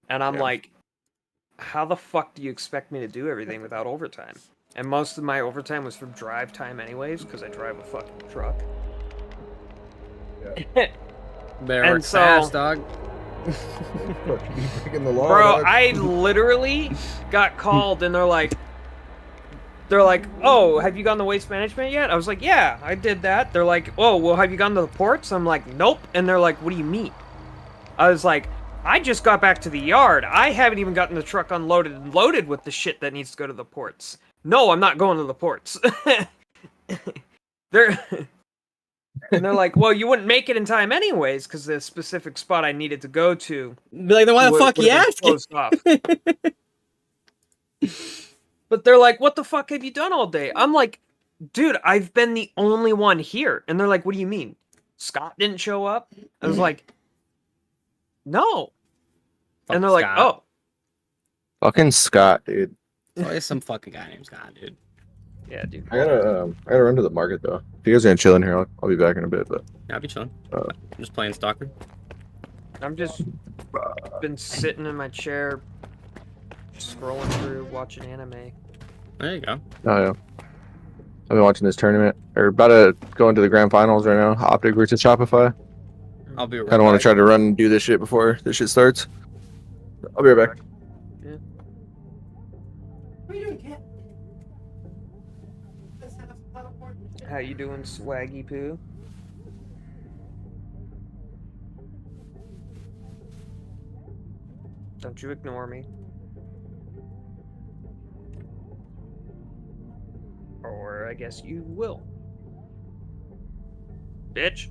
And I'm like, how the fuck do you expect me to do everything without overtime? And most of my overtime was from drive time anyways, because I drive a fucking truck. Better work fast, dog. Breaking the law, bro, dog. I literally got called and they're like, oh, have you gone to waste management yet? I was like, yeah, I did that. They're like, oh, well, have you gone to the ports? I'm like, nope. And they're like, what do you mean? I was like, I just got back to the yard. I haven't even gotten the truck unloaded and loaded with the shit that needs to go to the ports. No, I'm not going to the ports. they're and they're like, well, you wouldn't make it in time anyways, because the specific spot I needed to go to. Be like, then why the fuck you asking? But they're like, what the fuck have you done all day? I'm like, dude, I've been the only one here. And they're like, what do you mean? Scott didn't show up? I was like, no. And they're like, oh. Fucking Scott, dude. Oh, there's some fucking guy named Scott, dude. Yeah, dude. I gotta run to the market though. If you guys are gonna chill in here, I'll be back in a bit. But yeah, I'll be chilling. I'm just playing Stalker. I'm just been sitting in my chair, scrolling through, watching anime. There you go. Oh yeah. I've been watching this tournament. Or about to go into the grand finals right now. Optic versus Shopify. I'll be right I don't want to try to run and do this shit before this shit starts. I'll be right back. Yeah. What are you doing, cat? How you doing, Swaggy Poo? Don't you ignore me. Or I guess you will. Bitch.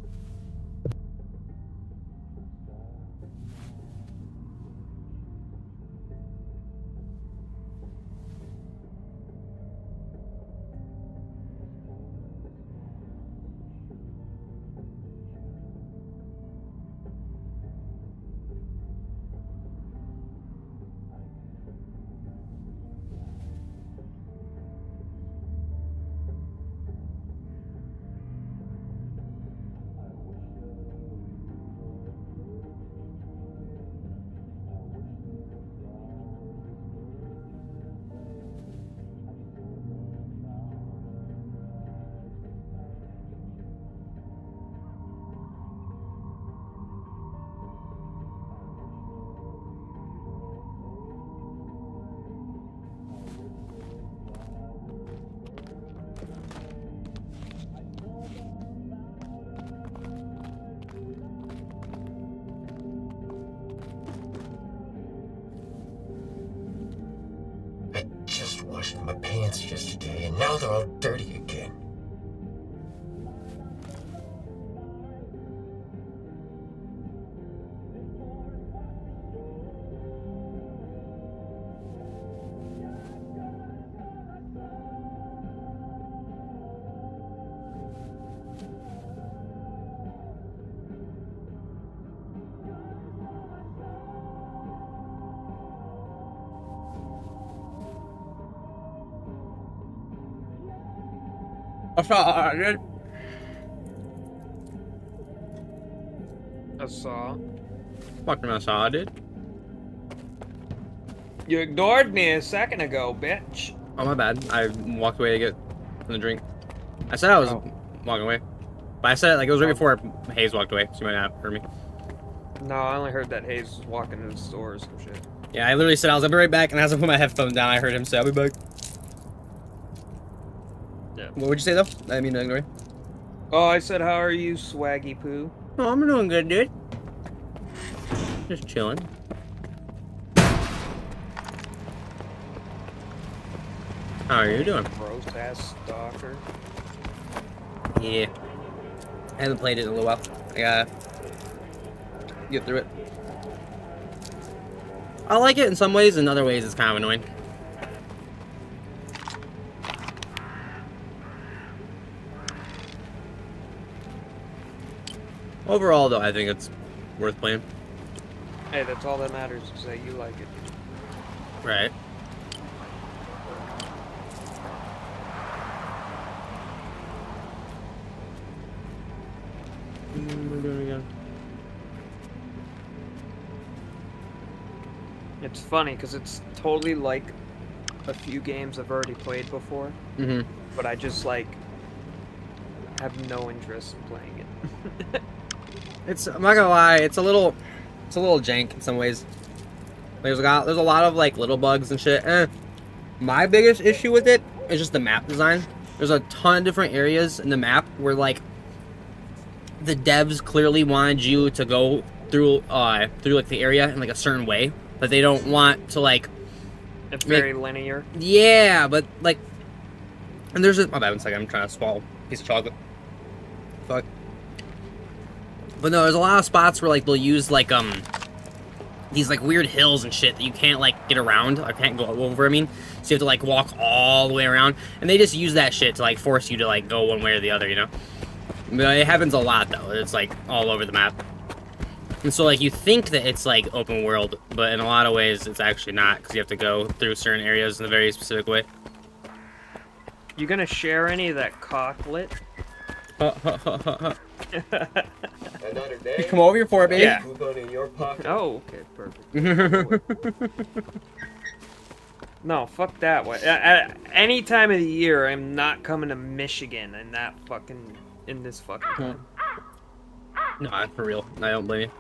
Washed my pants yesterday, and now they're all dirty again. I saw, dude. I saw. Fucking I saw, dude. You ignored me a second ago, bitch. Oh, my bad. I walked away to get the drink. I said I was walking away. But I said it like it was right before Hayes walked away, so you might not have heard me. No, I only heard that Hayes was walking to the store or some shit. Yeah, I literally said I was gonna be right back, and as I put my headphones down, I heard him say, I'll be back. Yeah. What would you say, though? I didn't mean to ignore you. Oh, I said, how are you, Swaggy Poo? Oh, I'm doing good, dude. Just chilling. How are you doing? Gross ass stalker. Yeah. I haven't played it in a little while. I gotta get through it. I like it in some ways, in other ways it's kind of annoying. Overall, though, I think it's worth playing. Hey, that's all that matters is that you like it. Right. We're doing it again. It's funny because it's totally like a few games I've already played before, but I just like have no interest in playing it. I'm not gonna lie, it's a little jank in some ways. There's a lot of like little bugs and shit. My biggest issue with it is just the map design. There's a ton of different areas in the map where like the devs clearly wanted you to go through like the area in like a certain way, but they don't want to like. It's very linear. Yeah, but like, and there's my bad. 1 second, I'm trying to swallow a piece of chocolate. Fuck. But no, there's a lot of spots where like they'll use like these like weird hills and shit that you can't like get around. I can't go over. I mean, so you have to like walk all the way around, and they just use that shit to like force you to like go one way or the other. You know, but it happens a lot though. It's like all over the map. And so, like, you think that it's, like, open world, but in a lot of ways, it's actually not, because you have to go through certain areas in a very specific way. You gonna share any of that cocklet? Another day. Come over here for it, baby. Yeah. Coupon in your pocket. Oh, okay, perfect. No, fuck that way. At any time of the year, I'm not coming to Michigan in this fucking time. No, for real. I don't blame you.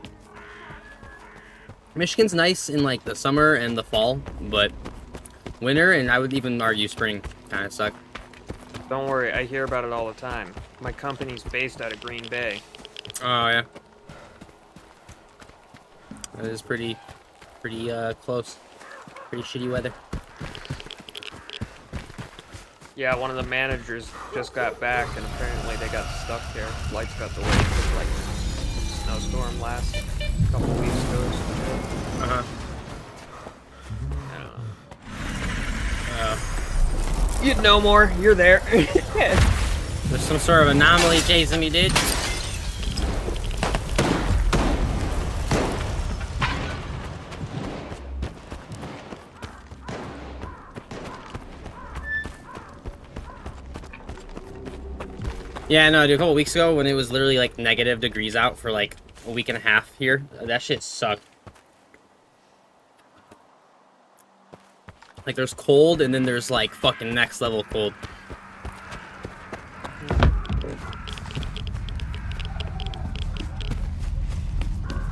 Michigan's nice in, like, the summer and the fall, but winter, and I would even argue spring, kind of suck. Don't worry, I hear about it all the time. My company's based out of Green Bay. Oh, yeah. That is pretty close. Pretty shitty weather. Yeah, one of the managers just got back, and apparently they got stuck there. Flights got delayed for, like, snowstorm last couple weeks ago or some shit. Uh-huh. I don't know. You'd know more. You're there. There's some sort of anomaly chasing me, dude. Yeah, no, dude, a couple weeks ago when it was literally like negative degrees out for like a week and a half here, that shit sucked. Like there's cold and then there's like fucking next level cold.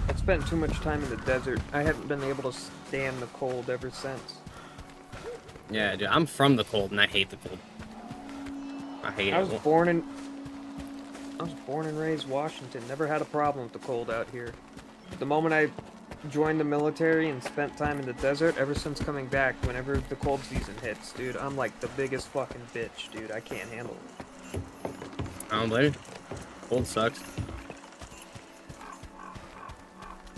I spent too much time in the desert. I haven't been able to stand the cold ever since. Yeah, dude, I'm from the cold and I hate the cold. I hate it. I was born and raised Washington. Never had a problem with the cold out here. The moment I joined the military and spent time in the desert, ever since coming back, whenever the cold season hits, dude, I'm like the biggest fucking bitch, dude. I can't handle it. I don't blame you. Cold sucks.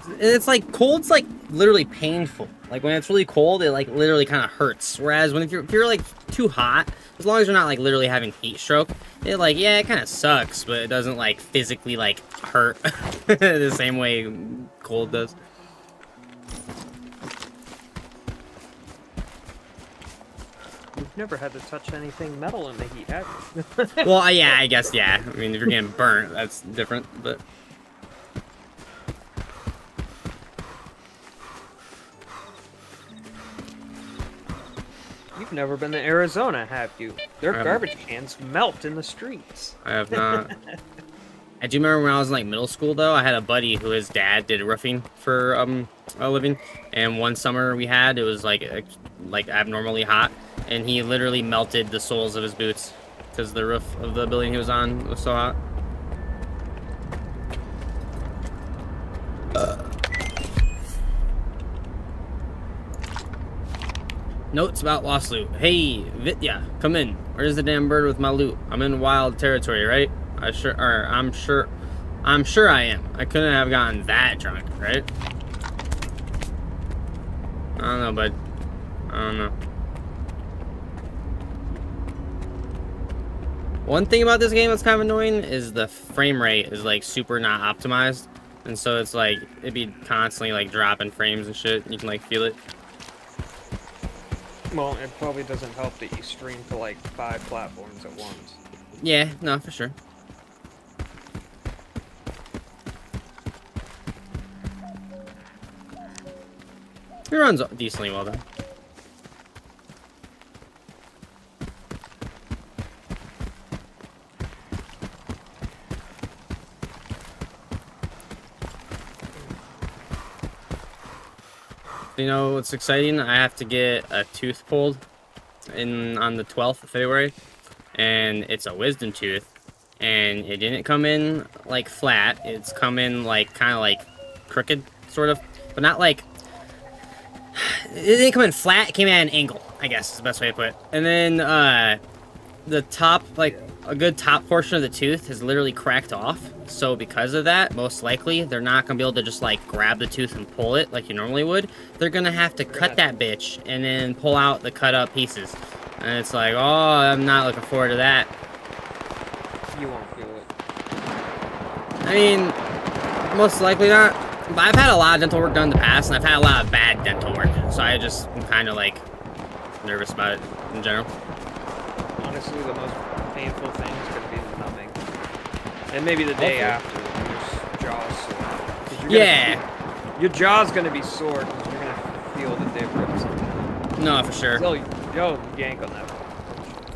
And it's like, cold's like literally painful. Like when it's really cold, it like literally kind of hurts. Whereas when if you're like too hot, as long as you're not like literally having heat stroke, it like, yeah, it kind of sucks, but it doesn't like physically like hurt the same way cold does. You've never had to touch anything metal in the heat, have you? Well, yeah, I guess, yeah. I mean, if you're getting burnt, that's different, but... You've never been to Arizona, have you? Their garbage cans melt in the streets. I have not. I do remember when I was in like middle school though, I had a buddy who his dad did roofing for a living, and one summer we had, it was like abnormally hot, and he literally melted the soles of his boots because the roof of the building he was on was so hot. Notes about lost loot. Hey, Vitya, come in. Where's the damn bird with my loot? I'm in wild territory, right? I'm sure I am. I couldn't have gotten that drunk, right? I don't know, bud. I don't know. One thing about this game that's kind of annoying is the frame rate is like super not optimized, and so it's like it'd be constantly like dropping frames and shit. You can like feel it. Well, it probably doesn't help that you stream to like 5 platforms at once. Yeah, no, for sure. It runs decently well, though. You know what's exciting? I have to get a tooth pulled on the 12th of February, and it's a wisdom tooth, and it didn't come in like flat. It's come in like kind of like crooked, sort of, but not like. It didn't come in flat. It came at an angle, I guess is the best way to put it. And then the top, like a good top portion of the tooth, has literally cracked off. So because of that, most likely they're not gonna be able to just like grab the tooth and pull it like you normally would. They're gonna have to cut that bitch and then pull out the cut up pieces. And it's like, oh, I'm not looking forward to that. You won't feel it. I mean, most likely not. But I've had a lot of dental work done in the past, and I've had a lot of bad dental work. So I just am kind of like nervous about it in general. Honestly, the most painful thing is going to be the numbing. And maybe the day after, when your jaw's sore. 'Cause you're Yeah. your jaw's going to be sore because you're going to feel that they've ripped something out. No, for sure. Yo, yank on that.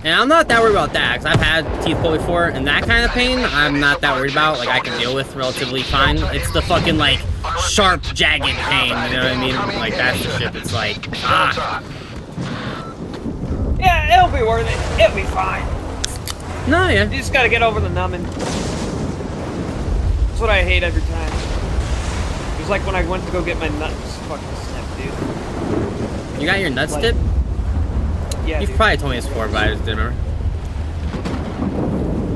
And I'm not that worried about that, because I've had teeth pulled before, and that kind of pain, I'm not that worried about. Like, I can deal with relatively fine. It's the fucking, like, sharp, jagged pain, you know what I mean? Like, that's the shit that's like, ah. Yeah, it'll be worth it. It'll be fine. No, yeah. You just got to get over the numbing. That's what I hate every time. It was like when I went to go get my nuts fucking snipped, dude. You got your nuts Like- tipped? Yeah, You've dude. probably told me this before, but I just didn't remember.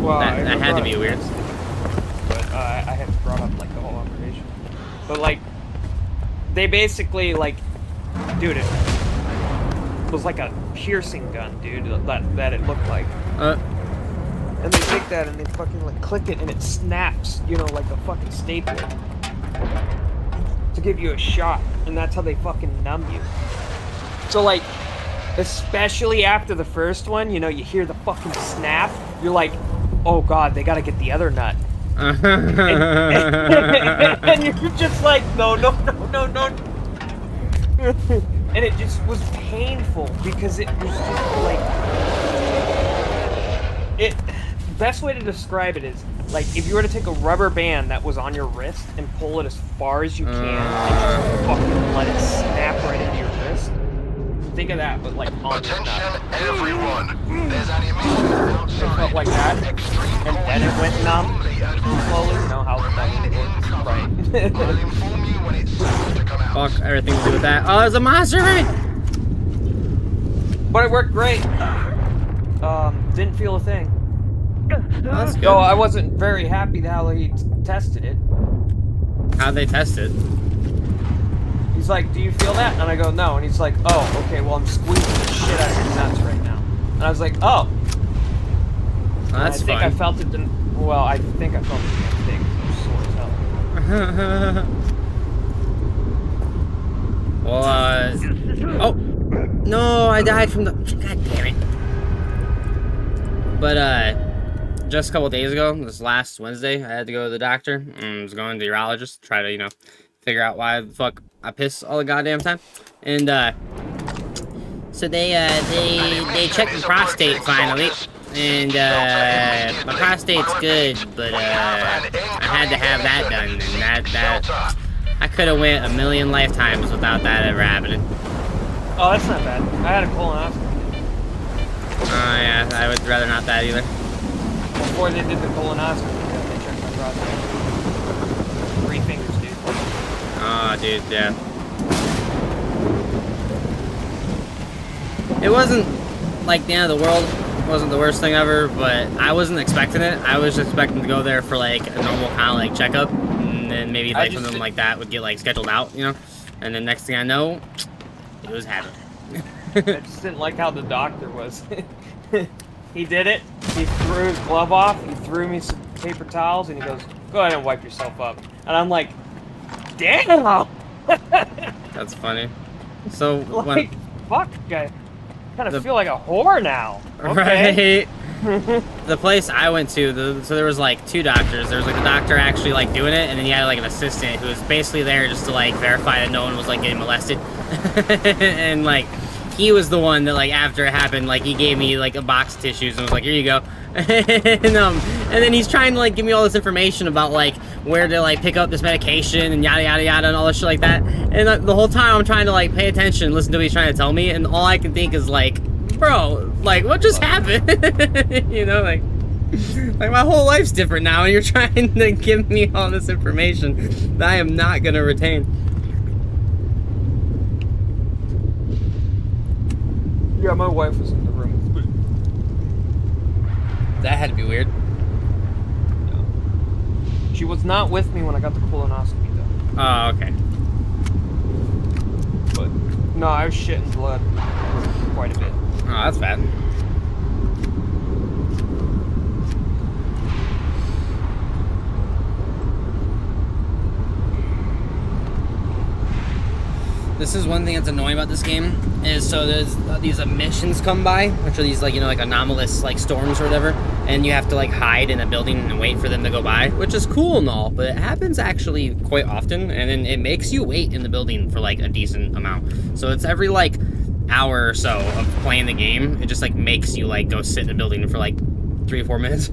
Well, That I had to brought be up weird. this, But I hadn't brought up like the whole operation. But like, they basically like, dude, it was like a piercing gun, dude. That it looked like. And they take that and they fucking like click it and it snaps, you know, like a fucking staple. To give you a shot, and that's how they fucking numb you. So like, especially after the first one, you know, you hear the fucking snap, you're like, oh god, they gotta get the other nut. And you're just like, no. And it just was painful because it was just like, best way to describe it is, like, if you were to take a rubber band that was on your wrist and pull it as far as you can and just fucking let it snap right into your wrist. Think of that, but like on your nut. Attention, everyone. There's an emission It outside. felt like that, and then it went numb slowly. You know how that works, right? I'll inform you when it's time to come out. Fuck everything to do with that. Oh, there's a monster right? But it worked great. Didn't feel a thing. That's good. Though I wasn't very happy how he tested it. How'd they test it? He's like, do you feel that? And I go, no. And he's like, oh, okay, well, I'm squeezing the shit out of your nuts right now. And I was like, oh. Oh, that's I think fun. I felt it, well, I think I felt it the next day because it was sore as hell. Well, oh. No, I died from the... God damn it. But, just a couple days ago, this last Wednesday, I had to go to the doctor. I was going to the urologist to try to, you know, figure out why the fuck I piss all the goddamn time. And, so they checked the prostate finally. And, my prostate's good, but, I had to have that done. And that I could have went a million lifetimes without that ever happening. Oh, that's not bad. I had a colonoscopy Oh, yeah, I would rather not that either. before they did the colonoscopy. They checked my prostate. 3 fingers, dude. Oh, dude, yeah. It wasn't like the end of the world. It wasn't the worst thing ever, but I wasn't expecting it. I was expecting to go there for like a normal kind of like checkup, and then maybe like something like that would get like scheduled out, you know. And then next thing I know, it was happening. I just didn't like how the doctor was. He did it. He threw his glove off. He threw me some paper towels, and he goes, "Go ahead and wipe yourself up." And I'm like, "Damn!" That's funny. So Like, fuck, I kind of feel like a whore now. Okay. right. The place I went to, so there was like 2 doctors. There was like a doctor actually like doing it, and then you had like an assistant who was basically there just to like verify that no one was like getting molested. And like, he was the one that like after it happened, like he gave me like a box of tissues and was like, here you go. And then he's trying to like give me all this information about like where to like pick up this medication and yada yada yada and all this shit like that. And the whole time I'm trying to like pay attention, listen to what he's trying to tell me, and all I can think is like, bro, like what just happened? You know, like my whole life's different now, and you're trying to give me all this information that I am not gonna retain. Yeah, my wife was in the room with me. That had to be weird. She was not with me when I got the colonoscopy, though. Oh, okay. But no, I was shitting blood quite a bit. Oh, that's bad. This is one thing that's annoying about this game, is so there's these emissions come by, which are these like, you know, like anomalous like storms or whatever, and you have to like hide in a building and wait for them to go by, which is cool and all, but it happens actually quite often, and then it makes you wait in the building for like a decent amount. So it's every like hour or so of playing the game, it just like makes you like go sit in the building for like 3 or 4 minutes.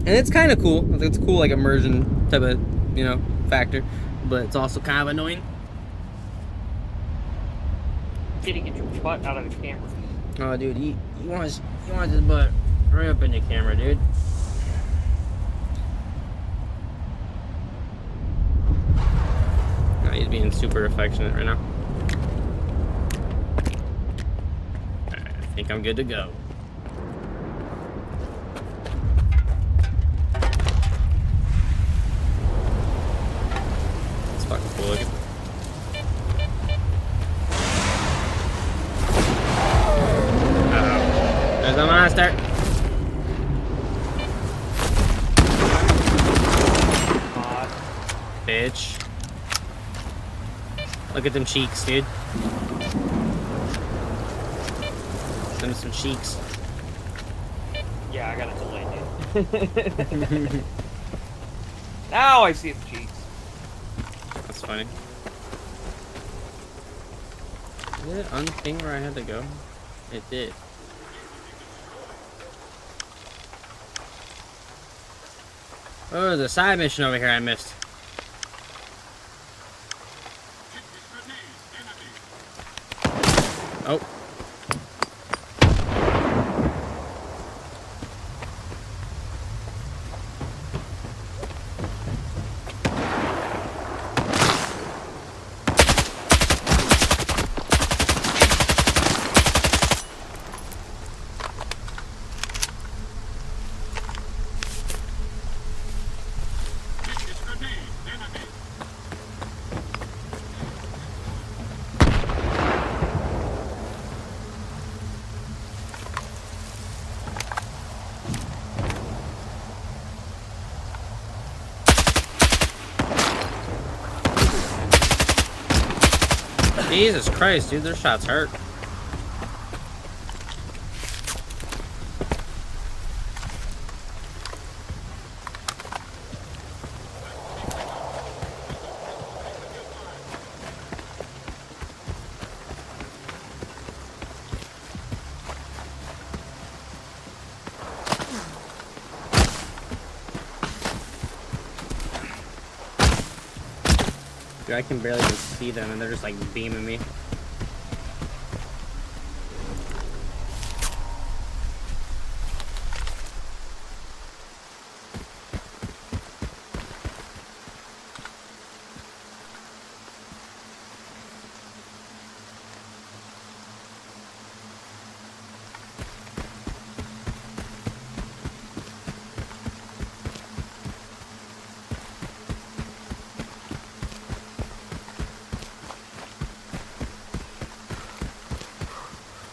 And it's kind of cool. It's cool, like immersion type of, you know, factor. But it's also kind of annoying. Did get your butt out of the camera? Oh, dude, you want his butt right up in the camera, dude. No, he's being super affectionate right now. I think I'm good to go. Fucking cool looking. Uh-oh. There's a monster. Bitch. Look at them cheeks, dude. Them some cheeks. Yeah, I got a delay, dude. Now I see the cheeks. That's funny. Did it unping where I had to go? It did. Oh, there's a side mission over here I missed. Oh. Jesus Christ, dude, their shots hurt. Dude, I can barely even see them, and they're just like beaming me.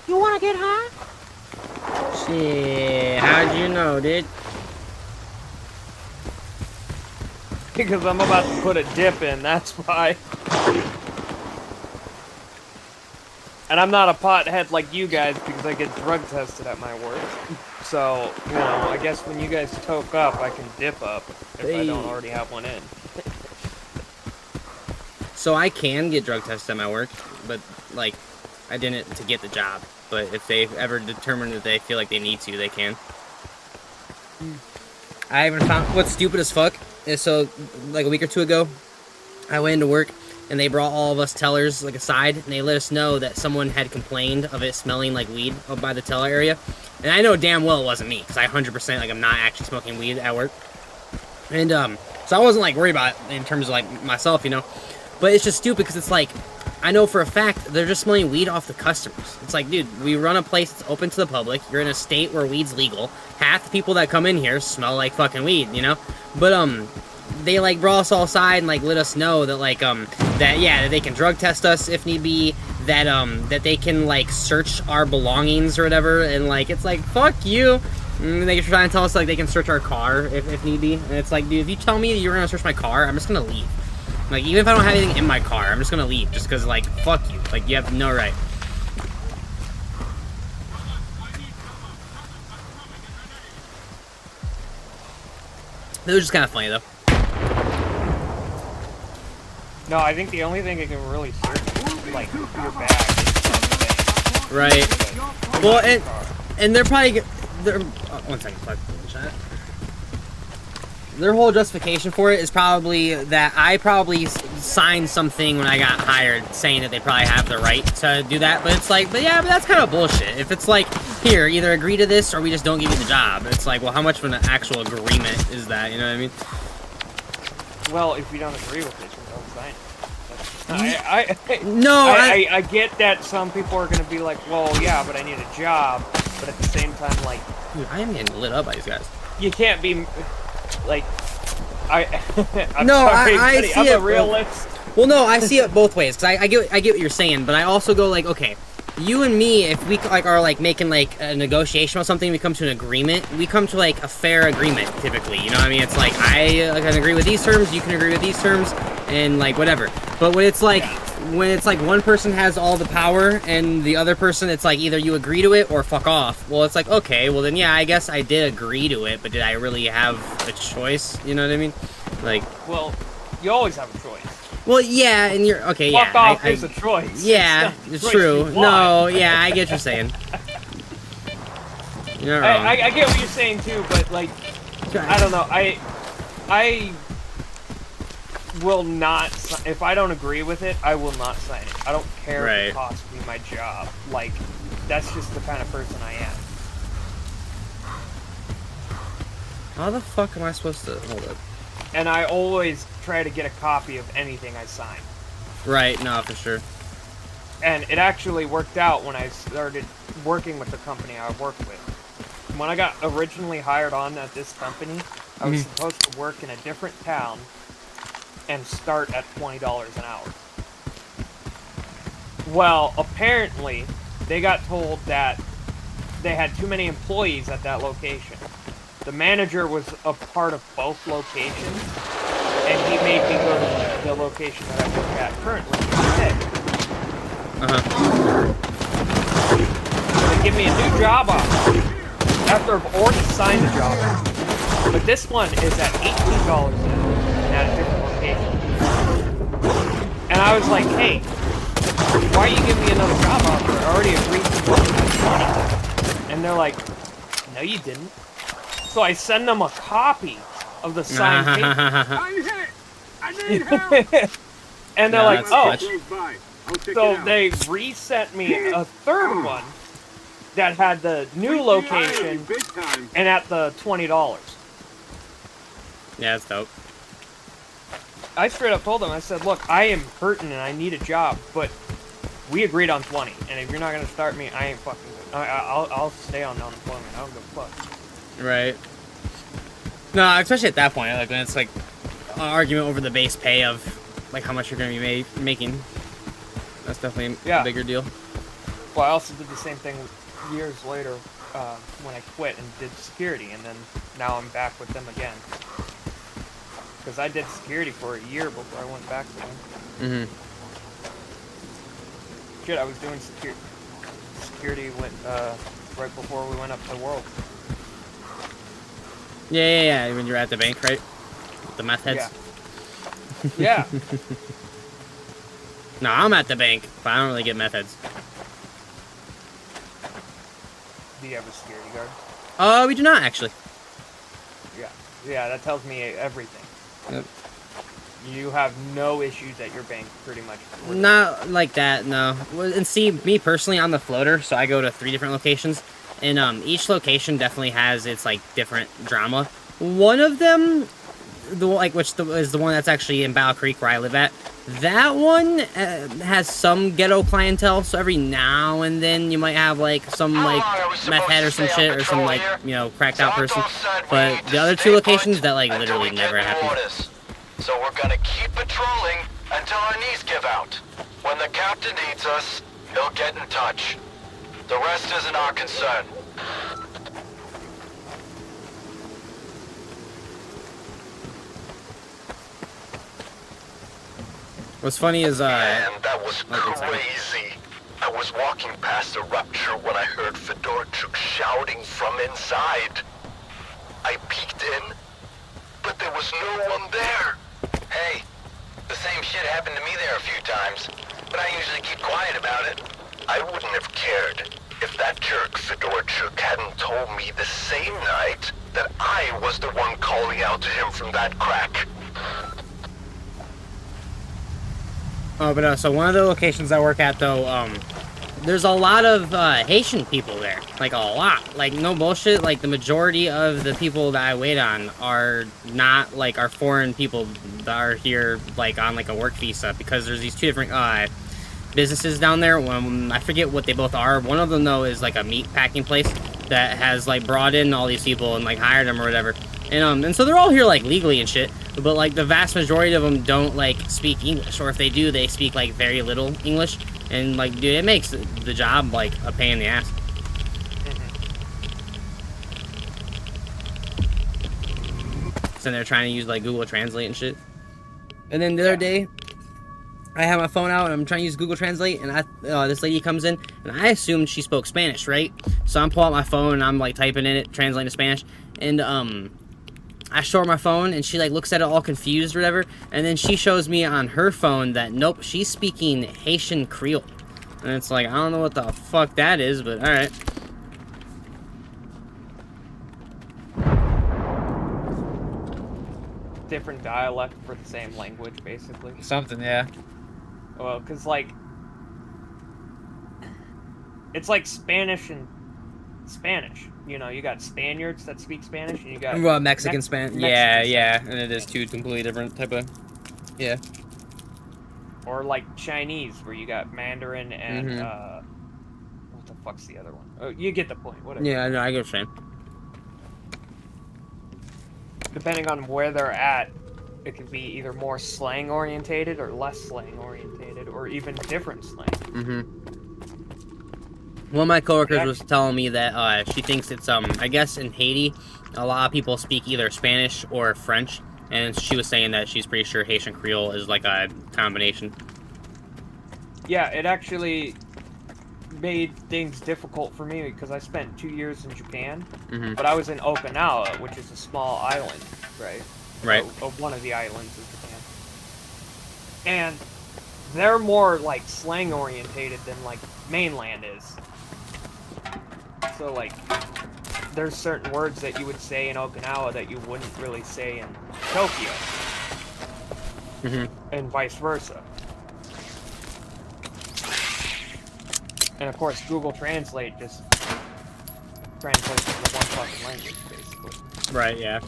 You wanna get high? Shit, how'd you know, dude? Because I'm about to put a dip in, that's why. And I'm not a pothead like you guys because I get drug tested at my work. So, you know, I guess when you guys toke up, I can dip up if I don't already have one in. So I can get drug tested at my work, but like, I didn't to get the job. But if they ever determine that they feel like they need to, they can. I haven't found what's stupid as fuck is so like a week or two ago, I went into work and they brought all of us tellers like aside and they let us know that someone had complained of it smelling like weed up by the teller area. And I know damn well it wasn't me because I 100% like I'm not actually smoking weed at work. And so I wasn't like worried about it in terms of like myself, you know. But it's just stupid because it's like, I know for a fact they're just smelling weed off the customers. It's like, dude, we run a place that's open to the public. You're in a state where weed's legal. Half the people that come in here smell like fucking weed, you know? But, they, like, brought us all aside and, like, let us know that, like, that they can drug test us if need be. That they can, like, search our belongings or whatever. And, like, it's like, fuck you. And they're trying to tell us, like, they can search our car if need be. And it's like, dude, if you tell me that you're gonna search my car, I'm just gonna leave. Like, even if I don't have anything in my car, I'm just gonna leave. Just because, like, fuck you. Like, you have no right. It was just kind of funny, though. No, I think the only thing it can really search is, like, your bag is something. Right. Well, and they're probably... one second, fuck. Their whole justification for it is probably that I probably signed something when I got hired saying that they probably have the right to do that. But it's like, but that's kind of bullshit. If it's like, here, either agree to this or we just don't give you the job. It's like, well, how much of an actual agreement is that? You know what I mean? Well, if you don't agree with it, you don't sign it. I get that some people are going to be like, well, yeah, but I need a job. But at the same time, like... Dude, I am getting lit up by these guys. You can't be... Like, I'm no, sorry, I buddy, see I'm it. a realist. Well, no, I see it both ways. Cause I get what you're saying, but I also go like, okay, you and me, if we like are like making like a negotiation or something, we come to an agreement. We come to like a fair agreement typically. You know what I mean? It's like I can agree with these terms, you can agree with these terms, and like whatever. But when it's like one person has all the power and the other person, it's like either you agree to it or fuck off. Well, it's like, okay, well then yeah, I guess I did agree to it, but did I really have a choice? You know what I mean? Like, well, you always have a choice. Well, yeah, and you're okay. Fuck Yeah, off is a choice. Yeah, it's true. No, yeah, I get what you're saying. You're not wrong. I get what you're saying too, but like, I don't know. I will not. If I don't agree with it, I will not sign it. I don't care if it costs me my job. Like, that's just the kind of person I am. How the fuck am I supposed to hold it? And I always try to get a copy of anything I sign. Right, no, for sure. And it actually worked out when I started working with the company I work with. When I got originally hired on at this company, I was supposed to work in a different town and start at $20 an hour. Well, apparently, they got told that they had too many employees at that location. The manager was a part of both locations, and he made me go to the location that I work at currently instead. So they give me a new job offer after I've already signed the job offer. But this one is at $18 an hour and at a different location. And I was like, hey, why are you giving me another job offer? I already agreed to work at 20. And they're like, no, you didn't. So I send them a copy of the signed paper. I'm hit! I need help! And they're like, oh. So it they resent me a third one that had the new location and at the $20. Yeah, that's dope. I straight up told them, I said, look, I am hurting and I need a job, but we agreed on 20. And if you're not going to start me, I ain't fucking good. I'll stay on unemployment. I don't give a fuck. Right. No, especially at that point, like when it's like an argument over the base pay of like how much you're going to be making. That's definitely a bigger deal. Well, I also did the same thing years later when I quit and did security, and then now I'm back with them again. Because I did security for a year before I went back to them. Shit, I was doing security right before we went up to the world. Yeah, when you're at the bank, right? With the meth heads. Yeah. No, I'm at the bank, but I don't really get meth heads. Do you have a security guard? We do not actually. Yeah. Yeah, that tells me everything. Yep. You have no issues at your bank, pretty much. Not like that, no. And see, me personally, I'm the floater, so I go to 3 different locations, and each location definitely has its like different drama. One of them, is the one that's actually in Battle Creek where I live at. That one has some ghetto clientele, so every now and then you might have like some like meth head or some shit or some like cracked out person. But the other 2 locations that like literally never happen. So we're gonna keep patrolling until our knees give out. When the captain needs us, he'll get in touch. The rest isn't our concern. What's funny is Man, that was crazy. I was walking past the rupture when I heard Fedorchuk shouting from inside. I peeked in, but there was no one there. Hey, the same shit happened to me there a few times, but I usually keep quiet about it. I wouldn't have cared if that jerk Fedorchuk hadn't told me the same night that I was the one calling out to him from that crack. Oh, but so one of the locations I work at, though, there's a lot of Haitian people there. Like, a lot. Like, no bullshit. Like, the majority of the people that I wait on are not, like, our foreign people that are here, like, on, like, a work visa. Because there's these 2 different businesses down there. I forget what they both are. One of them, though, is, like, a meat packing place that has, like, brought in all these people and, like, hired them or whatever. And so they're all here, like, legally and shit. But, like, the vast majority of them don't, like, speak English. Or if they do, they speak, like, very little English. And, like, dude, it makes the job, like, a pain in the ass. So they're trying to use, like, Google Translate and shit. And then the other day, I have my phone out and I'm trying to use Google Translate. And this lady comes in and I assumed she spoke Spanish, right? So I'm pulling out my phone and I'm, like, typing in it, translating to Spanish. And, I show her my phone, and she, like, looks at it all confused or whatever, and then she shows me on her phone that, nope, she's speaking Haitian Creole. And it's like, I don't know what the fuck that is, but alright. Different dialect for the same language, basically. Something, yeah. Well, because, like, it's like Spanish and Spanish. You know, you got Spaniards that speak Spanish, and you got Mexican Spanish. Yeah, and it is 2 completely different type of. Yeah. Or like Chinese, where you got Mandarin and what the fuck's the other one? Oh, you get the point. Whatever. Yeah, no, I get what you're saying. Depending on where they're at, it could be either more slang orientated or less slang orientated, or even different slang. One of my coworkers was telling me that she thinks it's I guess in Haiti, a lot of people speak either Spanish or French, and she was saying that she's pretty sure Haitian Creole is like a combination. Yeah, it actually made things difficult for me because I spent 2 years in Japan, but I was in Okinawa, which is a small island, right? Right. Of one of the islands of Japan. And they're more like slang orientated than like mainland is. So like there's certain words that you would say in Okinawa that you wouldn't really say in Tokyo. And vice versa. And of course Google Translate just translates into one fucking language basically. Right, yeah.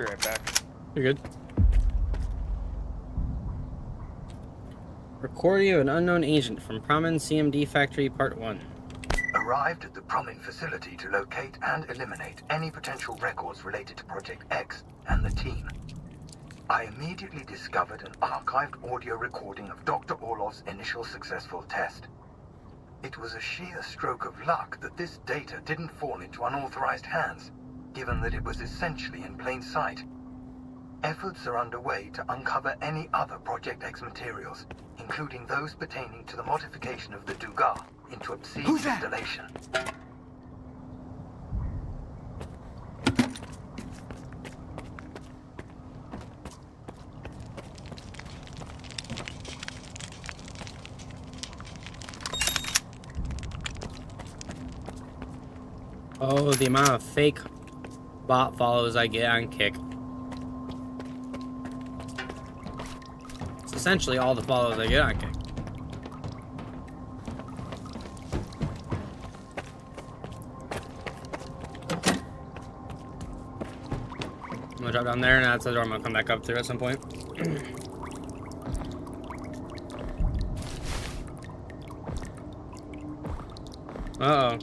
Be right back. You're good. Recording of an unknown agent from Promin CMD Factory Part 1. Arrived at the Promin facility to locate and eliminate any potential records related to Project X and the team. I immediately discovered an archived audio recording of Dr. Orlov's initial successful test. It was a sheer stroke of luck that this data didn't fall into unauthorized hands, given that it was essentially in plain sight. Efforts are underway to uncover any other Project X materials, including those pertaining to the modification of the Dugar into a psi installation. Oh, the amount of fake bot follows I get on Kick. It's essentially all the follows I get on Kick. I'm gonna drop down there, and that's the door I'm gonna come back up to at some point. Uh-oh.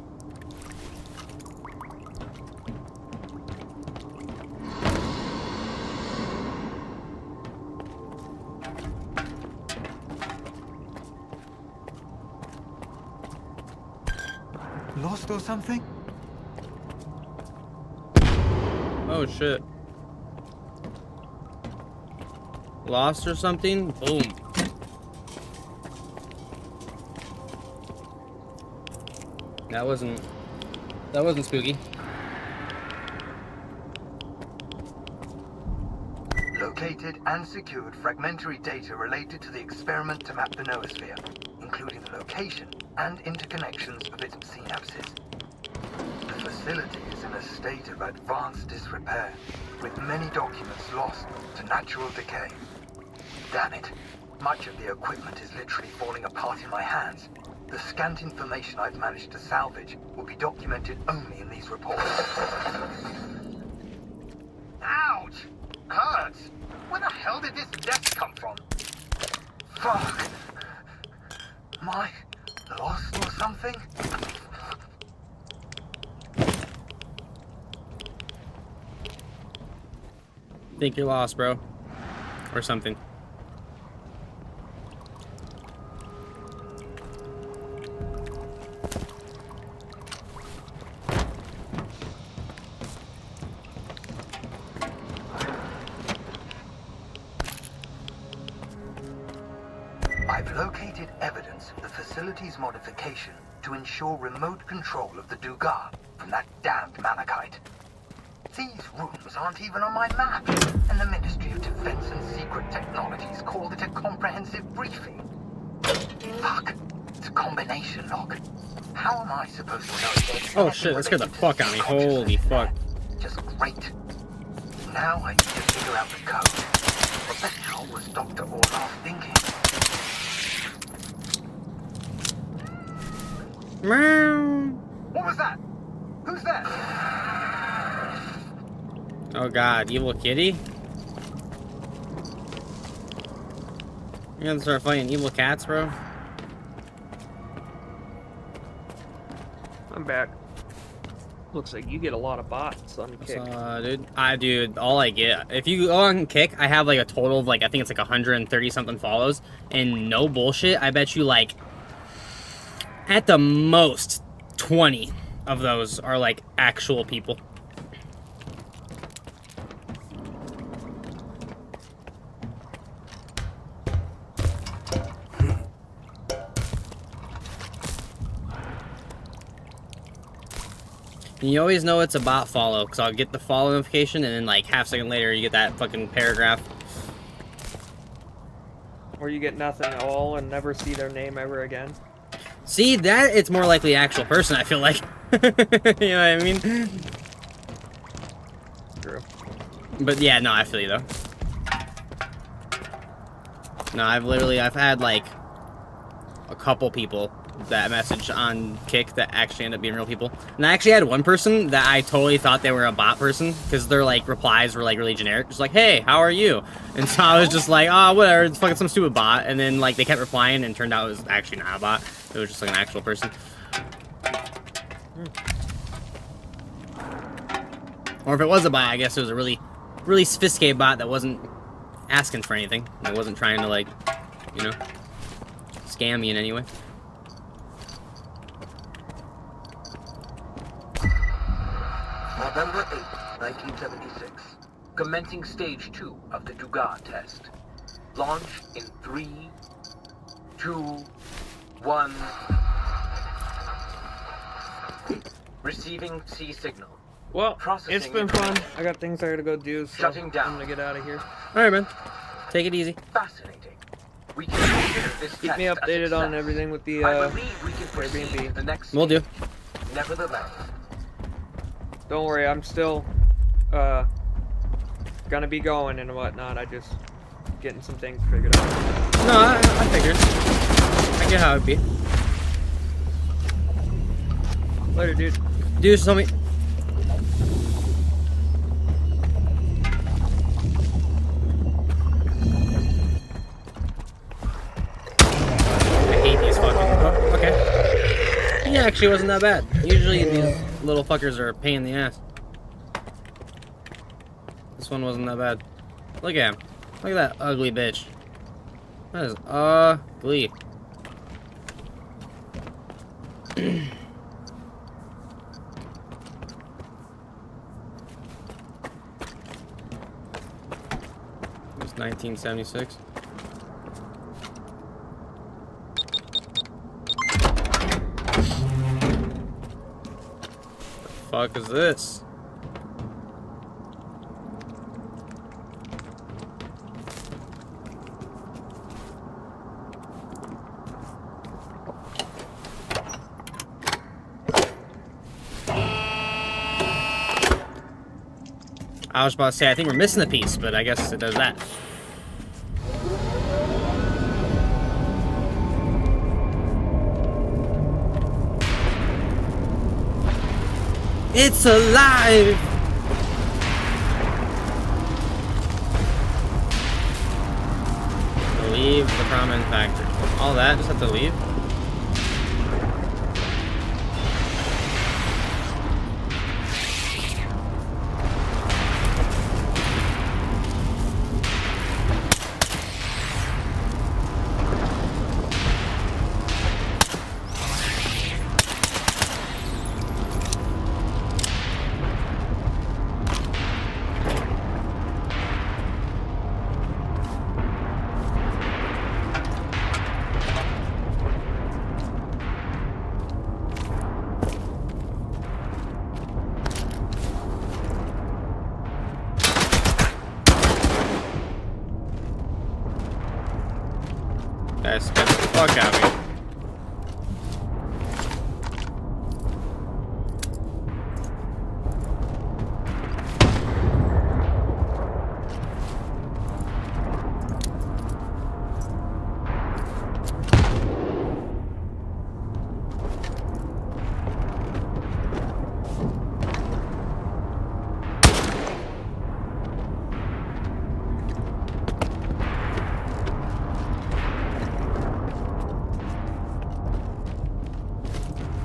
Lost or something? Oh shit. Lost or something? Boom. That wasn't spooky. Located and secured fragmentary data related to the experiment to map the noosphere, including the location and interconnections of its synapses. The facility is in a state of advanced disrepair, with many documents lost to natural decay. Damn it, much of the equipment is literally falling apart in my hands. The scant information I've managed to salvage will be documented only in these reports. Ouch! Hurts! Where the hell did this death come from? Fuck! Am I lost or something? Think you're lost, bro. Or something. I've located evidence of the facility's modification to ensure remote control of the Dugar from that damned Malachite. These rooms aren't even on my map, and the Ministry of Defense and Secret Technologies called it a comprehensive briefing. Fuck, it's a combination lock. How am I supposed to know if there's Oh shit, that scared the fuck out of me. Holy fuck. Just great. Now I need to figure out the code. What the hell was Dr. Orlov thinking? Meow. What was that? Who's that? Oh god, evil kitty? You're gonna start fighting evil cats, bro? I'm back. Looks like you get a lot of bots on Kick. Dude, all I get, if you go on Kick, I have like a total of like, I think it's like 130 something follows, and no bullshit, I bet you like, at the most, 20 of those are like actual people. And you always know it's a bot follow, because I'll get the follow notification, and then like half a second later you get that fucking paragraph. Or you get nothing at all and never see their name ever again. See, that it's more likely actual person, I feel like. You know what I mean? True. But yeah, no, I feel you though. No, I've had like a couple people that messaged on Kick that actually ended up being real people. And I actually had one person that I totally thought they were a bot person because their like replies were like really generic, just like, "Hey, how are you?" And so I was just like, "Oh, whatever, it's fucking some stupid bot." And then like they kept replying, and it turned out it was actually not a bot. It was just like an actual person. Or if it was a bot, I guess it was a really sophisticated bot that wasn't asking for anything. It wasn't trying to like, you know, scam me in any way. November 8th, 1976. Commencing stage 2 of the Dugas test. Launch in 3, 2, 1. Receiving C signal. Well, Processing it's been fun. I got things I gotta go do, so Shutting down. I'm gonna get out of here. Alright, man. Take it easy. Fascinating. We can consider this Keep me test a updated on success. everything with the I believe we can proceed Airbnb. to the next Will do. stage. Nevertheless, Don't worry, I'm still gonna be going and whatnot. I just getting some things figured out. No, I figured. I get how it'd be. Later, dude. Dude, just tell me. I hate these fucking. Oh, okay. He actually wasn't that bad. Usually these little fuckers are a pain in the ass. This one wasn't that bad. Look at him. Look at that ugly bitch. That is ugly. It's 1976. The fuck is this? I was about to say, I think we're missing a piece, but I guess it does that. It's alive! Leave the prominent factor. All that, just have to leave? Guys, get the fuck out of here.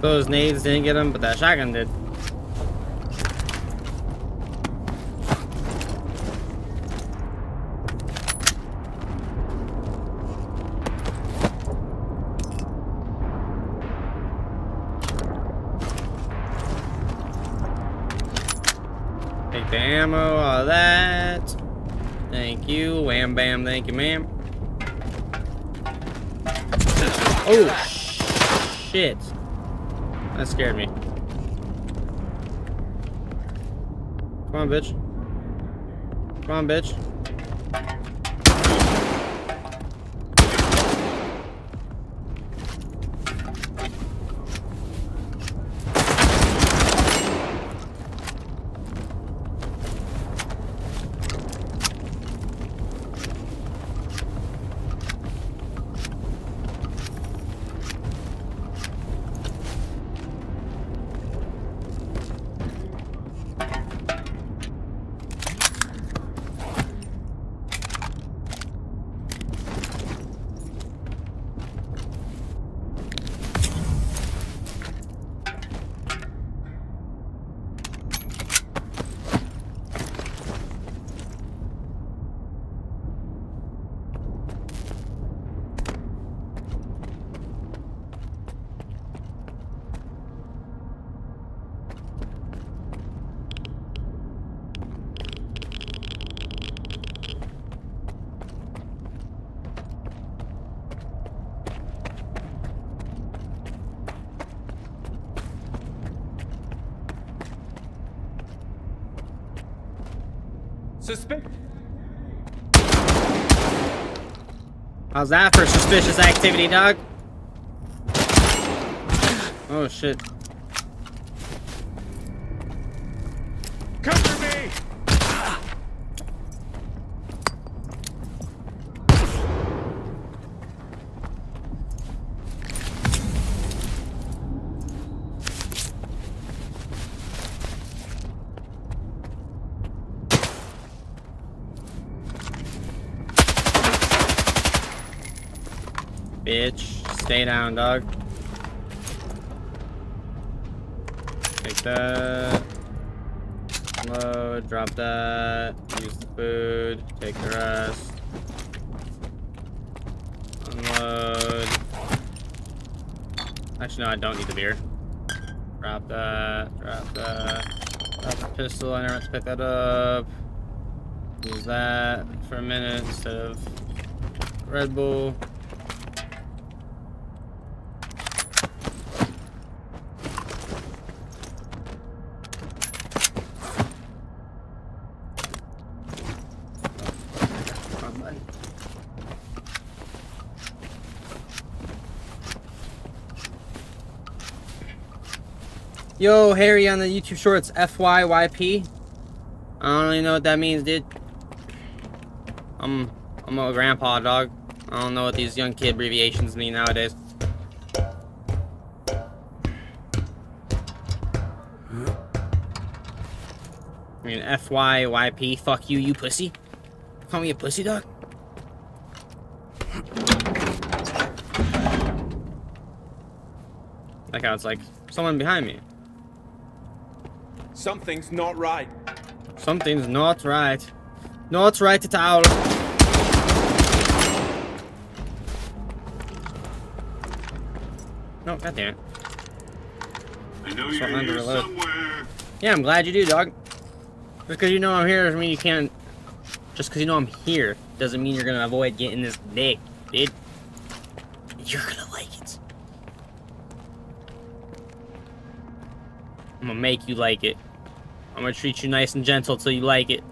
Those nades didn't get him, but that shotgun did. Take the ammo, all that. Thank you. Wham bam, thank you, ma'am. Oh, shit. That scared me. Come on, bitch. Come on, bitch. Suspect. How's that for suspicious activity, dog? Oh shit. Cover me. Bitch, stay down, dog. Take that. Load, drop that. Use the food. Take the rest. Unload. Actually, no, I don't need the beer. Drop that. Drop that. Drop the pistol. I never have to pick that up. Use that for a minute instead of Red Bull. Yo, Harry on the YouTube shorts, FYYP. I don't really know what that means, dude. I'm a grandpa, dog. I don't know what these young kid abbreviations mean nowadays. I mean, FYYP, fuck you, you pussy. Call me a pussy, dog? That guy was like, someone behind me. Something's not right. Something's not right. Not right at all. No, god damn it. I know Something you're under here the load. somewhere. Yeah, I'm glad you do, dog. Just because you know I'm here doesn't mean you can't... Just because you know I'm here doesn't mean you're gonna avoid getting this dick, dude. You're gonna like it. I'm gonna make you like it. I'm gonna treat you nice and gentle till you like it.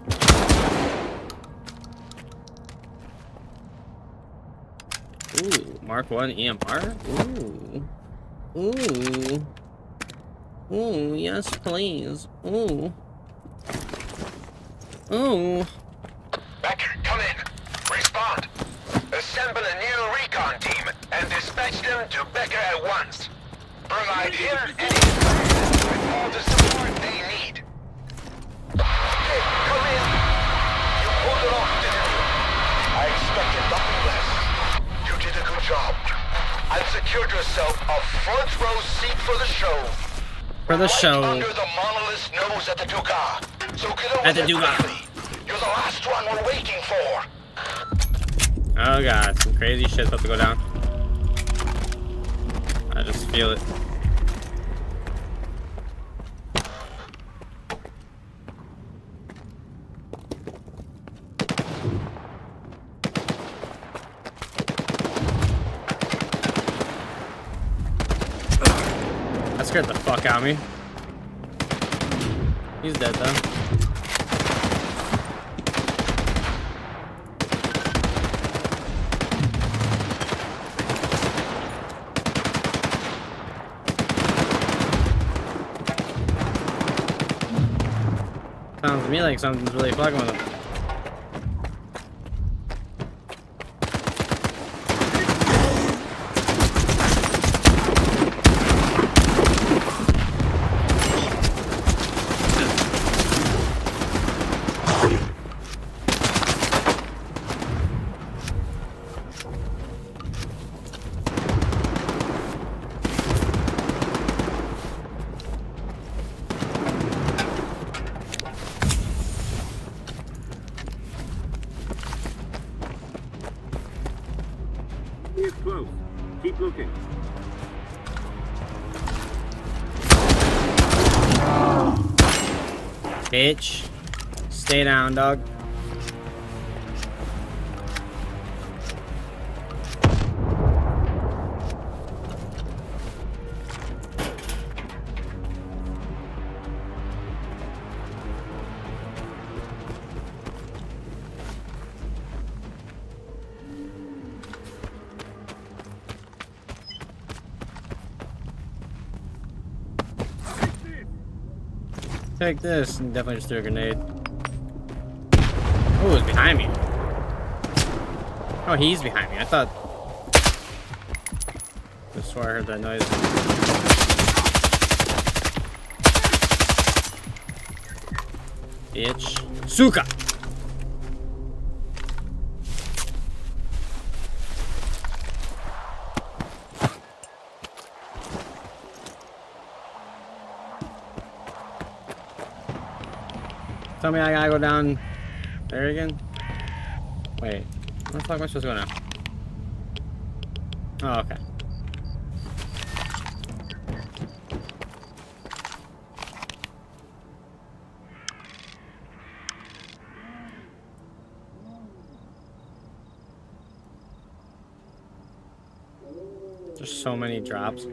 Ooh, Mark 1 EMR? Ooh. Ooh. Ooh, yes, please. Ooh. Ooh. Becker, come in. Respond. Assemble a new recon team and dispatch them to Becker at once. Provide him and his friends with all the support they need. Okay, come in. You pulled it off, didn't you? I expected nothing less. You did a good job. And secured yourself a front row seat for the show. For the Right show. under the monolith's nose at the Duga. So get over At the there Duga. quickly. You're the last one we're waiting for. Oh god, some crazy shit's about to go down. I just feel it. That scared the fuck out of me. He's dead though. Sounds to me like something's really fucking with him. He's close. Keep looking. Bitch. Stay down, dog. Take this, and definitely just threw a grenade. Oh, it's behind me. Oh, he's behind me. I thought. I swore I heard that noise. Bitch. Suka! Tell me I gotta go down there again? Wait. Where the fuck am I supposed to go now? Oh, okay. There's so many drops.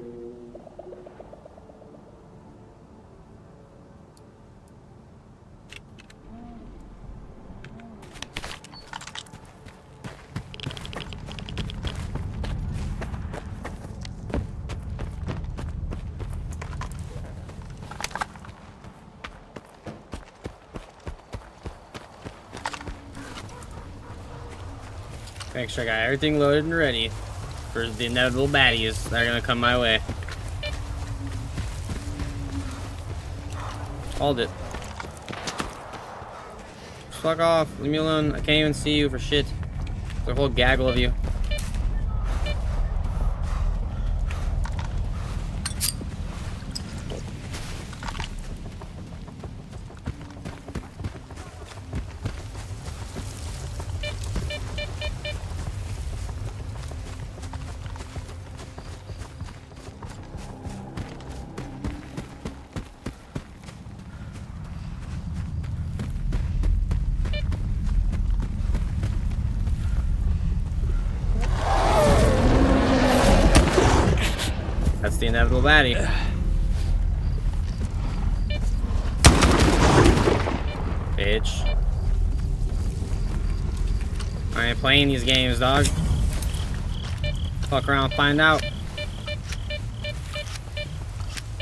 Make sure I got everything loaded and ready for the inevitable baddies that are gonna come my way. Hold it. Just fuck off. Leave me alone. I can't even see you for shit. There's a whole gaggle of you. That's the inevitable baddie. Bitch. I ain't playing these games, dog. Fuck around, find out.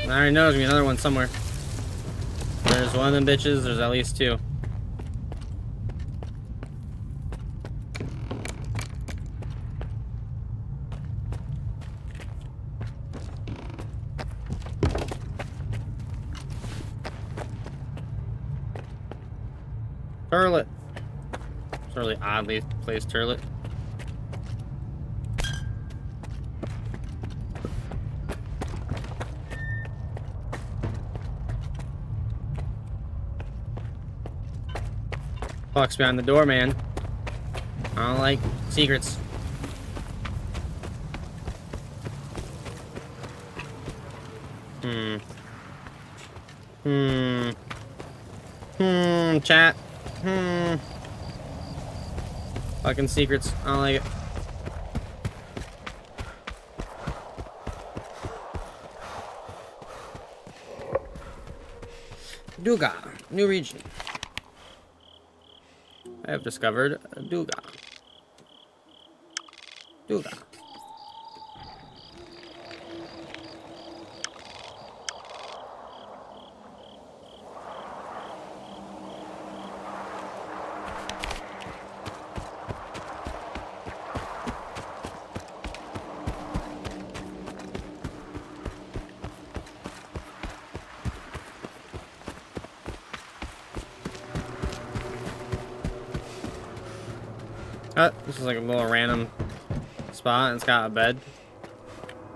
I already know there's gonna be another one somewhere. There's one of them bitches, there's at least two. Turlet. It's a really oddly placed turlet. Fuck's behind the door, man. I don't like secrets. Chat. Fucking secrets. I don't like it. Duga. New region. I have discovered Duga. Duga. This is like a little random spot, and it's got a bed.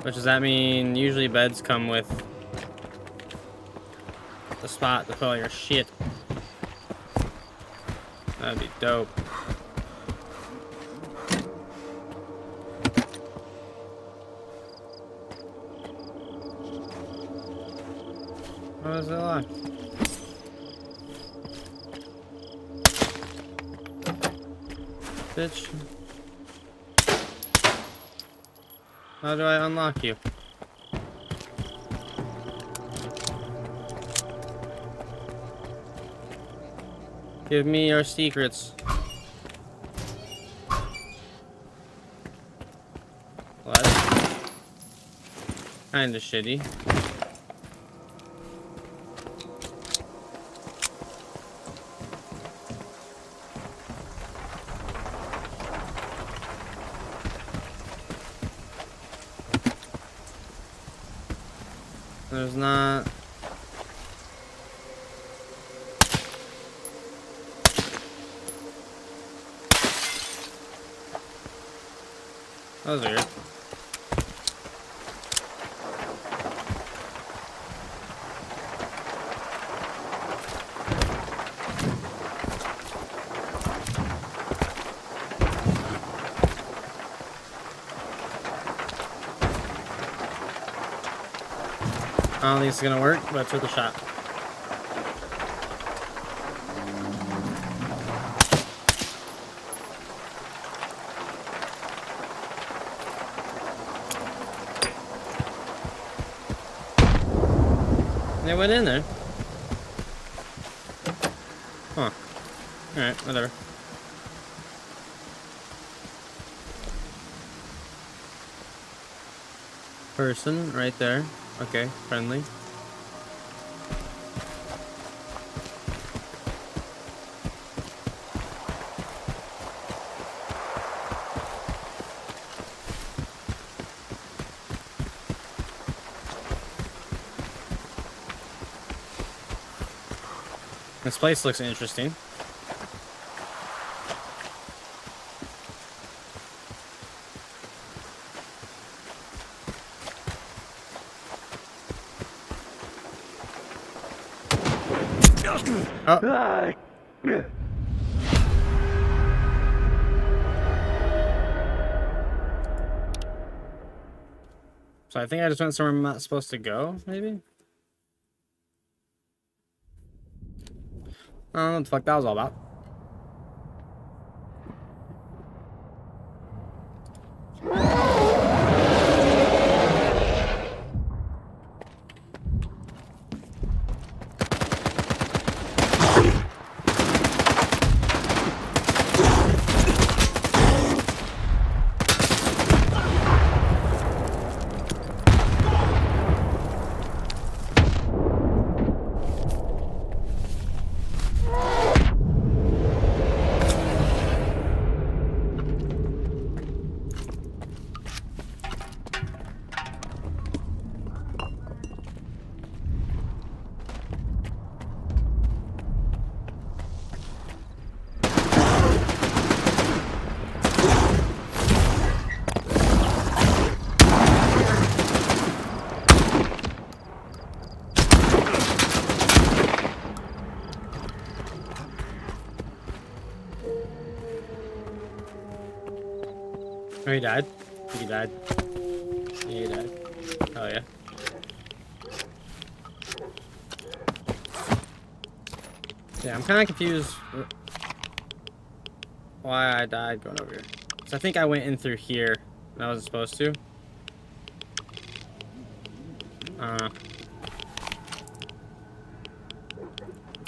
Which does that mean? Usually beds come with the spot to put all your shit. That'd be dope. How is it locked? Bitch. How do I unlock you? Give me your secrets. Well, that's kinda shitty. There's not. That was weird. I don't think it's gonna work, but it's worth a shot. They went in there. Huh. Alright, whatever. Person right there. Okay, friendly. This place looks interesting. Oh. So I think I just went somewhere I'm not supposed to go, maybe? I don't know what the fuck that was all about. Oh, he died? He died. Yeah, he died. Oh, yeah. Yeah, I'm kind of confused why I died going over here. So I think I went in through here and I wasn't supposed to.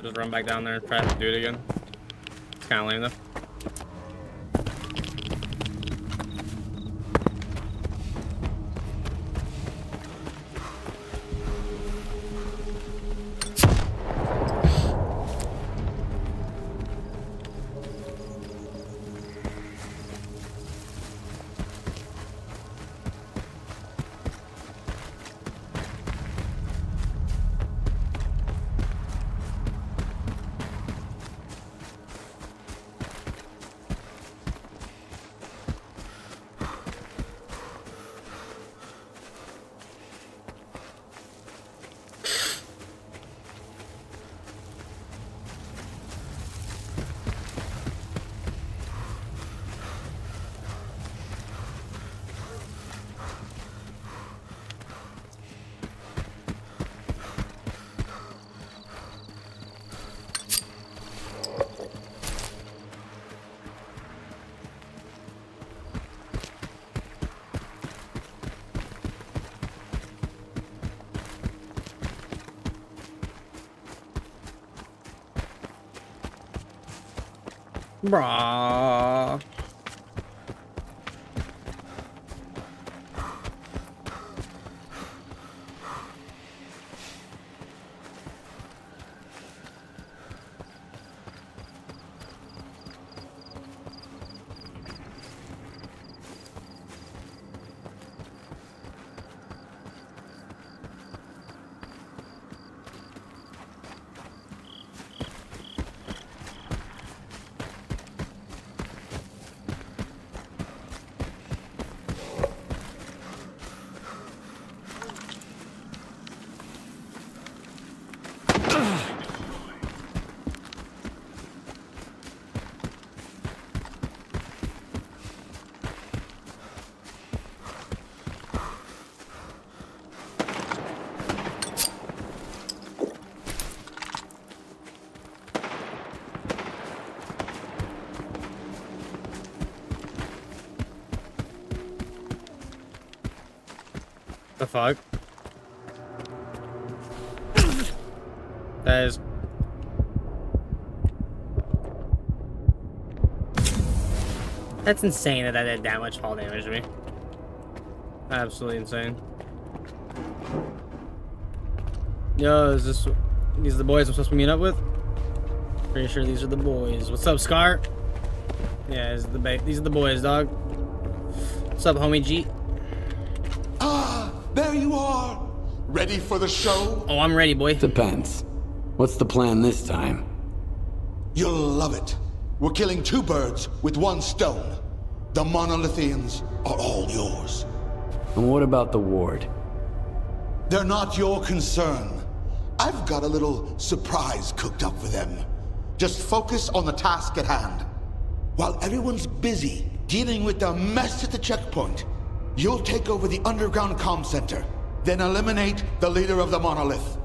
Just run back down there and try to do it again. It's kind of lame though. Bruh. fuck? That is... That's insane that did that much fall damage to me. Absolutely insane. Yo, is this... These are the boys I'm supposed to meet up with? Pretty sure these are the boys. What's up, Scar? Yeah, these are the boys, dog. What's up, homie G? Ah, there you are. Ready for the show? Oh, I'm ready, boy. Depends. What's the plan this time? You'll love it. We're killing 2 birds with 1 stone. The monolithians are all yours. And what about the ward? They're not your concern. I've got a little surprise cooked up for them. Just focus on the task at hand. While everyone's busy dealing with the mess at the checkpoint, you'll take over the underground comm center, then eliminate the leader of the monolith.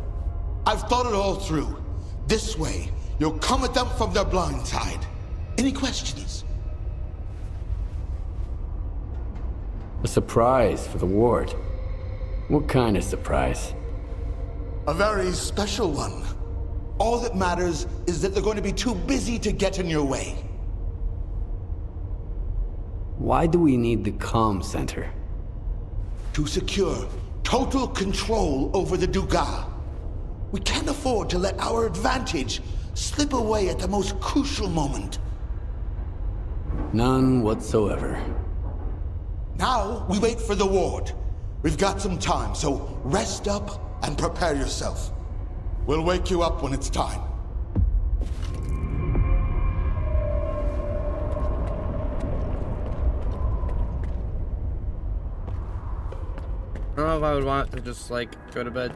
I've thought it all through. This way, you'll come at them from their blind side. Any questions? A surprise for the ward. What kind of surprise? A very special one. All that matters is that they're going to be too busy to get in your way. Why do we need the comm center? To secure total control over the Dugas. We can't afford to let our advantage slip away at the most crucial moment. None whatsoever. Now we wait for the ward. We've got some time, so rest up and prepare yourself. We'll wake you up when it's time. I don't know if I would want to just, like, go to bed.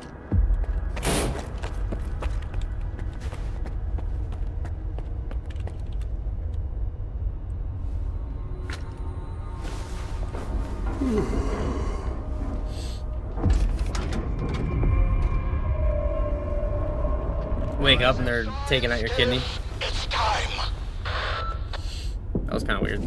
Wake up and they're taking out your kidney. It's time. That was kind of weird.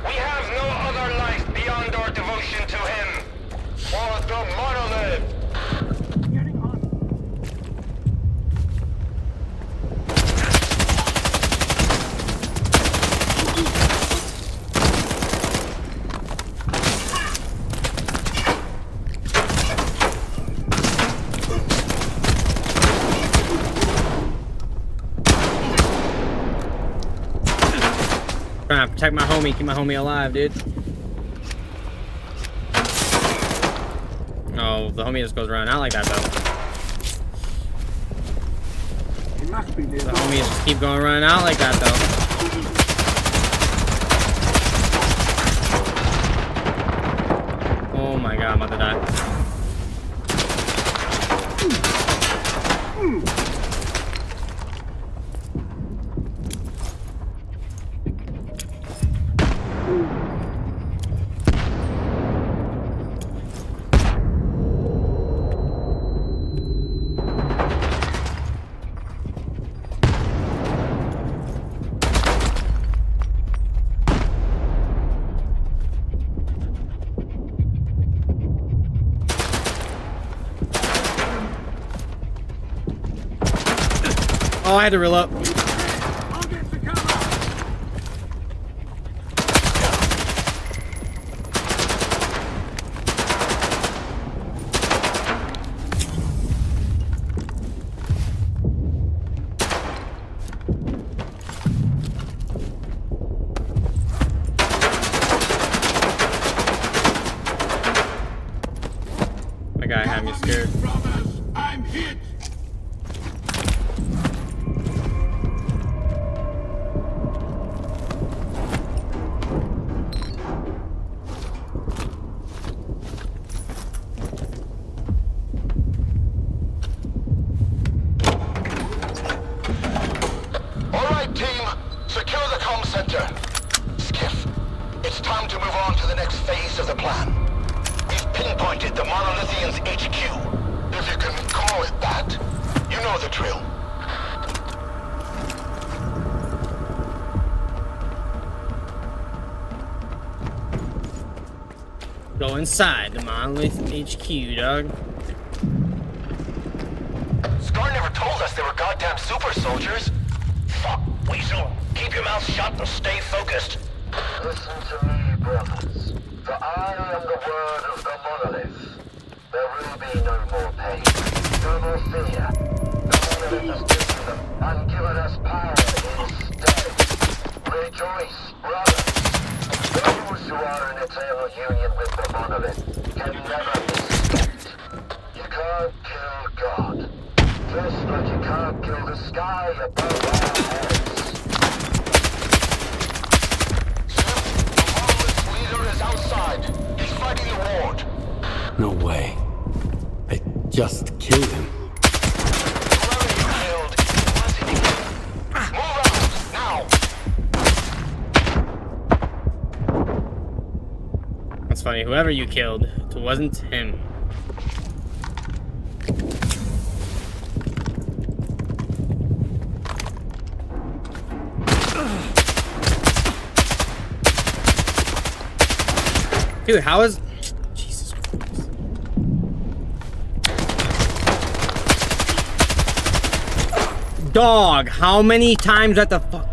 We have no other life beyond our devotion to him. For the monolith. Getting hot. Trying to protect my homie, keep my homie alive, dude. Oh, the homie just goes running out like that, though. It must be near. The homies just keep going running out like that, though. Oh my god, I'm about to die. Oh, I had to reel up. I'll get the cover. My guy had me scared. Brothers, I'm hit. All right, team. Secure the comm center. Skiff, it's time to move on to the next phase of the plan. We've pinpointed the Monolithians' HQ, if you can call it that. You know the drill. Go inside the Monolith HQ, dog. S.T.A.L.K.E.R never told us they were goddamn super soldiers. Fuck, Weasel. Keep your mouth shut and stay focused. Listen to me, brothers. For I am the word of the Monolith. There will be no more pain, no more fear. The Monolith has taken them and given us power instead. Rejoice, brothers. Those who are in eternal union with the Monolith can never be stopped. You can't kill God. Just like you can't kill the sky above our heads. The Monolith's leader is outside. He's fighting the ward. No way. I just killed him. Whoever you killed, wasn't he? Move out, now! That's funny. Whoever you killed, it wasn't him. Dude, how is... Jesus Christ. Dog, how many times at the fuck?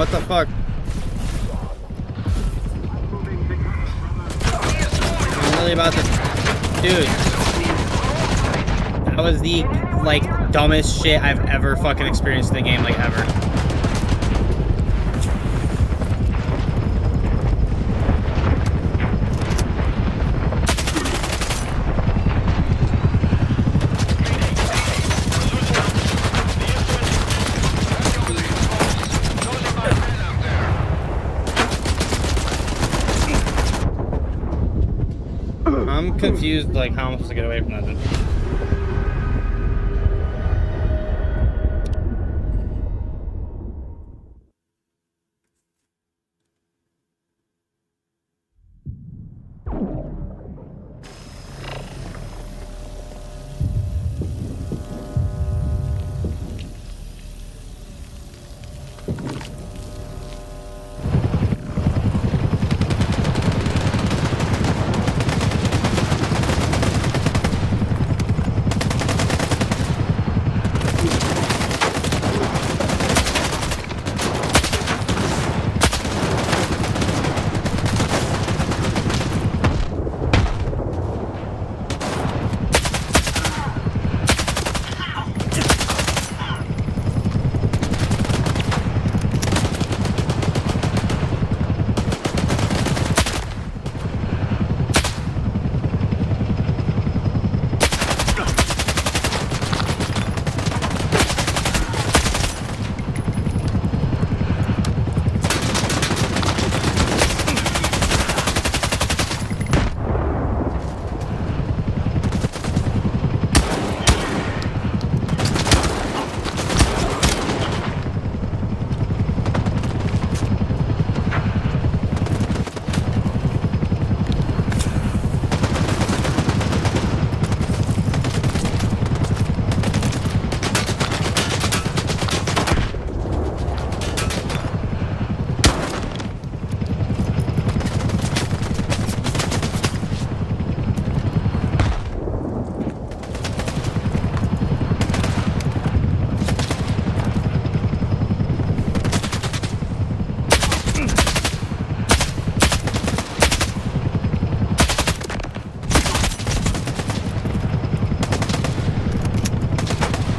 what the fuck? I'm really about to... Dude. That was the, like, dumbest shit I've ever fucking experienced in the game, like, ever. I'm confused, like, how I'm supposed to get away from that, dude.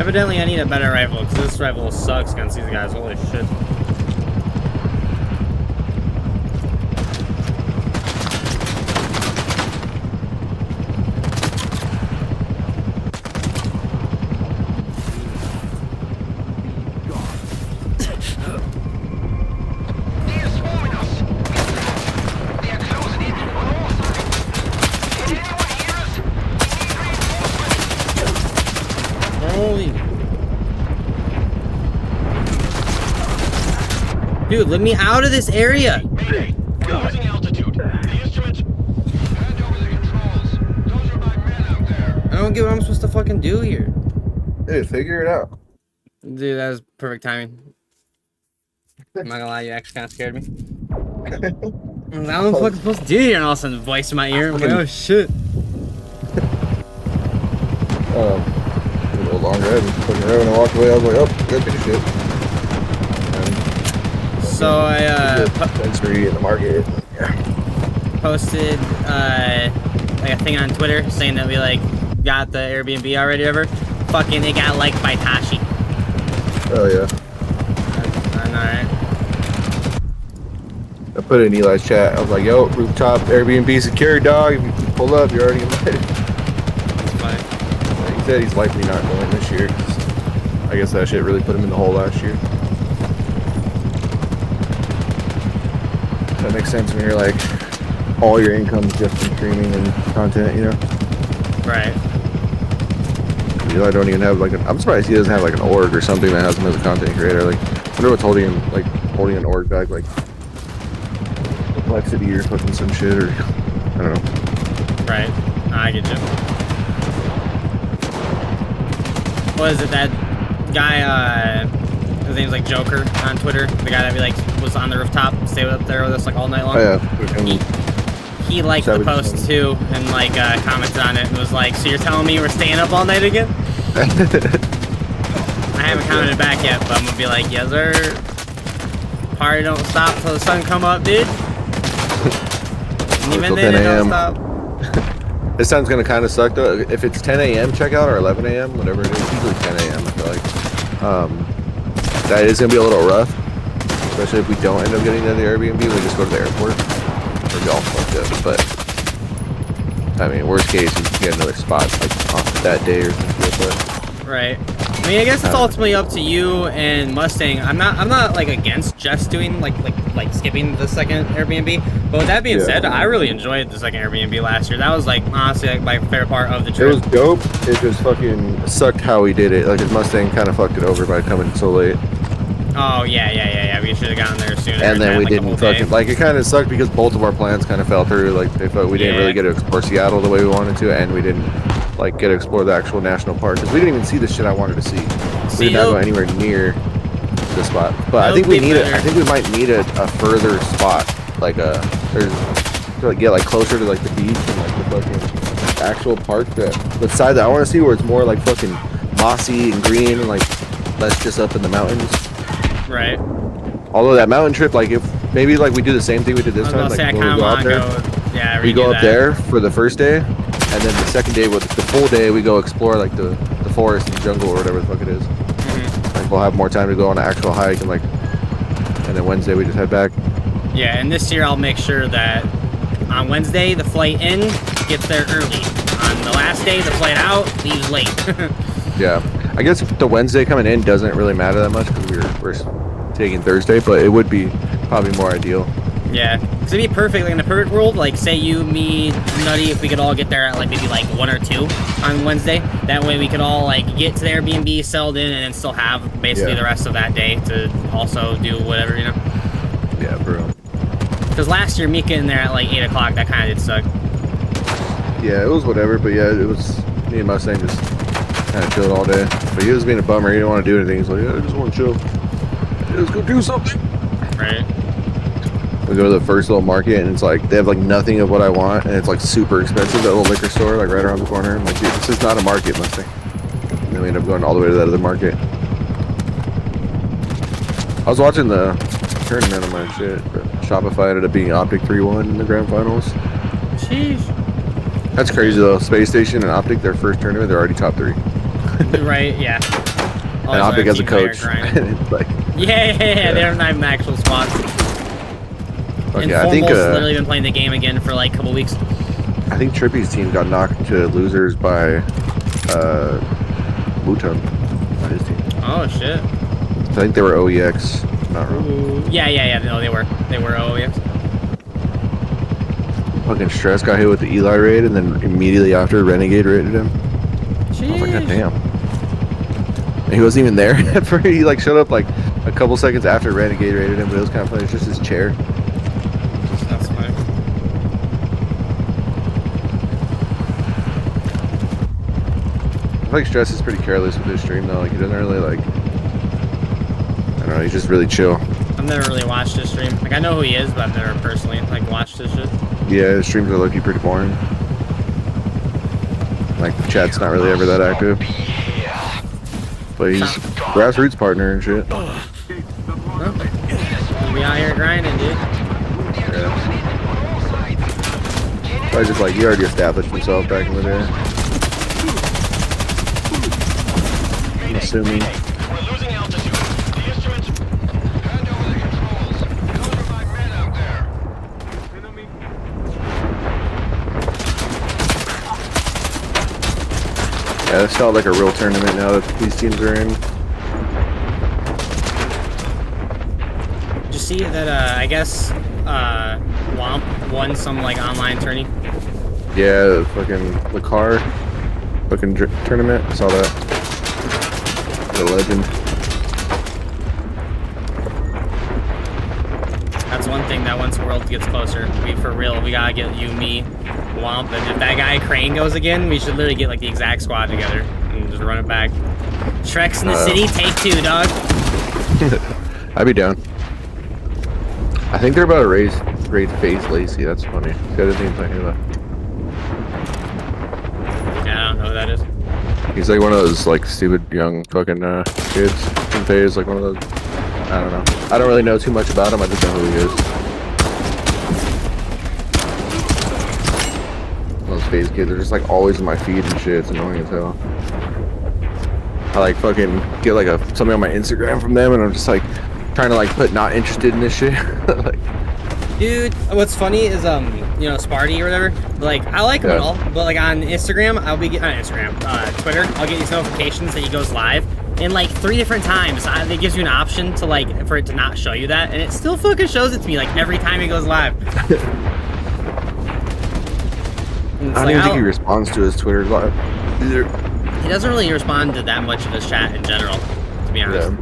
Evidently, I need a better rifle, because this rifle sucks against these guys. Holy shit. Dude, let me out of this area! Mayday! We're losing altitude. The instruments... Hand over the controls. Those are my men out there. I don't get what I'm supposed to fucking do here. Hey, figure it out. Dude, that was perfect timing. I'm not gonna lie, you actually kind of scared me. I don't know what I'm supposed to do here, and all of a sudden, voice in my ear. I'm like, oh shit. A little longer. I had fucking around and walked away. I was like, oh, gotta take a shit. So I dispensary in the market. Yeah. Posted like a thing on Twitter saying that we like got the Airbnb already ever. Fucking it got liked by Tashi. Oh yeah. Alright. I put it in Eli's chat. I was like, yo, rooftop Airbnb secured, dog. If you pull up, you're already invited. That's funny. He said he's likely not going this year. 'Cause I guess that shit really put him in the hole last year. That makes sense when you're like, all your income's just from streaming and content, you know? Right. Eli don't even have like I'm surprised he doesn't have like an org or something that has him as a content creator. Like, I wonder what's holding him, like, holding an org back, like, complexity or fucking some shit, or, I don't know. Right. I get you. What is it, that guy, his name's like Joker on Twitter, the guy that we like was on the rooftop, stayed up there with us like all night long. Oh yeah. He liked the post too, and like commented on it and was like, so you're telling me we're staying up all night again? I haven't commented back yet, but I'm gonna be like, yes sir. Party don't stop till the sun come up, dude. And even Till then, 10 it don't a.m. stop. This time's gonna kind of suck though. If it's 10 a.m. checkout or 11 a.m., whatever it is, usually 10 a.m. I feel like that is gonna be a little rough, especially if we don't end up getting to the Airbnb. We just go to the airport. We're all fucked up. But I mean, worst case, we can get another spot like on that day or something like that. Right. I mean, I guess it's ultimately up to you and Mustang. I'm not like against just doing like skipping the second Airbnb. But with that being said, I really enjoyed the second Airbnb last year. That was like honestly like my favorite part of the trip. It was dope. It just fucking sucked how we did it. Like his Mustang kind of fucked it over by coming so late. Oh yeah. We should have gotten there sooner. And then we like, didn't fucking like it. Kind of sucked because both of our plans kind of fell through. Like they felt we didn't really get to explore Seattle the way we wanted to, and we didn't like get to explore the actual national park because we didn't even see the shit I wanted to see. We did not go anywhere near the spot. But I think we need it. I think we might need a further spot, like to like get like closer to like the beach and like the fucking actual park. The side that I want to see where it's more like fucking mossy and green and like less just up in the mountains. Right. Although that mountain trip, like if maybe like we do the same thing we did this time, like when we go out there, we go up there for the first day, and then the second day, with the full day, we go explore like the forest and jungle or whatever the fuck it is. Like we'll have more time to go on an actual hike and like, and then Wednesday we just head back. Yeah, and this year I'll make sure that on Wednesday the flight in gets there early. On the last day the flight out leaves late. Yeah, I guess the Wednesday coming in doesn't really matter that much because we're taking Thursday, but it would be probably more ideal. Yeah, because it'd be perfect. Like in the perfect world, like say you, me, Nutty, if we could all get there at like maybe like 1 or 2 on Wednesday. That way we could all like get to the Airbnb, settled in, and then still have basically the rest of that day to also do whatever, you know. Yeah, bro. Because last year, me getting there at like 8 o'clock, that kind of did suck. Yeah, it was whatever, but yeah, it was me and Mustang just kind of chilled all day. But he was being a bummer. He didn't want to do anything. He's like, yeah, I just want to chill. Yeah, let's go do something. Right. We go to the first little market, and it's like they have like nothing of what I want, and it's like super expensive. That little liquor store, like right around the corner. I'm like, dude, this is not a market, Mustang. And then we end up going all the way to that other market. I was watching the tournament on my shit, but Shopify ended up being Optic 3-1 in the grand finals. Sheesh. That's crazy though. Space Station and Optic, their first tournament, they're already top 3. Right, yeah. And Optic as a coach. And it's like, yeah, they don't have an actual spot. okay, and I think literally been playing the game again for like a couple weeks. I think Trippy's team got knocked to losers by Wutum, not his team. Oh shit. I think they were OEX. Not wrong. Ooh. Yeah. No, they were. They were OEX. Fucking Stress got hit with the Eli raid, and then immediately after Renegade raided him. Jeez. I was like, God damn. And he wasn't even there. He like showed up like a couple seconds after Renegade raided him, but it was kind of funny. It's just his chair. That's funny. I feel like Stress is pretty careless with his stream though. Like he doesn't really like. I don't know. He's just really chill. I've never really watched his stream. Like I know who he is, but I've never personally like watched his shit. Yeah, his streams are low-key pretty boring. Like the chat's not really ever that active. But he's grassroots partner and shit. Well, we out here grinding, dude. Yeah. Probably just like he already established himself back in the day. I'm assuming. We're losing altitude. The instruments. Hand over the controls. Those are my men out there. Yeah, this felt like a real tournament now that these teams are in. Did you see that? I guess Womp won some like online tourney. Yeah, the fucking S.T.A.L.K.E.R fucking tournament. I saw that. The legend. That's one thing that once World gets closer, we for real, we gotta get you, me, Womp, and if that guy Crane goes again, we should literally get like the exact squad together and just run it back. Shrek's in the city, take 2, dog. I'd be down. I think they're about to raid FaZe Lacey. That's funny. The other thing talking about. Yeah, I don't know who that is. He's like one of those like stupid young fucking kids in FaZe, like one of those. I I don't know. I don't really know too much about him. I just know who he is. Those phase kids are just like always in my feed and shit. It's annoying as hell. I like fucking get like something on my Instagram from them, and I'm just like trying to like put not interested in this shit. Like, dude, what's funny is you know, Sparty or whatever. Like, I like him and all, but like on Instagram, I'll be getting on Instagram, Twitter, I'll get these notifications that he goes live, and like 3 different times, it gives you an option to like for it to not show you that, and it still fucking shows it to me like every time he goes live. I don't even think he responds to his Twitter live either. He doesn't really respond to that much of his chat in general, to be honest. Yeah.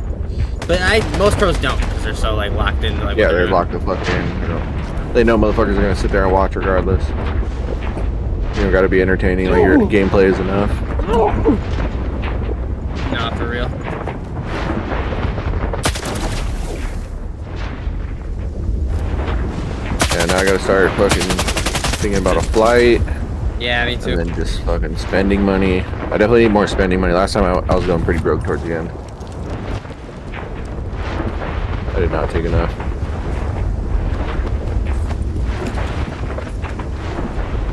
But most pros don't, because they're so like locked into like. Yeah, they're locked the fuck in. You know, they know motherfuckers are gonna sit there and watch regardless. You know, gotta be entertaining. Like your gameplay is enough. No, for real. Yeah, now I gotta start fucking thinking about a flight. Yeah, me too. And then just fucking spending money. I definitely need more spending money. Last time I was going pretty broke towards the end. I did not take enough.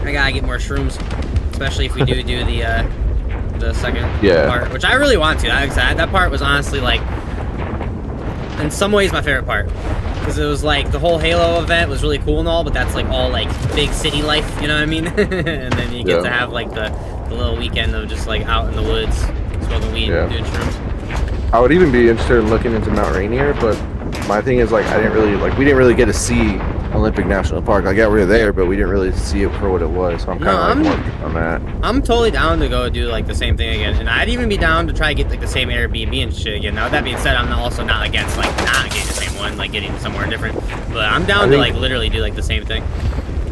I gotta get more shrooms, especially if we do the second part, which I really want to. That part was honestly like, in some ways, my favorite part, because it was like the whole Halo event was really cool and all, but that's like all like big city life, you know what I mean? And then you get to have like the little weekend of just like out in the woods, smoking weed, doing shrooms. I would even be interested in looking into Mount Rainier, but my thing is like we didn't really get to see Olympic National Park. Like, yeah, we were there, but we didn't really see it for what it was. So I'm kind of like working on that. I'm totally down to go do like the same thing again, and I'd even be down to try to get like the same Airbnb and shit again. Now with that being said, I'm also not against like not getting the same one, like getting somewhere different. But I'm down to like literally do like the same thing.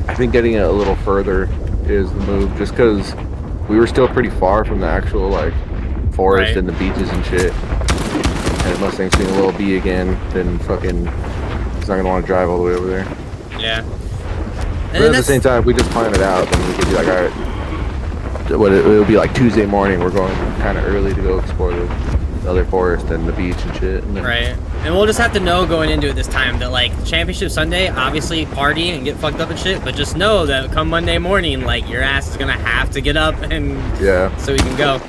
I think getting it a little further is the move, just because we were still pretty far from the actual like forest and the beaches and shit. And Mustang's being a little B again, then fucking he's not gonna want to drive all the way over there. Yeah. But at the same time, if we just plan it out, then we could be like, all right, it'll be like Tuesday morning. We're going kind of early to go explore the other forest and the beach and shit. And then, right. And we'll just have to know going into it this time that like Championship Sunday, obviously party and get fucked up and shit, but just know that come Monday morning, like your ass is gonna have to get up and so we can go.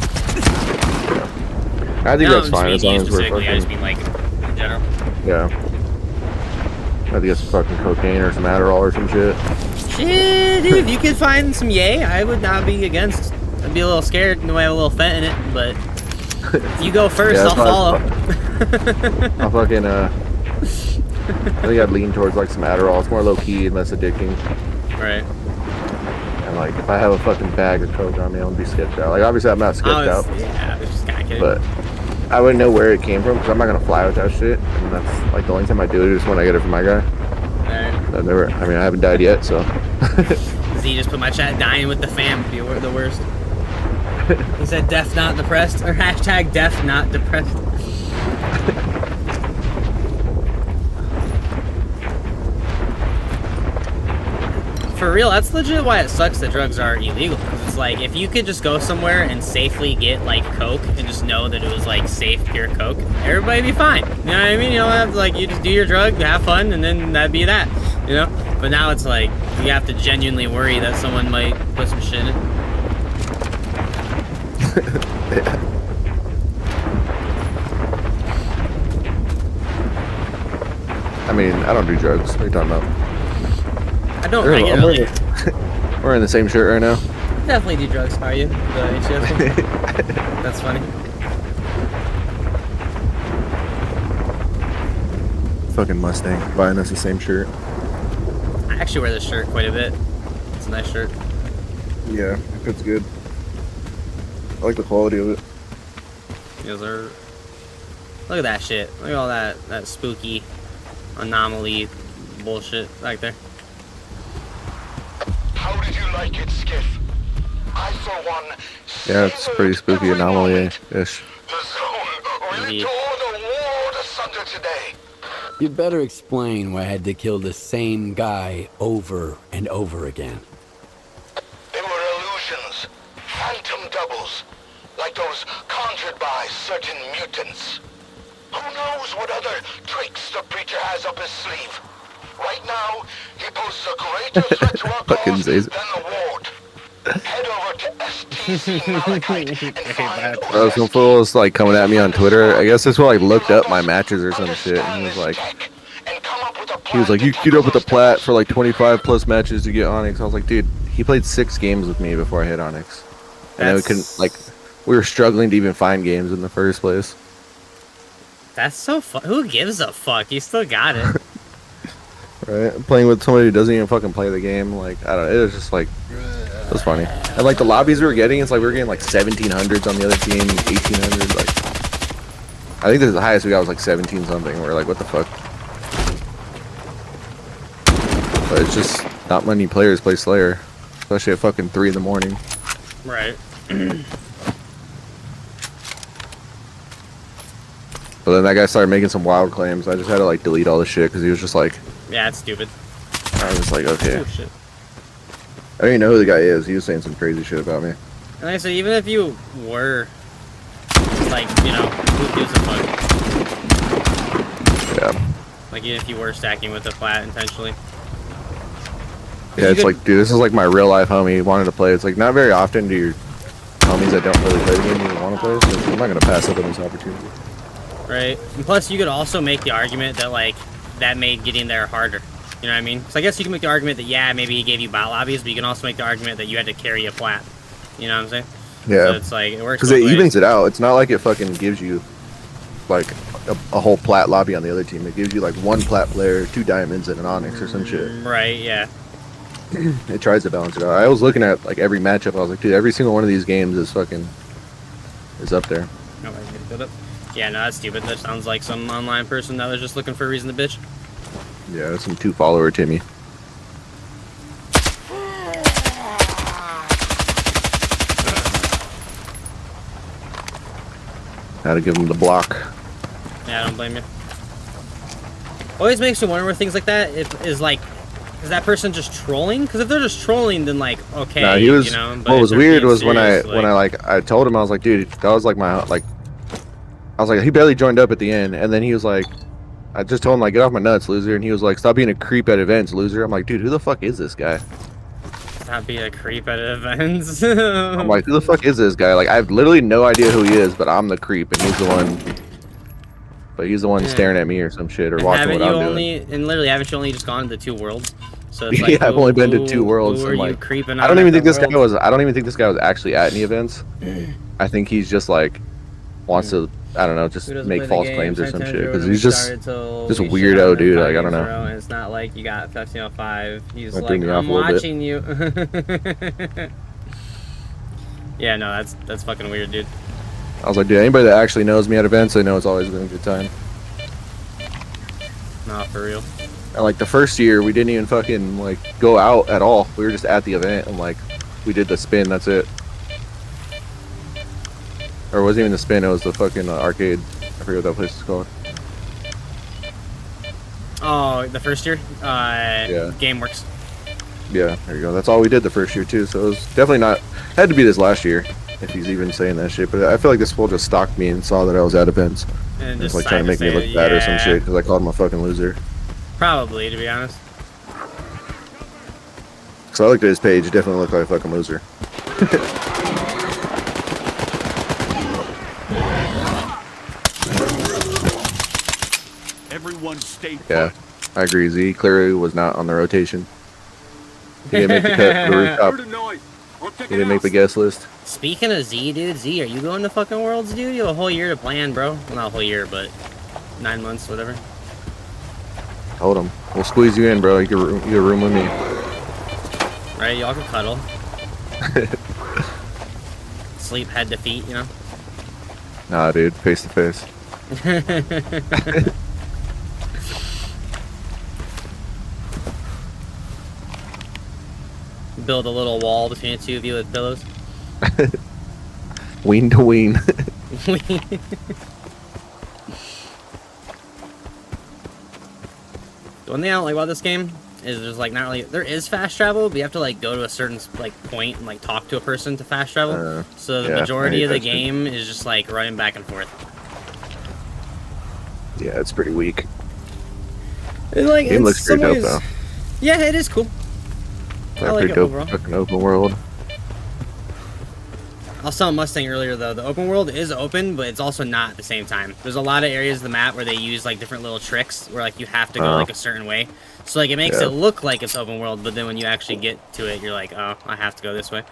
I think that's fine as long as we're fucking. I just mean like in general. Yeah. I have to get some fucking cocaine or some Adderall or some shit. Shit, dude, if you could find some yay, I would not be against. I'd be a little scared, no, I have a little fent in it, but if you go first, I'll follow. I'll fucking, I think I'd lean towards like some Adderall. It's more low key and less addicting. Right. And like, if I have a fucking bag of coke on me, I'll be sketched out. Like, obviously, I'm not sketched out. Yeah, I was just kind of kidding. But I wouldn't know where it came from because I'm not gonna fly with that shit. And that's like the only time I do it is when I get it from my guy. Alright. I haven't died yet, so. Z just put my chat dying with the fam. Be the worst. He said deaf not depressed, or hashtag deaf not depressed. For real, that's legit why it sucks that drugs are illegal. It's like, if you could just go somewhere and safely get, like, coke and just know that it was, like, safe, pure coke, everybody'd be fine. You know what I mean? You don't have to, like, you just do your drug, have fun, and then that'd be that, you know? But now it's like, you have to genuinely worry that someone might put some shit in it. Yeah. I mean, I don't do drugs. What are you talking about? I don't regularly. We're in the same shirt right now. Definitely do drugs, are you? The HCS one? That's funny. Fucking Mustang buying us the same shirt. I actually wear this shirt quite a bit. It's a nice shirt. Yeah, it fits good. I like the quality of it. Yes, sir. Look at that shit. Look at all that spooky anomaly bullshit back there. How did you like it, Skiff? I, for one, yeah, it's pretty spooky anomaly-ish. The zone really tore the world asunder today. You'd better explain why I had to kill the same guy over and over again. They were illusions, phantom doubles, like those conjured by certain mutants. Who knows what other tricks the preacher has up his sleeve? Right now, he poses a greater threat to our Fucking cause Zays. than the ward. Head over to STC and find Bro, some fool was like coming at me on Twitter. I guess this one like looked up my matches or some shit, and he was like, you queued up with a plat for like 25 plus matches to get Onyx. I was like, dude, he played 6 games with me before I hit Onyx, and then we couldn't we were struggling to even find games in the first place. That's so fun. Who gives a fuck? You still got it. Right, playing with somebody who doesn't even fucking play the game, like I don't know, it was just like it was funny. And like the lobbies we were getting, it's like we were getting like 1700s on the other team, 1800s. Like I think the highest we got was like 17 something. We're like, what the fuck? But it's just not many players play Slayer, especially at fucking 3 in the morning. Right. But then that guy started making some wild claims. I just had to like delete all the shit because he was just like, yeah, it's stupid. I was just like, okay. Oh shit. I don't even know who the guy is. He was saying some crazy shit about me. And like I said, even if you were, like, you know, who gives a fuck? Yeah. Like, even if you were stacking with the plat intentionally. Yeah, it's like, dude, this is like my real life homie. He wanted to play. It's like, not very often do your homies that don't really play the game even want to play. So I'm not going to pass up on this opportunity. Right. And plus, you could also make the argument that, like, that made getting there harder. You know what I mean? So I guess you can make the argument that, yeah, maybe he gave you bot lobbies, but you can also make the argument that you had to carry a plat. You know what I'm saying? Yeah. So it's like, it works because both it ways. evens it out. It's not like it fucking gives you like a whole plat lobby on the other team. It gives you like 1 plat player, 2 diamonds, and an onyx or some shit. Right, yeah. It tries to balance it out. I was looking at like every matchup. I was like, dude, every single one of these games is fucking up there. Oh, I get build up. Yeah, no, that's stupid. That sounds like some online person that was just looking for a reason to bitch. Yeah, that's some 2-follower Timmy. Had to give him the block. Yeah, I don't blame you. Always makes me wonder where things like that is like, is that person just trolling? Because if they're just trolling, then like, okay, nah, he was, you know. But what was weird was when I serious, I told him, I was like, dude, that was like my I was like, he barely joined up at the end, and then he was like, I just told him like, get off my nuts, loser, and he was like, stop being a creep at events, loser. I'm like, dude, who the fuck is this guy? Stop being a creep at events. I'm like, who the fuck is this guy? Like, I have literally no idea who he is, but I'm the creep, and he's the one. But he's the one staring at me or some shit, or watching what I'm doing. And literally, haven't you only just gone to 2 worlds? So it's like, yeah, I've only been to 2 worlds. Who are like, you creeping I don't even think this world? guy was. I don't even think this guy was actually at any events. I think he's just like wants to. I don't know, just make false claims or some shit because he's just a weirdo dude. Like I don't know. And it's not like you got 1505. He's That like, threw me off I'm a little bit. watching you. Yeah, no, that's fucking weird, dude. I was like, dude, anybody that actually knows me at events, they know it's always been a good time. Nah, for real. And like the first year, we didn't even fucking like go out at all. We were just at the event and like we did the spin. That's it. Or it wasn't even the spin. It was the fucking arcade. I forget what that place is called. Oh, the first year? Yeah. GameWorks. Yeah, there you go. That's all we did the first year too. So it was definitely not. Had to be this last year, if he's even saying that shit. But I feel like this fool just stalked me and saw that I was at events. And just just like trying to make me look bad or some shit because I called him a fucking loser. Probably, to be honest. So I looked at his page. It definitely looked like a fucking loser. Everyone stay put. Yeah, I agree. Z clearly was not on the rotation. He didn't make the cut for the rooftop. Heard a noise. I'll check He it didn't make out. the guest list. Speaking of Z, dude, Z, are you going to fucking Worlds, dude? You have a whole year to plan, bro. Well, not a whole year, but 9 months, whatever. Hold him. We'll squeeze you in, bro. You get a room with me. Right, y'all can cuddle. Sleep head to feet, you know? Nah, dude. Face to face. Build a little wall between the 2 of you with pillows. Ween to ween. The one thing I don't like about this game is there's like not really, there is fast travel, but you have to like go to a certain like point and like talk to a person to fast travel. So the yeah, majority I of the hate that shit. game is just like running back and forth. Yeah, it's pretty weak. Like, Game looks pretty dope though. Yeah, it is cool. I like Pretty it dope overall. fucking open world. I was telling Mustang earlier though, the open world is open, but it's also not at the same time. There's a lot of areas of the map where they use like different little tricks where like you have to go like a certain way. So like it makes it look like it's open world, but then when you actually get to it, you're like, oh, I have to go this way.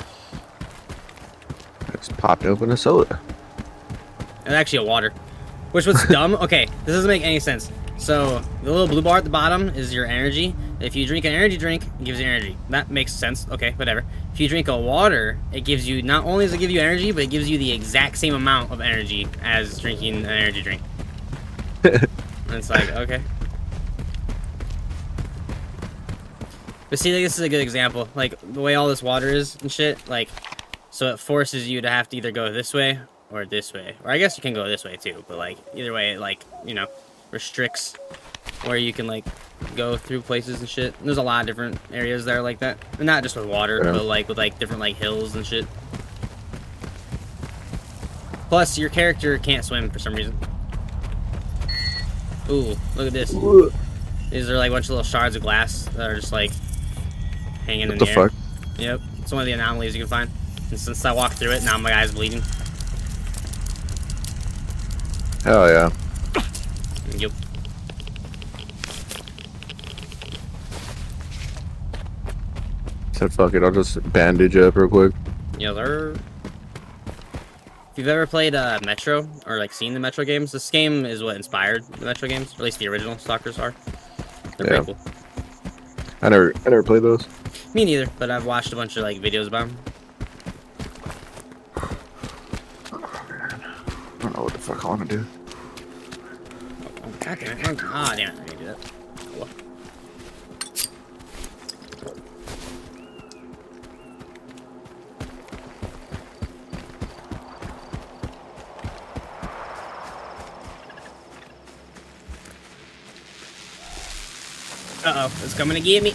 I just popped open a soda. It's actually a water. Which was dumb. Okay, this doesn't make any sense. So the little blue bar at the bottom is your energy. If you drink an energy drink, it gives you energy. That makes sense. Okay, whatever. If you drink a water, it gives you, not only does it give you energy, but it gives you the exact same amount of energy as drinking an energy drink. And it's like, okay. But see, like, this is a good example. Like, the way all this water is and shit, like, so it forces you to have to either go this way or this way. Or I guess you can go this way too, but like, either way, it like, you know, restricts where you can like go through places and shit. And there's a lot of different areas there like that. And not just with water, but like with like different like hills and shit. Plus, your character can't swim for some reason. Ooh, look at this. These are like a bunch of little shards of glass that are just like hanging in the air. What the fuck? Yep, it's one of the anomalies you can find. And since I walked through it, now my guy's bleeding. Hell yeah. Yep. Said fuck it, I'll just bandage up real quick. Yeah, they're... If you've ever played Metro, or like seen the Metro games, this game is what inspired the Metro games, or at least the original Stalkers are. They're pretty cool. I never played those. Me neither, but I've watched a bunch of like videos about them. I don't know what the fuck I want to do. Oh, God damn it. Ah, damn it. I can do that. Cool. Uh-oh, it's coming to get me.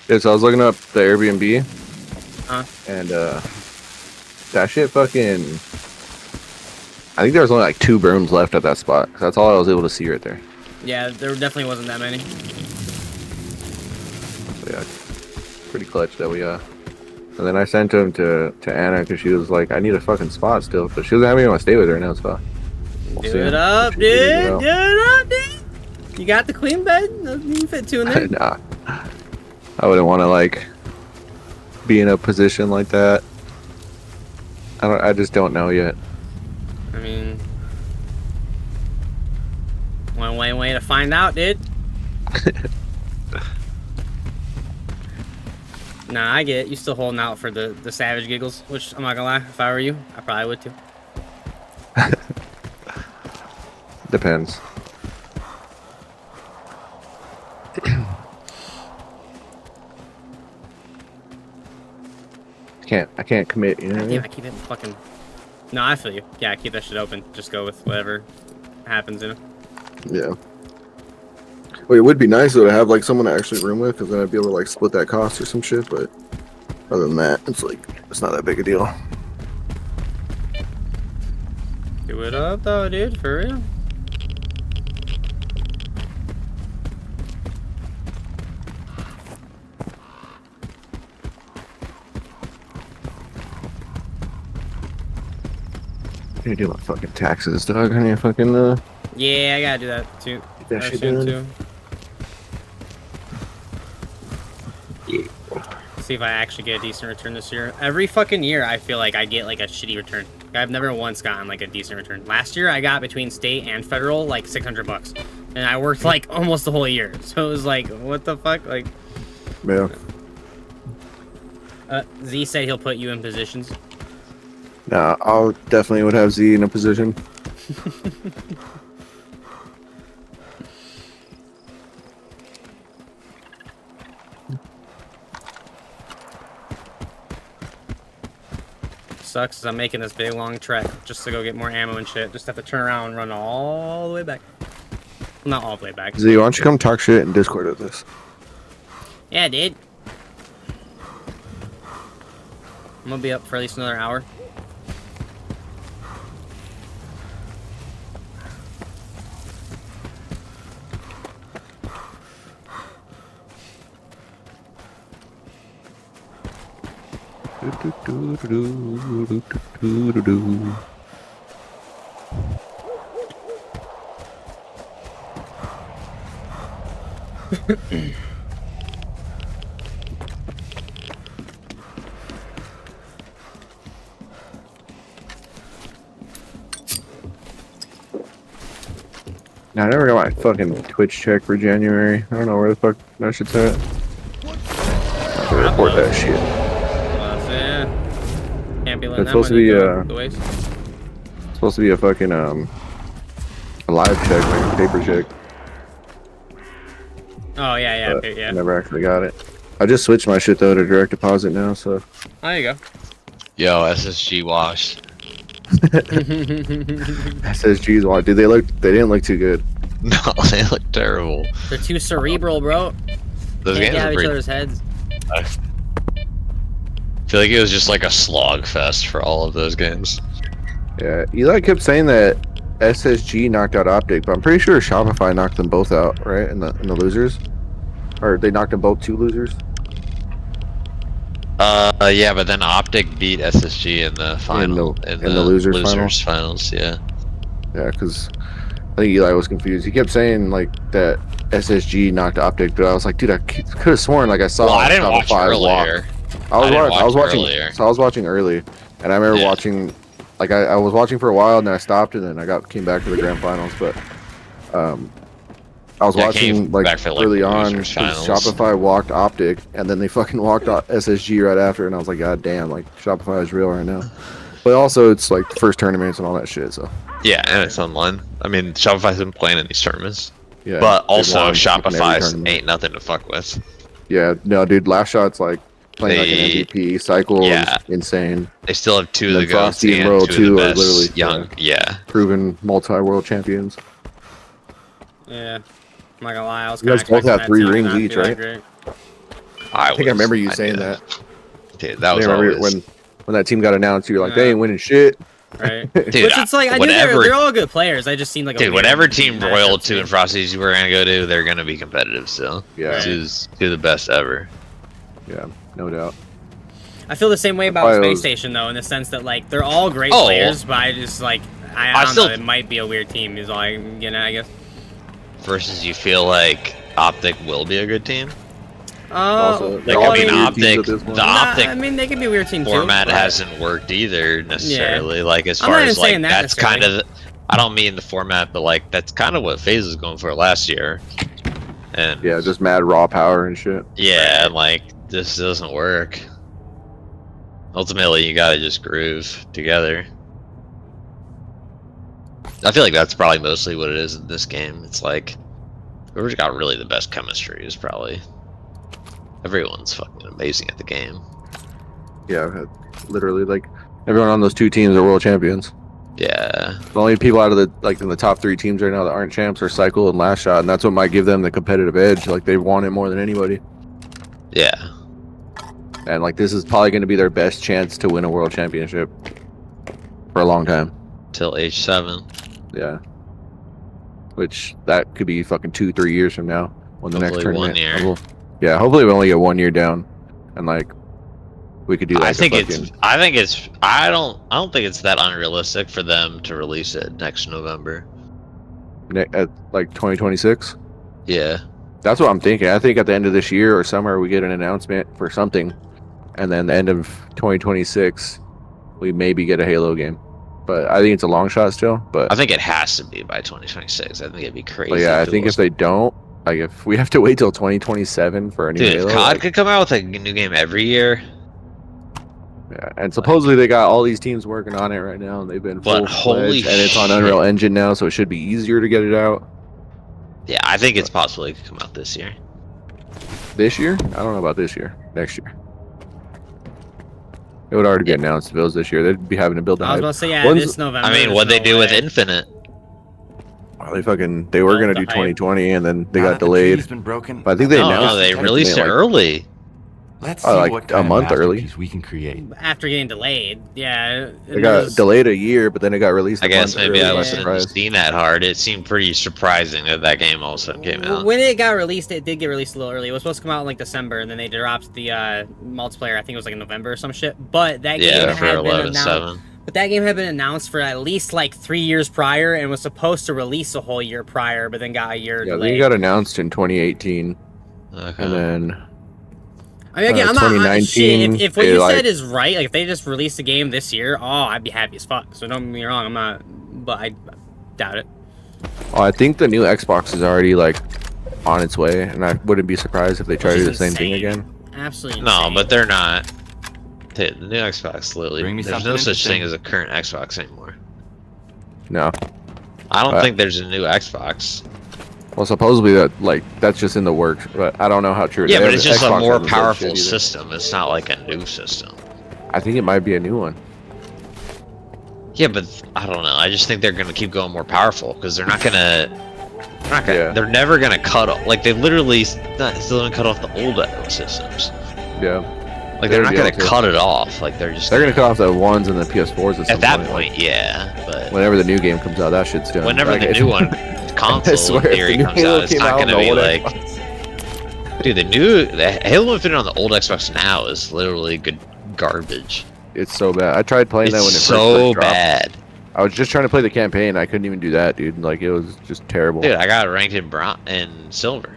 Yeah, so I was looking up the Airbnb. Huh? And that shit fucking... I think there was only like 2 rooms left at that spot. That's all I was able to see right there. Yeah, there definitely wasn't that many. So yeah, pretty clutch that we and then I sent him to Anna because she was like, I need a fucking spot still, but she doesn't have anyone to stay with her now, so we'll do it up, dude. Do it up, dude. You got the queen bed? You can fit 2 in there. Nah, I wouldn't want to like be in a position like that. I just don't know yet. I mean, one way to find out, dude. Nah, I get it. You still holding out for the savage giggles, which I'm not gonna lie, if I were you, I probably would too. Depends. I can't commit, you know what I mean? Damn, I keep it fucking... No, I feel you. Yeah, keep that shit open. Just go with whatever happens, you know? Yeah. Well, it would be nice though to have like someone to actually room with, because then I'd be able to like split that cost or some shit, but other than that, it's like, it's not that big a deal. Do it up though, dude, for real. I gotta do my fucking taxes, dog. I need to fucking Yeah, I gotta do that too. Get that shit done. too. Yeah. See if I actually get a decent return this year. Every fucking year, I feel like I get like a shitty return. I've never once gotten like a decent return. Last year, I got between state and federal like $600, and I worked like almost the whole year. So it was like, what the fuck, like. Yeah. Z said he'll put you in positions. Nah, I'll definitely would have Z in a position. Sucks is I'm making this big long trek just to go get more ammo and shit. Just have to turn around and run all the way back. Not all playback. Z, why don't you come talk shit in Discord with us? Yeah, dude. I'm gonna be up for at least another hour. Nah, I never got my fucking Twitch check for January. I don't know where the fuck that shit's at. I have to report that shit. Yeah. Can't be letting It's that supposed to money be go to waste. It's supposed to be a fucking a live check, like a paper check. Oh yeah, But yeah. I never actually got it. I just switched my shit though to direct deposit now, so. There you go. Yo, SSG washed. SSG's why? Dude, they didn't look too good. No, they look terrible. They're too cerebral, bro. Those Can't games get out are of each pretty. other's heads. I feel like it was just like a slog fest for all of those games. Yeah, Eli kept saying that SSG knocked out Optic, but I'm pretty sure Shopify knocked them both out, right? In the losers, or they knocked them both 2 losers. Yeah, but then Optic beat SSG in the final, in the losers finals. Yeah. Yeah, because I think Eli was confused. He kept saying like that SSG knocked Optic, but I was like, dude, I could have sworn like I saw. Well, I didn't watch Shopify earlier. I was watching. Earlier. So I was watching early, and I remember watching. Like I was watching for a while, and then I stopped, and then I came back to the grand finals. But I was watching like early on. Shopify walked Optic, and then they fucking walked SSG right after, and I was like, God damn, like Shopify is real right now. But also, it's like the first tournaments and all that shit. So Yeah, and it's online. I mean, Shopify's been playing in these tournaments. yeah, But they've also, won Shopify every ain't nothing to fuck with. Yeah, no, dude, Last Shot's like playing like an MVP. Cycle is insane. They still have 2 of the goats Frosty and and Royal 2 2 of the are best literally young. Yeah. proven multi-world champions. Yeah. I'm not gonna lie, I was You guys both have 3 rings each, right? I think I remember you saying that. Dude, that was remember always... when that team got announced. You were like, they ain't winning shit. Right. Dude, Which it's like I knew they're all good players. I just seemed like dude, whatever team Royal 2 and Frosties you were gonna go to, they're gonna be competitive still. Yeah. Which is 2 of the best ever. Yeah, no doubt. I feel the same way about Space Station though, in the sense that like they're all great players, but I just like I don't know, it might be a weird team is all I'm getting at, I guess. Versus you feel like Optic will be a good team? Also, like, I mean, Optic, the Optic I mean, they could be a weird team format too, hasn't worked either necessarily. Like as I'm far not as even like saying that that's kind of, I don't mean the format, but like that's kind of what FaZe was going for last year. And yeah, just mad raw power and shit. Yeah, and like this doesn't work. Ultimately, you gotta just groove together. I feel like that's probably mostly what it is in this game. It's like whoever's got really the best chemistry is probably. Everyone's fucking amazing at the game. Yeah, literally, like everyone on those 2 teams are world champions. Yeah. The only people out of the like in the top 3 teams right now that aren't champs are Cycle and Last Shot, and that's what might give them the competitive edge. Like they've won it more than anybody. Yeah. And like this is probably going to be their best chance to win a world championship for a long time. Till age 7. Yeah. Which that could be fucking 2-3 years from now when the next tournament. 1 year. Yeah, hopefully we only get 1 year down, and like we could do. Like, I think I don't think it's that unrealistic for them to release it next November. At like 2026. Yeah. That's what I'm thinking. I think at the end of this year or summer we get an announcement for something, and then the end of 2026 we maybe get a Halo game. But I think it's a long shot still. But I think it has to be by 2026. I think it'd be crazy. But yeah, I think if they don't, like if we have to wait till 2027 for a new Halo, if COD could come out with a new game every year. Yeah, and supposedly they got all these teams working on it right now, and they've been full holy and it's on Unreal Engine now, so it should be easier to get it out. Yeah, I think it's possible it could come out this year. This year? I don't know about this year. Next year. It would already be announced if it was this year. They'd be having to build. I was about to say this November. I mean, what they do with Infinite? They were Built gonna the do hype. 2020, and then they Now got that the delayed. tree's been broken, But I think they No, announced they it released it like, early. let's see like what a kind of month early. masterpiece we can create. After getting delayed, yeah. It got delayed a year, but then it got released. I guess month maybe early I by wasn't surprise. seeing that hard. It seemed pretty surprising that game all of a sudden came out. When it got released, it did get released a little early. It was supposed to come out in like December, and then they dropped the multiplayer. I think it was like in November or some shit. But that game Yeah, for had been 11.7. announced. But that game had been announced for at least like 3 years prior, and was supposed to release a whole year prior, but then got a year Yeah, delayed. they got announced in 2018, Okay. and then I mean, again, I'm not. 2019. Shit, if what they, you like, said is right, like if they just released the game this year, oh, I'd be happy as fuck. So don't get me wrong, I'm not, but I doubt it. Oh, I think the new Xbox is already like on its way, and I wouldn't be surprised if they try to do the same thing again. Absolutely. No, insane. but they're not. The new Xbox, literally, Bring me there's something no such thing interesting. as a current Xbox anymore. No. I don't think there's a new Xbox. Well, supposedly that's just in the works, but I don't know how true it is. Yeah, but it's just a Xbox more hasn't said shit powerful either. system. It's not like a new system. I think it might be a new one. Yeah, but I don't know. I just think they're gonna keep going more powerful because they're not gonna. Yeah. They're never gonna cut off. Like they literally still gonna cut off the old systems. Yeah. Like they're not gonna able to. cut it off. Like they're just. They're gonna cut off the ones and the PS4s At that point. point, yeah. But Whenever the new game comes out, that shit's done. whenever Like, the if- new one console swear, if theory the new comes Halo out, it's came not out gonna on the be old like. Xbox- Dude, the Halo Infinite on the old Xbox now is literally good garbage. It's so bad. I tried playing that when it It's first so dropped. bad. I was just trying to play the campaign. I couldn't even do that, dude. Like it was just terrible. Dude, I got ranked in and silver.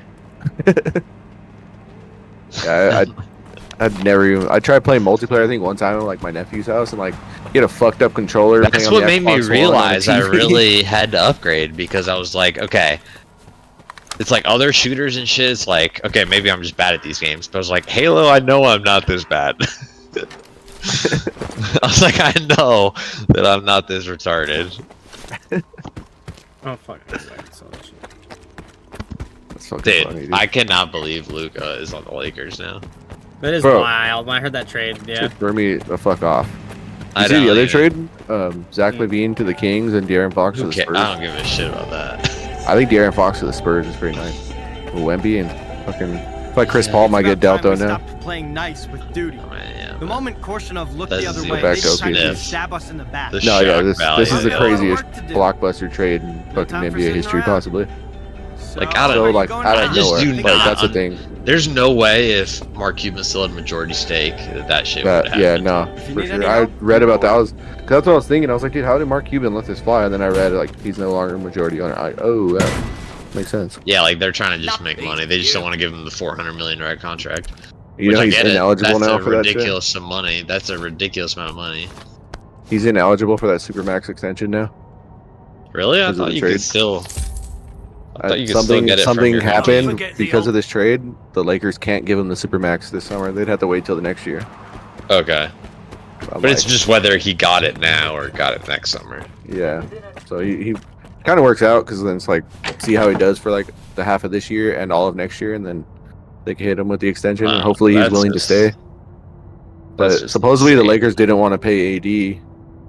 Yeah, I'd never even. I tried playing multiplayer. I think one time at like my nephew's house, and like he had a fucked up controller. That's playing on what the made me Xbox One on the realize I TV. really had to upgrade because I was like, okay, it's like other shooters and shit. It's like, okay, maybe I'm just bad at these games. But I was like, Halo, I know I'm not this bad. I was like, I know that I'm not this retarded. Oh fuck! That's shit. That's fucking Dude, funny, dude. I cannot believe Luka is on the Lakers now. That is Bro. wild. When I heard that trade, yeah. Just threw me the fuck off. I You see the don't other even- trade? Zach LaVine to the Kings and De'Aaron Fox to Who the cares? Spurs. I don't give a shit about that. I think De'Aaron Fox to the Spurs is pretty nice. Wemby and fucking. I feel like Chris Paul might get dealt though now. Playing nice with duty. Oh, yeah, The moment Korshunov looked That's the other the way, back they to decided to OKC. stab us in the back. The No, yeah, shock this value, is the yeah. craziest Work to do. blockbuster trade in fucking time for NBA sitting history, around. possibly. Like, I don't So know. like going out on? of I just nowhere, do like not that's the un- thing. There's no way if Mark Cuban still had majority stake that shit would happen. Yeah, no, you for need sure. any I help, read about that. go. Cause that's what I was thinking. I was like, dude, how did Mark Cuban let this fly? And then I read like he's no longer a majority owner. Oh, that makes sense. Yeah, like they're trying to just make money. They just don't want to give him the $400 million contract. You Which know I he's get it. ineligible That's now a for that shit. ridiculous amount of money. That's a ridiculous amount of money. He's ineligible for that supermax extension now. Really? I Because of thought the you trade. could still. I thought you could still something get it from something your happened company. because of this trade. The Lakers can't give him the supermax this summer. They'd have to wait till the next year. Okay, I'm but it's like, just whether he got it now or got it next summer. yeah. So he kind of works out because then it's like see how he does for like the half of this year and all of next year, and then they can hit him with the extension, and Wow, hopefully he's that's willing just- to stay. But that's just supposedly the insane. Lakers didn't want to pay AD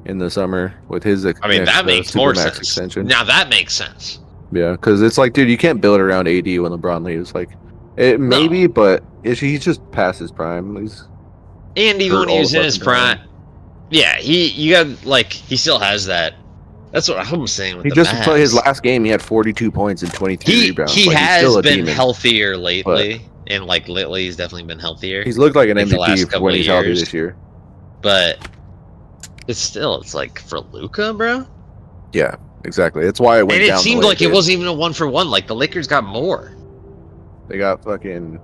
in the summer with his. I mean, that makes more supermax sense. extension. Now that makes sense. Yeah, because it's like, dude, you can't build around AD when LeBron leaves. Like, it maybe, but he's just past his prime. He's And even hurt when he all was the in his fucking time. prime, yeah, you got like he still has that. That's what I'm saying with He the just Mavs. played his last game. He had 42 points and 23 rebounds. He Like, he's has still a been demon. healthier lately, and like lately he's definitely been healthier. He's looked like an like the last MVP couple when of he's healthy years. this year. But it's like for Luka, bro. Yeah, exactly. That's why it went And it down. seemed the way like it did. wasn't even a 1-for-1. Like the Lakers got more. They got fucking.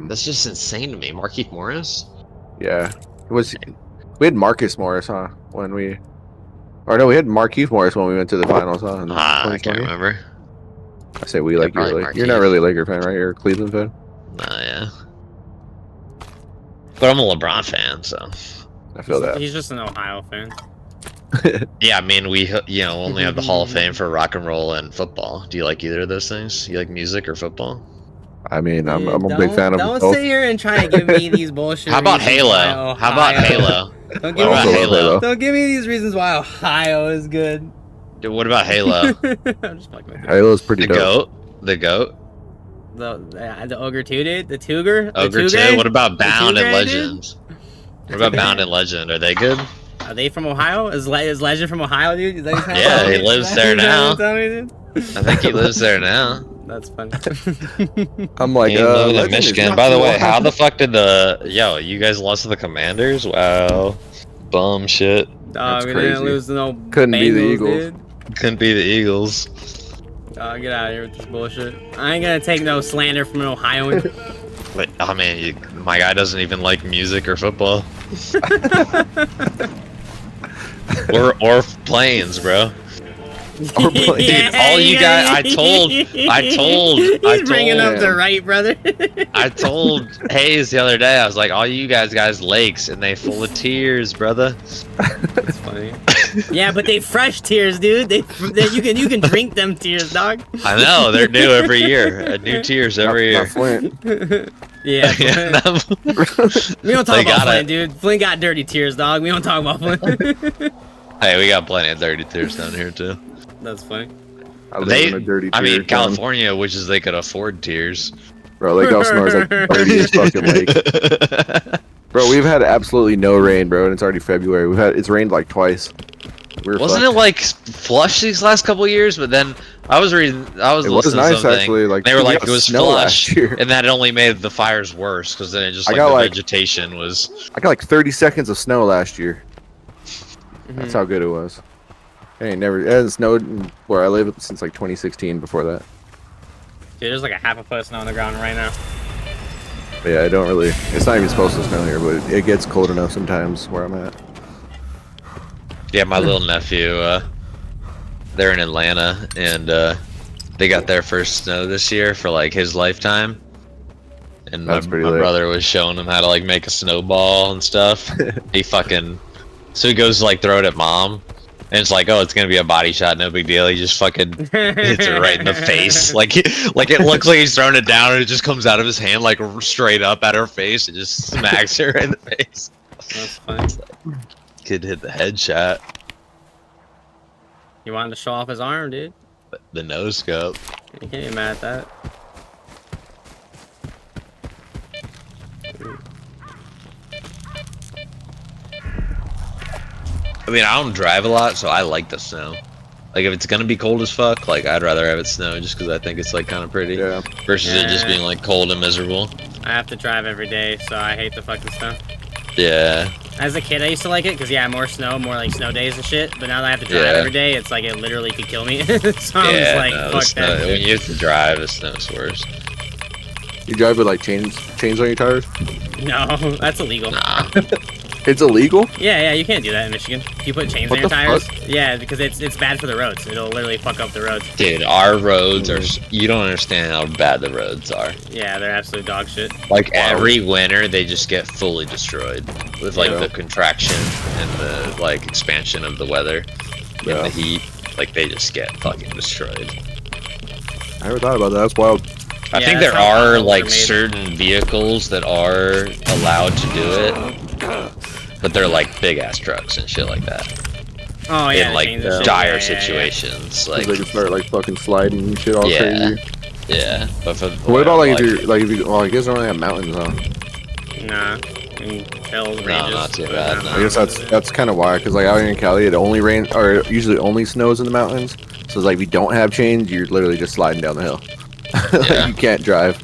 That's just insane to me. Markieff Morris. Yeah, it was. We had Marcus Morris, huh? When we. Or no, we had Markieff Morris when we went to the finals, huh? in I can't 2020? remember. I say we like probably you're like you're not Markieff. really a Laker fan, right? You're a Cleveland fan. Nah, yeah. But I'm a LeBron fan, so. I feel that. He's just an Ohio fan. Yeah, I mean, we only have the Hall of Fame for rock and roll and football. Do you like either of those things? You like music or football? I mean, I'm a Don't- big fan of Don't both. sit here and try to give me these bullshit. How about reasons Halo? why How about Ohio- Halo? Don't What give, about also love Halo? Halo. don't give me these reasons why Ohio is good. Dude, what about Halo? I'm just fucking with you. Halo's pretty The dope. goat. The goat. The ogre 2, dude. The Tuger. Ogre the 2. What about Bound and Tuger, Legends? What about Bound and Legend? Are they good? Are they from Ohio? Is Legend from Ohio, dude? Is that Yeah, he lives there now. I I think he lives there now. That's funny. I'm like, He lived in Legend is Michigan. not By the from way, how Ohio. the fuck did you guys lost to the Commanders? Wow. Bum shit. Dog, we crazy. didn't lose to no Couldn't be the Bengals, Eagles. dude. Couldn't be the Eagles. Dog, get out of here with this bullshit. I ain't gonna take no slander from an Ohioan. But, I mean, my guy doesn't even like music or football. or planes, bro. Or play- Dude, all you guys, I told. He's bringing up the right, brother. I told Hayes the other day, I was like, all you guys lakes, and they full of tears, brother. That's funny. Yeah, but they fresh tears, dude. You can drink them tears, dog. I know, they're new every year. New tears every year. Not Flint. Yeah, Yeah, we don't talk They about got Flint, it. dude. Flint got dirty tears, dog. We don't talk about Flint. Hey, we got plenty of dirty tears down here, too. That's funny. I live in a dirty I mean, tear town. California wishes they could afford tears. Bro, Lake Elsinore is like the dirtiest fucking lake. Bro, we've had absolutely no rain, bro, and it's already February. It's rained like twice. Wasn't it like flush these last couple of years? But then I was It was listening to nice, something. actually, like, they were we like got it was snow last flush, year. and that only made the fires worse because then it just like got, the like- vegetation was. I got like 30 seconds of snow last year. Mm-hmm. That's how good it was. It hasn't snowed where I live since like 2016 before that. Dude, there's like a half a foot of snow on the ground right now. But yeah, I don't really. It's not even supposed to snow here, but it gets cold enough sometimes where I'm at. Yeah, my little nephew, they're in Atlanta, and they got their first snow this year for like his lifetime. And my That's pretty lit. brother was showing him how to like make a snowball and stuff. So he goes to like throw it at mom, and it's like, oh, it's gonna be a body shot, no big deal. He just fucking hits it right in the face, like it looks like he's throwing it down, and it just comes out of his hand like straight up at her face. It just smacks her in the face. That's funny. Kid hit the headshot. You wanted to show off his arm, dude. The nose scope. You can't be mad at that. I mean, I don't drive a lot, so I like the snow. Like, if it's gonna be cold as fuck, like, I'd rather have it snow just because I think it's, like, kind of pretty. Yeah. Versus it just being, like, cold and miserable. I have to drive every day, so I hate the fucking snow. Yeah. As a kid, I used to like it because yeah, more snow, more like snow days and shit. But now that I have to drive Yeah. every day, it's like it literally could kill me. So I'm just like, no, the fuck snow, that. when you have to drive, the snow's worse. You drive with like chains on your tires? No, that's illegal. Nah. It's illegal? Yeah, you can't do that in Michigan. If you put chains What on your the tires, fuck? yeah, because it's bad for the roads. It'll literally fuck up the roads. Dude, our roads are... You don't understand how bad the roads are. Yeah, they're absolute dog shit. Like, every winter, they just get fully destroyed. With, like, Yeah. the contraction and the, like, expansion of the weather. Yeah. And the heat. Like, they just get fucking destroyed. I never thought about that. That's wild. I Yeah, think that's there how are potholes like are made. certain vehicles that are allowed to do it, but they're like big ass trucks and shit like that. Oh yeah, In the like chains and shit. dire Yeah. situations, 'Cause like they can start like fucking sliding and shit all yeah, crazy. yeah. But for What about like if you well, I guess don't really have mountains huh? Nah, in hills, ranges. not too but bad, nah. I guess that's kind of why, because like out here in Cali, it only usually only snows in the mountains. So it's like if you don't have chains, you're literally just sliding down the hill. Yeah. You can't drive.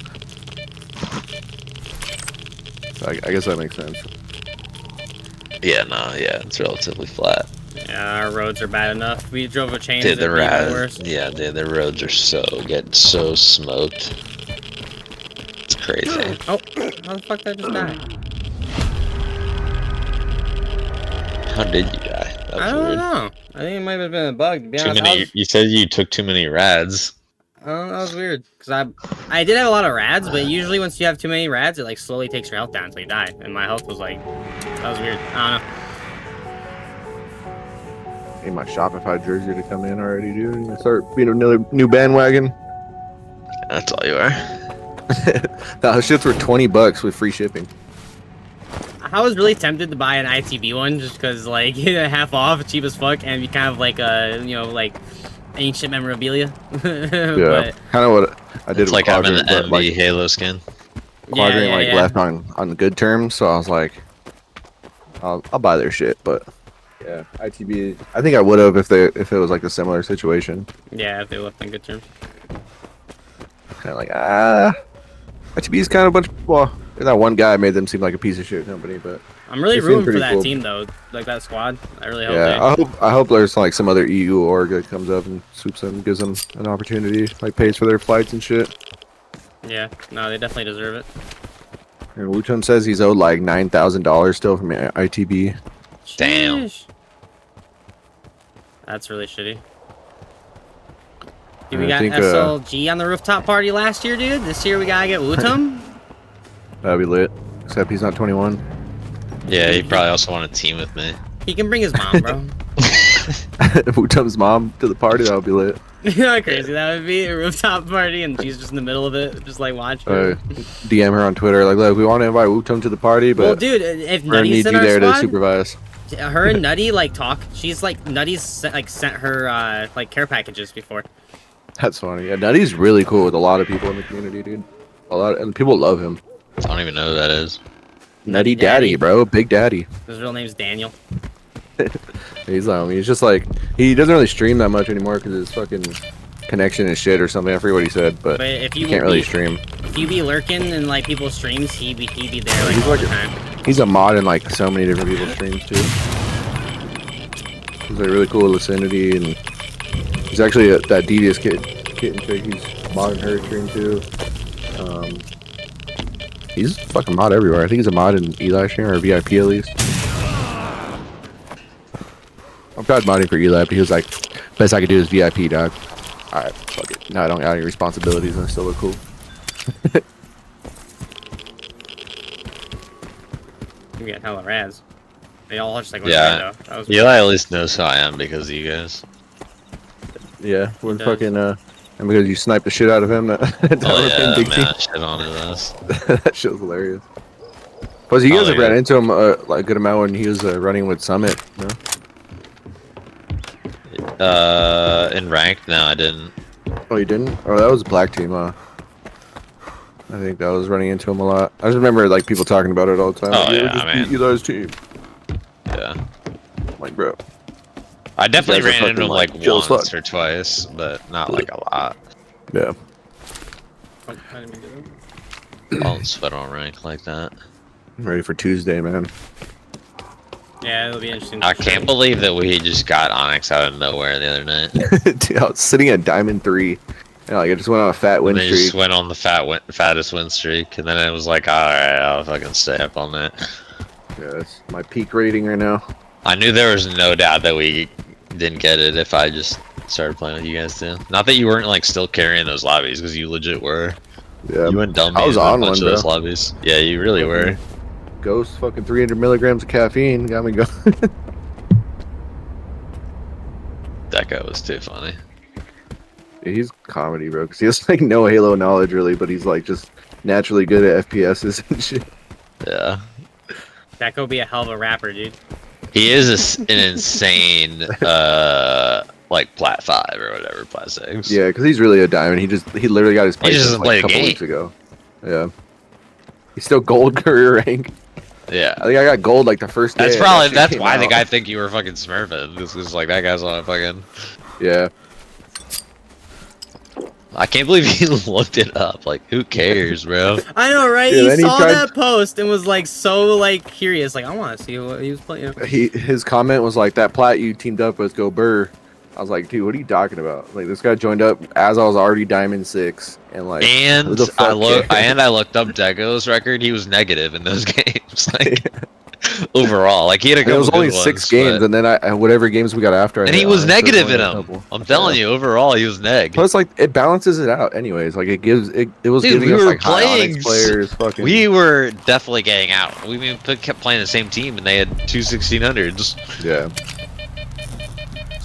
So I guess that makes sense. yeah, it's relatively flat. Yeah, our roads are bad enough. We drove with chains. Dude, It'd the be even roads, worse. yeah, dude, the roads are getting so smoked. It's crazy. Oh, how the fuck did I just die? How did you die? That was I don't weird. know. I think it might have been a bug. To be Too honest, many. You said you took too many rads. Oh, that was weird. Cause I did have a lot of rads, but usually once you have too many rads, it like slowly takes your health down until you die. And my health was like, that was weird. I don't know. Need my Shopify jersey to come in already, dude. And start being another new bandwagon. That's all you are. Those shits were $20 with free shipping. I was really tempted to buy an ITB one just because, like, half off, cheap as fuck, and be kind of like you know, like ancient memorabilia. Yeah, kind of what I did. It's with like having Quadrant, the but, MV like, Halo skin. Quadrant yeah. left on good terms, so I was like, I'll buy their shit. But yeah, ITB. I think I would have if it was like a similar situation. Yeah, if they left on good terms. Kind of like ITB's kind of a bunch. Well, that one guy made them seem like a piece of shit company, but I'm really they seem rooting for pretty that cool. team though, like that squad. I really hope. Yeah, I hope there's like some other EU org that comes up and swoops them, gives them an opportunity, like pays for their flights and shit. Yeah, no, they definitely deserve it. And Wu-Chun says he's owed like $9,000 still from ITB. Damn. Sheesh. That's really shitty. Dude, we got SLG on the rooftop party last year, dude. This year we gotta get Wutum. That'd be lit. Except he's not 21. Yeah, he probably also want to team with me. He can bring his mom, bro. Wu-Tum's mom to the party, that would be lit. You know how crazy that would be? A rooftop party and she's just in the middle of it, just like watching. DM her on Twitter, like, look, we want to invite Wu-Tum to the party, but well, dude, if we're gonna Nutty's need in you our there squad, to supervise. her and Nutty like talk. She's like Nutty's sent her like care packages before. That's funny. Yeah, Nutty's really cool with a lot of people in the community, dude. And people love him. I don't even know who that is. Nutty Daddy, bro. Big Daddy. His real name's Daniel. He's just like, he doesn't really stream that much anymore because his fucking connection is shit or something. I forget what he said, but if he can't really stream. If you be lurking in like people's streams, he'd be there like all the time. He's a mod in like so many different people's streams too. He's like really cool with Vicinity, and he's actually that Devious kitten chick. He's modding her stream too. He's fucking mod everywhere. I think he's a mod in Eli stream or VIP at least. I've tried modding for Eli, but he was like, best I could do is VIP, dog. Alright, fuck it. No, I don't got any responsibilities and I still look cool. You get hella Raz. They all just like yeah. Eli at least knows who I am because of you guys. Yeah, when fucking and because you sniped the shit out of him. Oh yeah, man, I shit on his ass. That shit was hilarious. Plus, you guys have ran into him like a good amount when he was running with Summit, no? In ranked? No, I didn't. Oh, you didn't? Oh, that was a black team, huh? I think that was running into him a lot. I just remember like people talking about it all the time. Oh like, yeah, just man. beat Eli's team. Yeah. Like, bro. I definitely guys are ran into him fucking, like chill as once fuck. or twice, but not like a lot. Yeah. I don't sweat on rank like that. I'm ready for Tuesday, man. Yeah, it'll be interesting. I can't believe that we just got Onyx out of nowhere the other night. Dude, I was sitting at Diamond 3. And like, I just went on a fat win They streak. just went on the fattest win streak, and then it was like, alright, I'll fucking stay up on that. Yeah, that's my peak rating right now. I knew there was no doubt that we didn't get it if I just started playing with you guys too. Not that you weren't like still carrying those lobbies, because you legit were. Yeah, you went dumb. I was in on a bunch one, of those bro. lobbies. Yeah, you really were. Ghost fucking 300 milligrams of caffeine got me going. That guy was too funny. Yeah, he's comedy, bro, because he has like no Halo knowledge really, but he's like just naturally good at FPSs and shit. Yeah. That could be a hell of a rapper, dude. He is an insane, like plat 5 or whatever, plat 6. Yeah, because he's really a diamond. He literally got his He just doesn't play a the couple game. weeks ago. Yeah. He's still gold career rank. Yeah. I think I got gold like the first day. That's why the guy think you were fucking smurfing. This was like, that guy's on a fucking... Yeah. I can't believe he looked it up. Like, who cares, bro? I know, right? Yeah, he then he saw tried- that post and was like so like curious. Like, I want to see what he was playing. His comment was like, that plat you teamed up with, go Burr. I was like, dude, what are you talking about? Like, this guy joined up as I was already Diamond 6, and like, And who the fuck I cares? looked up Dego's record. He was negative in those games. Like, overall, like he had a couple It was only good 6 ones, games, but- and then whatever games we got after. and I he hit was on, so negative only in a them. couple. I'm telling you, overall, he was neg. Plus, like, it balances it out, anyways. Like, it was Dude, giving we us were like high playing. Onyx players. Fucking. We were definitely getting out. We kept playing the same team, and they had 2 1600s. Yeah.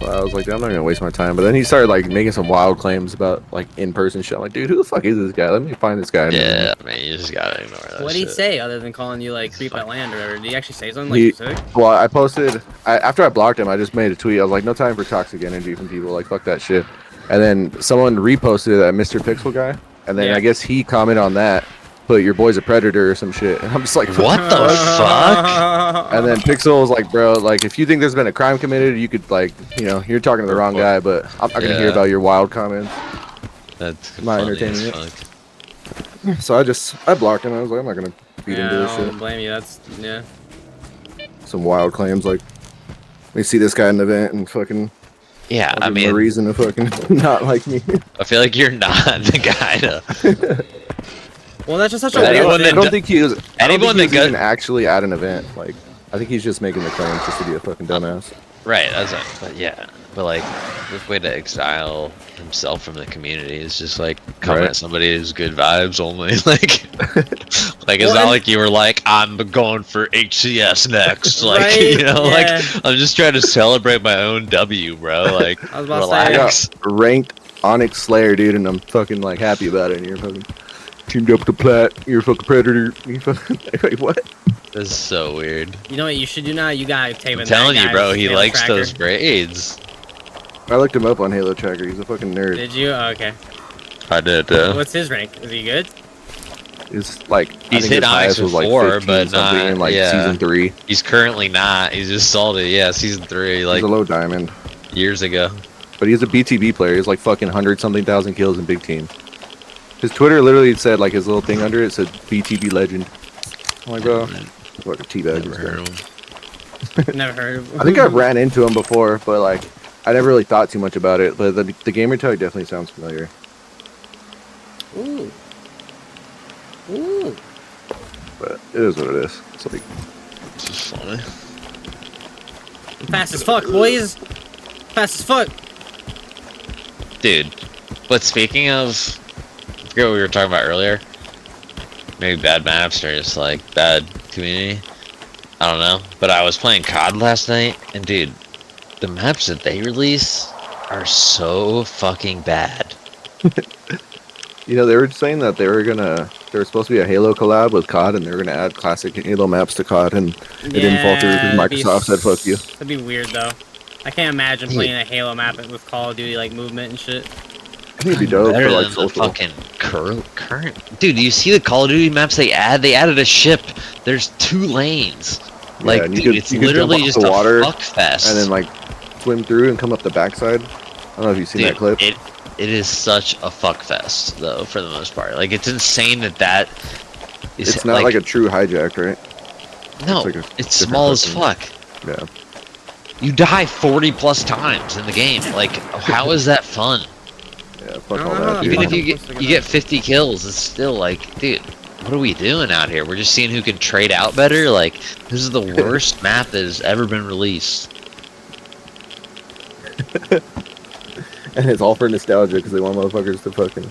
So I was like, I'm not gonna waste my time. But then he started like making some wild claims about like in-person shit. I'm like, dude, who the fuck is this guy? Let me find this guy. Yeah, man, you just gotta ignore that. What did he shit. say other than calling you like creep at land or whatever? Did he actually say something like specific? Well, I posted after I blocked him. I just made a tweet. I was like, no time for toxic energy from people. Like, fuck that shit. And then someone reposted that Mr. Pixel guy. And then I guess he commented on that. Put your boy's a predator or some shit. And I'm just like, what the fuck? And then Pixel was like, bro, like if you think there's been a crime committed, you could like, you know, you're talking to the wrong guy. But I'm not gonna hear about your wild comments. That's not entertaining it. So I blocked him. I was like, I'm not gonna feed into this I shit. don't blame you. That's Some wild claims like, we see this guy in the event and fucking. Yeah, I mean, a reason to fucking not like me. I feel like you're not the guy to. Well, that's just such a I don't think he was. Anyone that even actually at an event. Like, I think he's just making the claims just to be a fucking dumbass. Right, that's it. But yeah, but like, this way to exile himself from the community is just like coming at somebody who's good vibes only. Like it's not like you were like, I'm going for HCS next. Like, you know, like I'm just trying to celebrate my own W, bro. Like, I was about relax. to say, I got ranked Onyx Slayer, dude, and I'm fucking like happy about it. And you're fucking teamed up to Plat. You're a fucking predator. You fucking like what? This is so weird. You know what you should do now? You gotta take I'm telling you, bro. He likes those braids. I looked him up on Halo Tracker. He's a fucking nerd. Did you? Oh, okay. I did. What's his rank? Is he good? It's like He's hit Onyx before, but not in like season 3. He's currently not. He's just salted. Yeah, season 3. Like he's a low diamond. Years ago. But he's a BTB player. He's like fucking 100-something thousand kills in big team. His Twitter literally said like his little thing under it said BTB legend. I'm like, bro, what a teabag. Never heard of him. Never heard of him. I think I've ran into him before, but like I never really thought too much about it. But the gamer tag definitely sounds familiar. Ooh. Ooh. But it is what it is. It's like it's just funny. Fast as fuck, boys. Fast as fuck. Dude, but speaking of, I forget what we were talking about earlier. Maybe bad maps or just like bad community. I don't know. But I was playing COD last night, and dude, the maps that they release are so fucking bad. You know, they were saying that they were supposed to be a Halo collab with COD, and they were gonna add classic Halo maps to COD, and it didn't fall through because Microsoft said "fuck you." That'd be weird though. I can't imagine playing a Halo map with Call of Duty like movement and shit. I think it'd be dope for like social. Fucking current. Dude, do you see the Call of Duty maps they add? They added a ship. There's 2 lanes. Like, yeah, dude, it's literally just the water, a fuck fest. and then like swim through and come up the backside. I don't know if you've seen that clip. It is such a fuck fest though, for the most part. Like, it's insane that is. It's not like a true hijack, right? No, it's small as fuck. Yeah. You die 40 plus times in the game. Like, how is that fun? Yeah, fuck all that. Even if you get 50 kills, it's still like, dude, what are we doing out here? We're just seeing who can trade out better. Like, this is the worst map that has ever been released. And it's all for nostalgia because they want motherfuckers to fucking.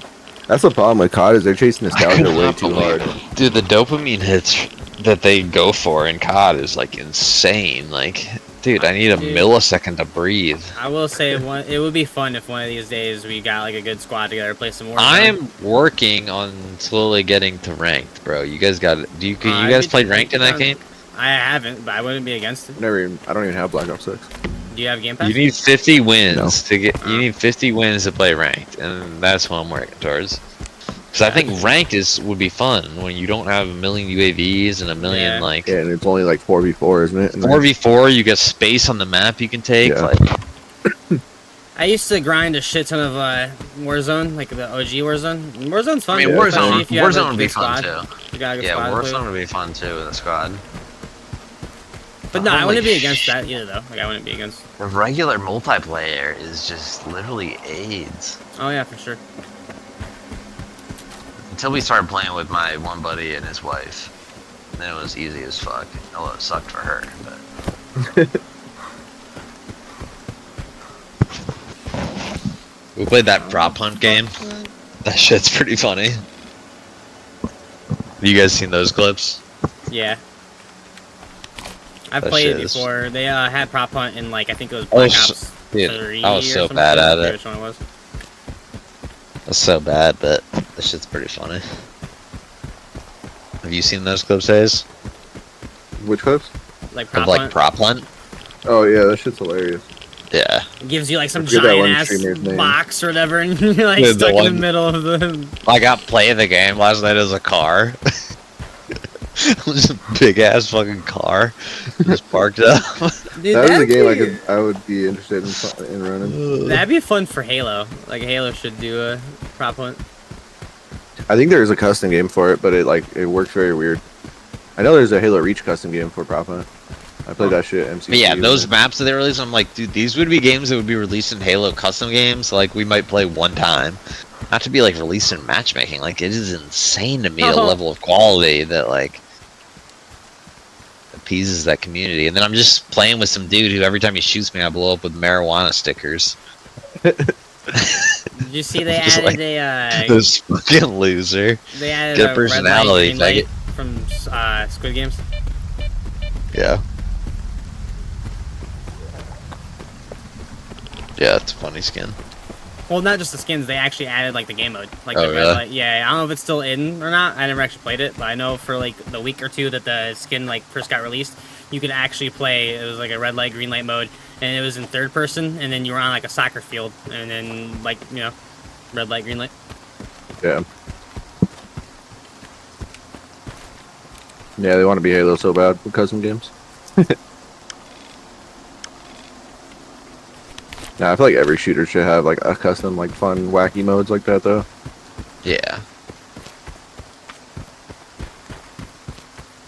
That's the problem with COD is they're chasing nostalgia way too hard. Dude, the dopamine hits that they go for in COD is like insane. Like, dude, I need a millisecond to breathe. I will say it would be fun if one of these days we got like a good squad together, play some more. I am working on slowly getting to ranked, bro. You guys got it. You guys played ranked in that game? I haven't, but I wouldn't be against it. I don't even have Black Ops 6. Do you have Game Pass? You need 50 wins to get. You need 50 wins to play ranked, and that's what I'm working towards. Because I think ranked would be fun when you don't have a million UAVs and a million like. Yeah, and it's only like 4v4, isn't it? 4v4, you get space on the map you can take. Yeah. Like, I used to grind a shit ton of Warzone, like the OG Warzone. Warzone's fun. I mean, Warzone would be fun too. too. Yeah, Warzone would be fun too with a squad. But no, I wouldn't be against that either, though. Like, I wouldn't be against. The regular multiplayer is just literally AIDS. Oh yeah, for sure. Until we started playing with my one buddy and his wife, then it was easy as fuck. Although it sucked for her, but. We played that prop hunt game. That shit's pretty funny. Have you guys seen those clips? Yeah. I've played it before. They had prop hunt in like I think it was Oh, Black Ops Dude, 3 I was or so something. bad I at forget it. which one it was. That's so bad, but this shit's pretty funny. Have you seen those clips, Hayes? Which clips? Like Of prop like hunt. prop hunt? Oh yeah, that shit's hilarious. Yeah. It gives you like some I forget that giant one ass streamer's name. box or whatever, and you're like The stuck in one- the middle of the. I got playing the game last night as a car. It was a big ass fucking car. Just parked up. Dude, That was a that'd game be- I would be interested in running. That'd be fun for Halo. Like Halo should do a prop hunt. I think there is a custom game for it, but it works very weird. I know there's a Halo Reach custom game for Prop Hunt. I played that shit at MCC. But yeah, those maps that they released, I'm like, dude, these would be games that would be released in Halo custom games. Like, we might play one time. Not to be, like, released in matchmaking. Like, it is insane to me the level of quality that, like, appeases that community. And then I'm just playing with some dude who every time he shoots me, I blow up with marijuana stickers. Did you see they Just added like, a this fucking loser. they added Good a personality, red light, green light faggot. from Squid Games? Yeah. Yeah, it's a funny skin. Well, not just the skins. They actually added like the game mode, like Oh, the red really? light. Yeah, I don't know if it's still in or not. I never actually played it, but I know for like the week or two that the skin like first got released, you could actually play. It was like a red light, green light mode, and it was in third person, and then you were on like a soccer field, and then like red light, green light. Yeah. Yeah, they want to be Halo so bad with custom games. Nah, I feel like every shooter should have like a custom, like fun, wacky modes like that, though. Yeah.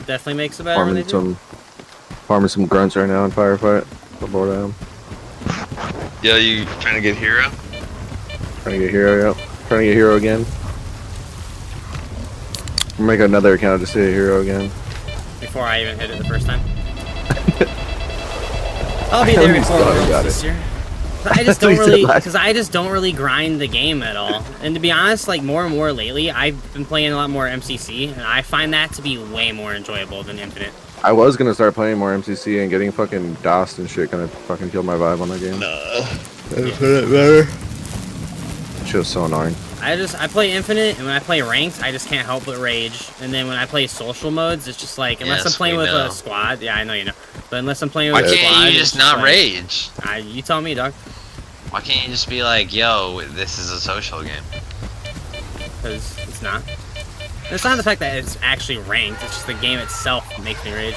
Definitely makes it better when they do. Farming some grunts right now in Firefight. So bored of them. Yeah, you trying to get hero? Trying to get hero, yeah. Trying to get hero again. Make another account to say hero again. Before I even hit it the first time. I'll be there before Worlds this year. But I just don't really, because I just don't really grind the game at all. And to be honest, like more and more lately, I've been playing a lot more MCC, and I find that to be way more enjoyable than Infinite. I was gonna start playing more MCC, and getting fucking DOSed and shit kind of fucking killed my vibe on that game. Infinite better. Shit was so annoying. I play Infinite, and when I play Ranked, I just can't help but rage. And then when I play social modes, it's just like, unless I'm playing with a squad, yeah, I know you know. But unless I'm playing with a squad, why can't you just not like, rage? You tell me, dog. Why can't you just be like, yo, this is a social game? Because it's not. And it's not the fact that it's actually ranked, it's just the game itself makes me rage.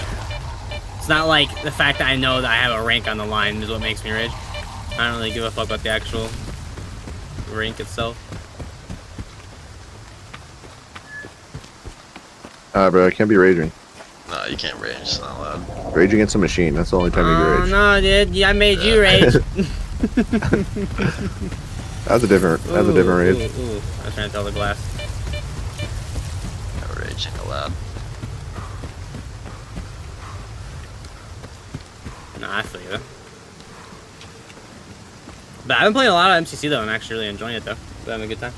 It's not like the fact that I know that I have a rank on the line is what makes me rage. I don't really give a fuck about the actual rank itself. Bro, I can't be raging. No, you can't rage. It's not allowed. Rage against a machine. That's the only time you can rage. No, dude. Yeah, I made you rage. That's a different rage. Ooh. I was trying to tell the glass. No raging allowed. No, I feel you. But I've been playing a lot of MCC though. I'm actually really enjoying it though. I'm having a good time.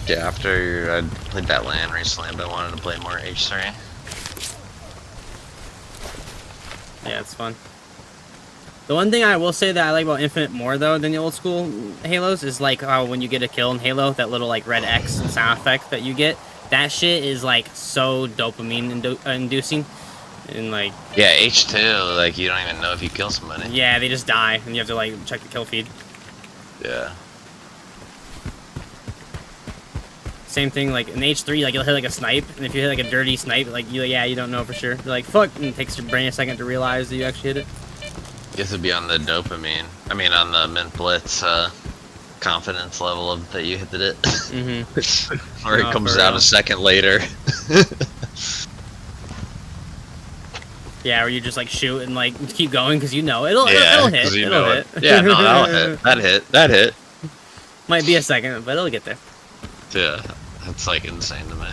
Yeah, after I played that LAN recently, but I wanted to play more H3. Yeah, it's fun. The one thing I will say that I like about Infinite more though than the old school Halos is like how when you get a kill in Halo, that little like red X sound effect that you get, that shit is like so dopamine inducing. And like Yeah, H2, like you don't even know if you kill somebody. yeah, they just die and you have to like check the kill feed. Yeah. Same thing like in H3, like you'll hit like a snipe, and if you hit like a dirty snipe, like you don't know for sure. You're like fuck, and it takes your brain a second to realize that you actually hit it. You have to be on the dopamine. I mean, on the Mint Blitz confidence level of that you hit it. Mm-hmm. Or it comes out a second later. Yeah, where you just like shoot and like keep going because you know it'll hit. You It'll know hit. it. Yeah, no, that'll hit. That hit. Might be a second, but it'll get there. Yeah, that's like insane to me.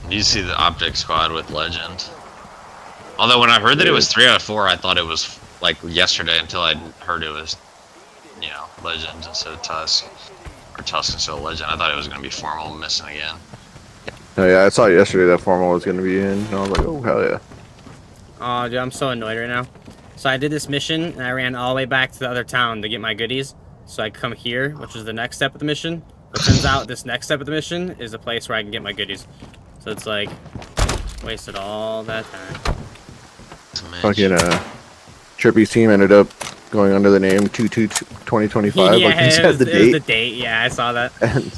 You see the Optic Squad with Legend. Although when I heard that it was 3 out of 4, I thought it was like yesterday until I heard it was, you know, Legend instead of Tusk, or Tusk instead of Legend. I thought it was gonna be Formal missing again. Oh yeah, I saw yesterday that Formal was gonna be in, and I was like, oh hell yeah. Oh, dude, I'm so annoyed right now. So I did this mission, and I ran all the way back to the other town to get my goodies. So I come here, which is the next step of the mission. It turns out this next step of the mission is a place where I can get my goodies. So it's like, wasted all that time. Fucking Trippy's team ended up going under the name 2/2/2025. Yeah, like he said the it was date. the date. Yeah, I saw that. And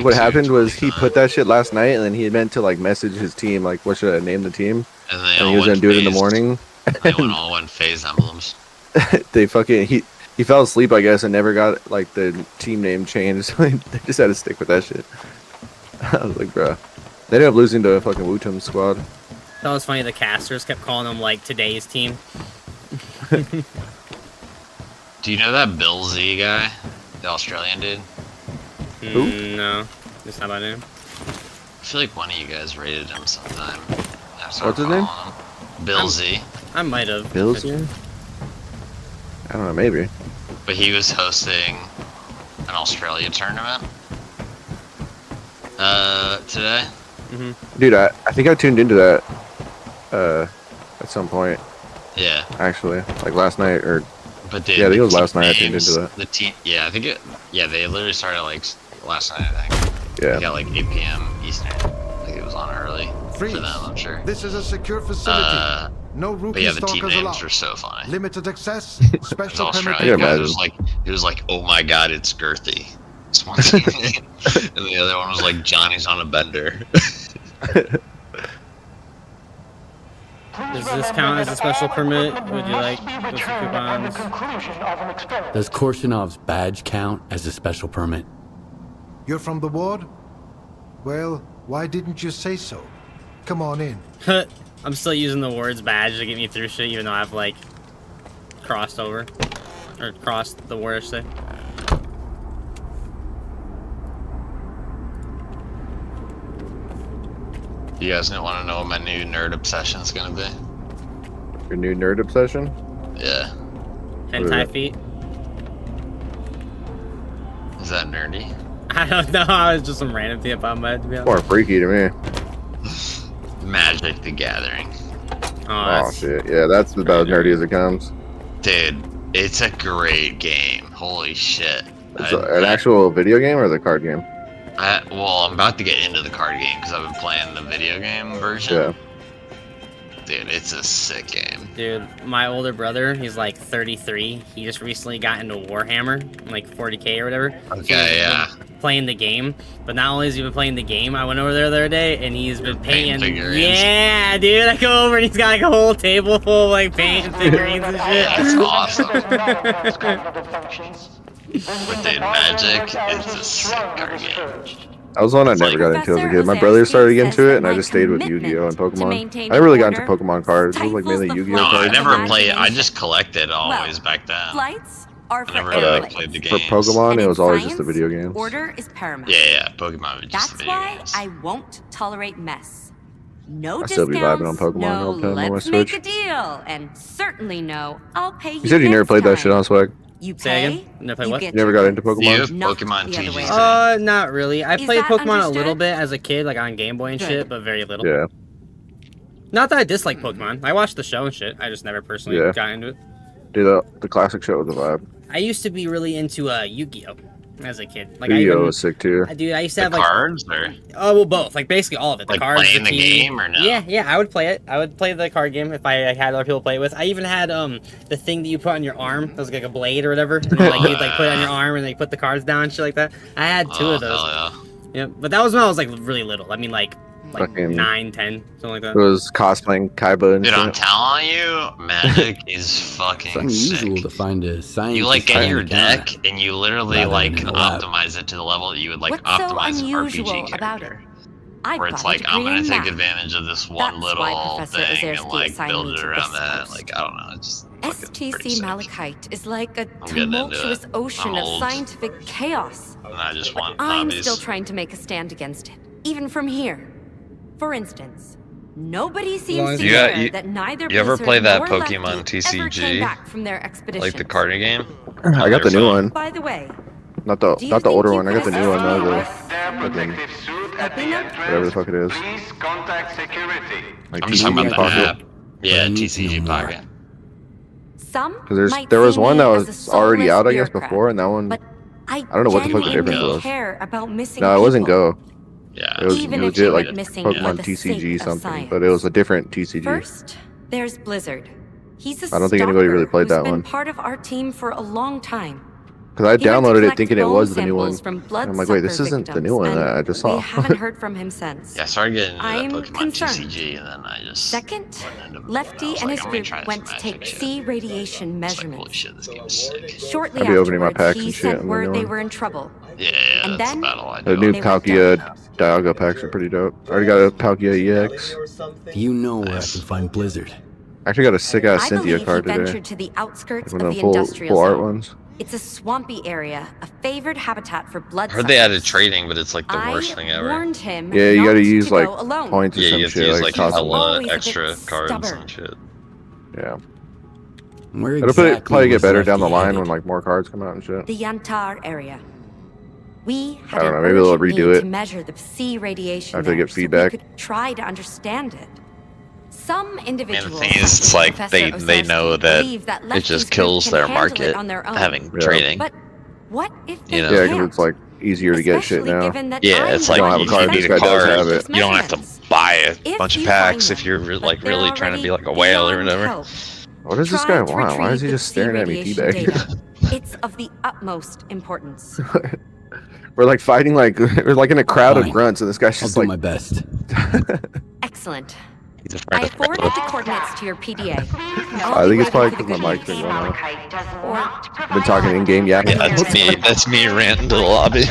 what happened was he put that shit last night, and then he meant to like message his team like, what should I name the team? And he was gonna do it in the morning. They went all one phase emblems. They fucking he fell asleep, I guess, and never got like the team name changed. So they just had to stick with that shit. I was like, bro. They ended up losing to a fucking Wutum squad. That was funny. The casters kept calling them like today's team. Do you know that Bill Z guy, the Australian dude? Who? No, it's not my name. I feel like one of you guys rated him sometime. What's his name? Bill Z. I might have. Bill Z? I don't know, maybe. But he was hosting an Australia tournament today. Dude, I think I tuned into that at some point. Yeah. Actually, like last night or. But yeah, I think it was last night I tuned into that. The team, yeah, I think it. Yeah, they literally started like last night. I think. Yeah. They got like 8 p.m. Eastern. I think it was on early for them. I'm sure. This is a secure facility. No But rookie yeah, the team stalkers names allowed. were so funny. Limited access. It Special was permit. Australian guy. It was like, oh my god, it's girthy. It's one team name. And the other one was like Johnny's on a bender. Does this count as a special permit? Would you like with some coupons? Does Korshinov's badge count as a special permit? You're from the ward? Well, why didn't you say so? Come on in. I'm still using the ward's badge to get me through shit, even though I've like crossed over or crossed the ward, I should say. You guys don't want to know what my new nerd obsession is gonna be? Your new nerd obsession? Yeah. Hentai feet? Is that nerdy? I don't know. I was just some random thing about my head, to be honest. More freaky to me. Magic the Gathering. Oh shit! Yeah, that's about as nerdy as it comes. Dude, it's a great game. Holy shit! It's an actual video game or the card game? Well, I'm about to get into the card game because I've been playing the video game version. Yeah. Dude, it's a sick game. Dude, my older brother, he's like 33. He just recently got into Warhammer, like 40K or whatever. Okay, yeah. Playing the game, but not only has he been playing the game, I went over there the other day and he's been painting. Yeah, dude, I go over and he's got like a whole table full of like paint and figurines and shit. That's awesome. But dude, Magic is a sick card game. I was one I never got into as a kid. My brother started to get into it, and I just stayed with Yu-Gi-Oh and Pokemon. I never really got into Pokemon cards. It was like mainly Yu-Gi-Oh No, cards. I never played. I just collected always back then. Flights are I never for really played the For games. Pokemon, it was always just the video games. Order is paramount. Yeah, Pokemon was just the That's video why games. I won't tolerate mess. No I still be vibing on discounts, Pokemon no all the time on my let's make Switch. a deal, and certainly no, I'll pay you. You said you never next played that time. shit on Swag. You Say pay, again? Never played you what? get You never your got into goods. Pokemon? You? Not Pokemon the other way TGC. around. Not really. I Is played that Pokemon a understood? little bit as a kid, like on Game Boy and Good. shit, but very little. Yeah. Not that I dislike Pokemon. I watched the show and shit. I just never personally Yeah. got into it. Dude, the classic show was a vibe. I used to be really into Yu-Gi-Oh as a kid. Like Yu-Gi-Oh was sick too. Dude, I used to The have like cards or oh well, both. Like basically all of it. The like cards, playing the TV. game or no? Yeah, I would play it. I would play the card game if I had other people to play it with. I even had the thing that you put on your arm. That was like a blade or whatever. And then, like you'd like put it on your arm and like put the cards down and shit like that. I had two of those. Hell Yeah, but that was when I was like really little. I mean like Fucking- 9, 10, something like It that. was cosplaying Kaiba and Dude, I'm shit. telling you, Magic is It's fucking unusual sick. to find a scientist. You like get behind your the camera. deck and you literally Rather like than in a lab. optimize it to the level that you would like What's so optimize an unusual RPG about character. it? I've Where it's got a like I'm degree gonna in take math. advantage of this one That's why little Professor thing and Ozerski like assigned build me it to around this that. post. Like I don't know, it's just fucking pretty sick. STC is like a I'm getting into tumultuous it. ocean I'm of old. scientific chaos. And I just want I'm hobbies. still trying to make a stand against it, even from here. For instance, Nobody long seems as to you got- care you- that neither you ever Blizzard play that nor Pokemon Lefty ever TCG? came back from their expeditions. Like the card game? I got the new one. By the way, Not do the you not the think older you one. I got could the new one though. assist The me fucking with helping them? whatever the fuck it is. Please contact security. Like I'm just talking TCG about the Pocket. app. Yeah, TCG Pocket. Some Because might there was see one me that as was a already soulless out, I guess, bureaucrat, before, and that one. but I don't know what the fuck the genuinely difference was. care about missing No, it wasn't people. Go. Yeah. It was Even if legit you like went missing for Pokemon the TCG sake of something, but it was a different TCG. First, there's Blizzard. He's a I don't think anybody really stalker played that who's been one. part of our team for a long time. Because I He went to downloaded it collect thinking it bone was the new one. samples from And I'm like, wait, this bloodsucker isn't the new one victims, that I and just We saw. haven't heard from him since. Yeah, I started getting into I'm that Pokemon concerned. TCG, and then I just Second, went into- Lefty I was and like, his I'm gonna group try this went to magic take shit. C radiation It's like, measurements. holy shit, this game is sick. Shortly I'll be opening my afterwards, packs he and shit sent in the word new they one. were in trouble. Yeah, And that's then about all I The do. new They went Palkia Dialga packs are pretty dope. I already got a Palkia EX. You know where I can find Blizzard. I actually got a sick ass I Cynthia believe he card today. ventured to the outskirts Like of one of the the industrial full art zone. ones. It's a swampy area, a favored habitat for I bloodsuckers. heard they added trading, but it's like the worst I thing ever. warned him Yeah, you not gotta use to like go alone. points or Yeah, some you have to shit. use Like like cost always hella a bit extra cards stubborn. and shit. Yeah. Where It'll exactly probably get was better down the Lefty line headed? when like more cards come out and shit. The Yantar area. We had I don't an know, maybe they'll urgent redo need it. to measure the C radiation After they there get so feedback. we could try to understand it. Some And individuals, the thing is, it's like they know that it just kills their market having Yeah. trading. But what if they You know? Yeah, can't? because it's like easier to get shit Especially now. given that Yeah, I'm it's the like don't one have a if card, you this need guy a does card, have it. you don't have to buy a If bunch of you packs find if you're them, like but they're really trying to be like a already whale or beyond whatever. help. What does this Try guy to want? Why is he retrieve just the staring at me C-radiation teabagging? data. It's of the utmost importance. We're like fighting like we're like in a crowd of Fine. grunts, and this guy's I'll just do like my best. Excellent. He's a friend I of forwarded the coordinates to your PDA. I think it's probably because my mic's been going off. I've been talking in game, yeah. Yeah, that's me. That's me ranting to the lobby.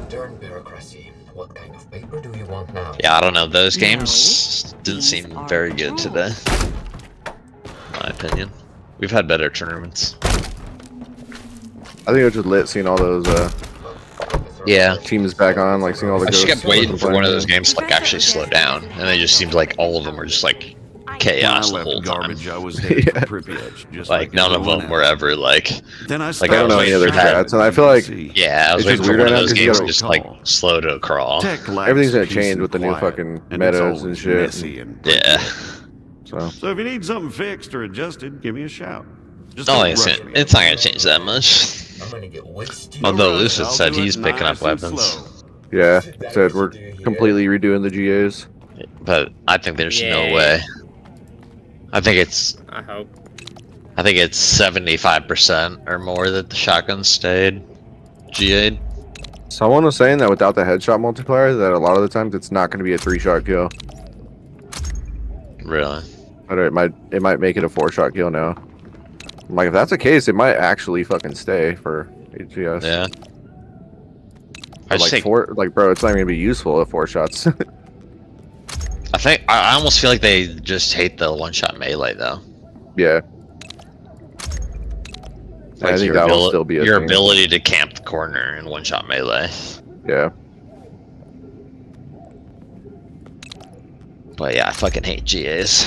Darn bureaucracy. What kind of paper do you want now? Yeah, I don't know. Those No, games didn't these seem are very good rules. today. In my opinion. We've had better tournaments. I think it was just lit seeing all those Yeah. teams back on, like seeing all the I just ghosts kept waiting for one of those playing. games to like actually slow down, and they just seemed like all of them were just like chaos the whole time. I was headed Yeah. for Pripyat, just Like none of them were ever like. Then I Like, I don't know any was other waiting for- strats, and I feel like Yeah, I was It's waiting just for weird one of right now those 'cause you games to gotta just like slow to a crawl. everything's gonna change with the new fucking metas and shit. Yeah. So if you need something fixed or adjusted, give me a shout. Just No, don't it's rush not, me. it's not gonna change that much. I'm gonna get whisked. Although Alright, Lucid I'll said do it he's picking nice up and weapons. slow. yeah, said we're completely redoing the GAs. But I think there's no Yeah. way. I think it's I hope. 75% or more that the shotguns stayed GA'd. Someone was saying that without the headshot multiplier, that a lot of the times it's not going to be a 3-shot kill. Really? But it might make it a 4-shot kill now. I'm like, if that's the case, it might actually fucking stay for HGS. Yeah. But just like think- like bro, it's not gonna be useful at 4 shots. I almost feel like they just hate the one-shot melee though. Yeah. Like I think your that'll still be a your thing. ability to camp the corner in one-shot melee. Yeah. But yeah, I fucking hate GAs.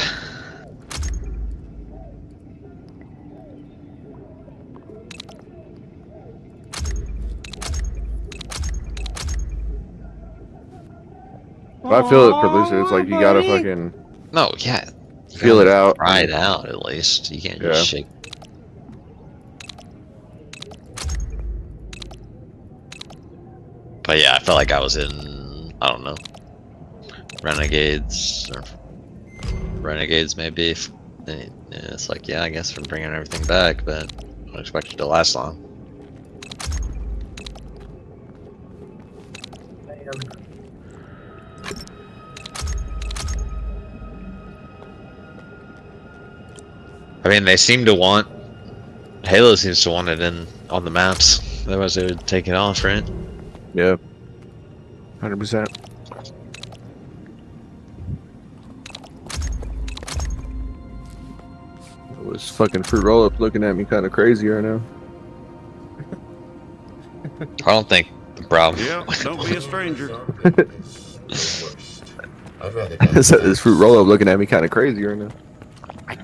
But I feel it for Lucid. It's like you gotta fucking No, yeah. You feel it gotta out. Try it out at least. You can't just Yeah. shake. But yeah, I felt like I was in, I don't know, Renegades or Renegades maybe. And it's like, yeah, I guess we're bringing everything back, but I don't expect it to last long. I mean, they seem to want, Halo seems to want it in on the maps. Otherwise, they would take it off, right? Yeah. 100%. It was This fucking fruit roll up looking at me kind of crazy right now. I don't think the problem. Yep, don't be a stranger. This fruit roll up looking at me kind of crazy right now.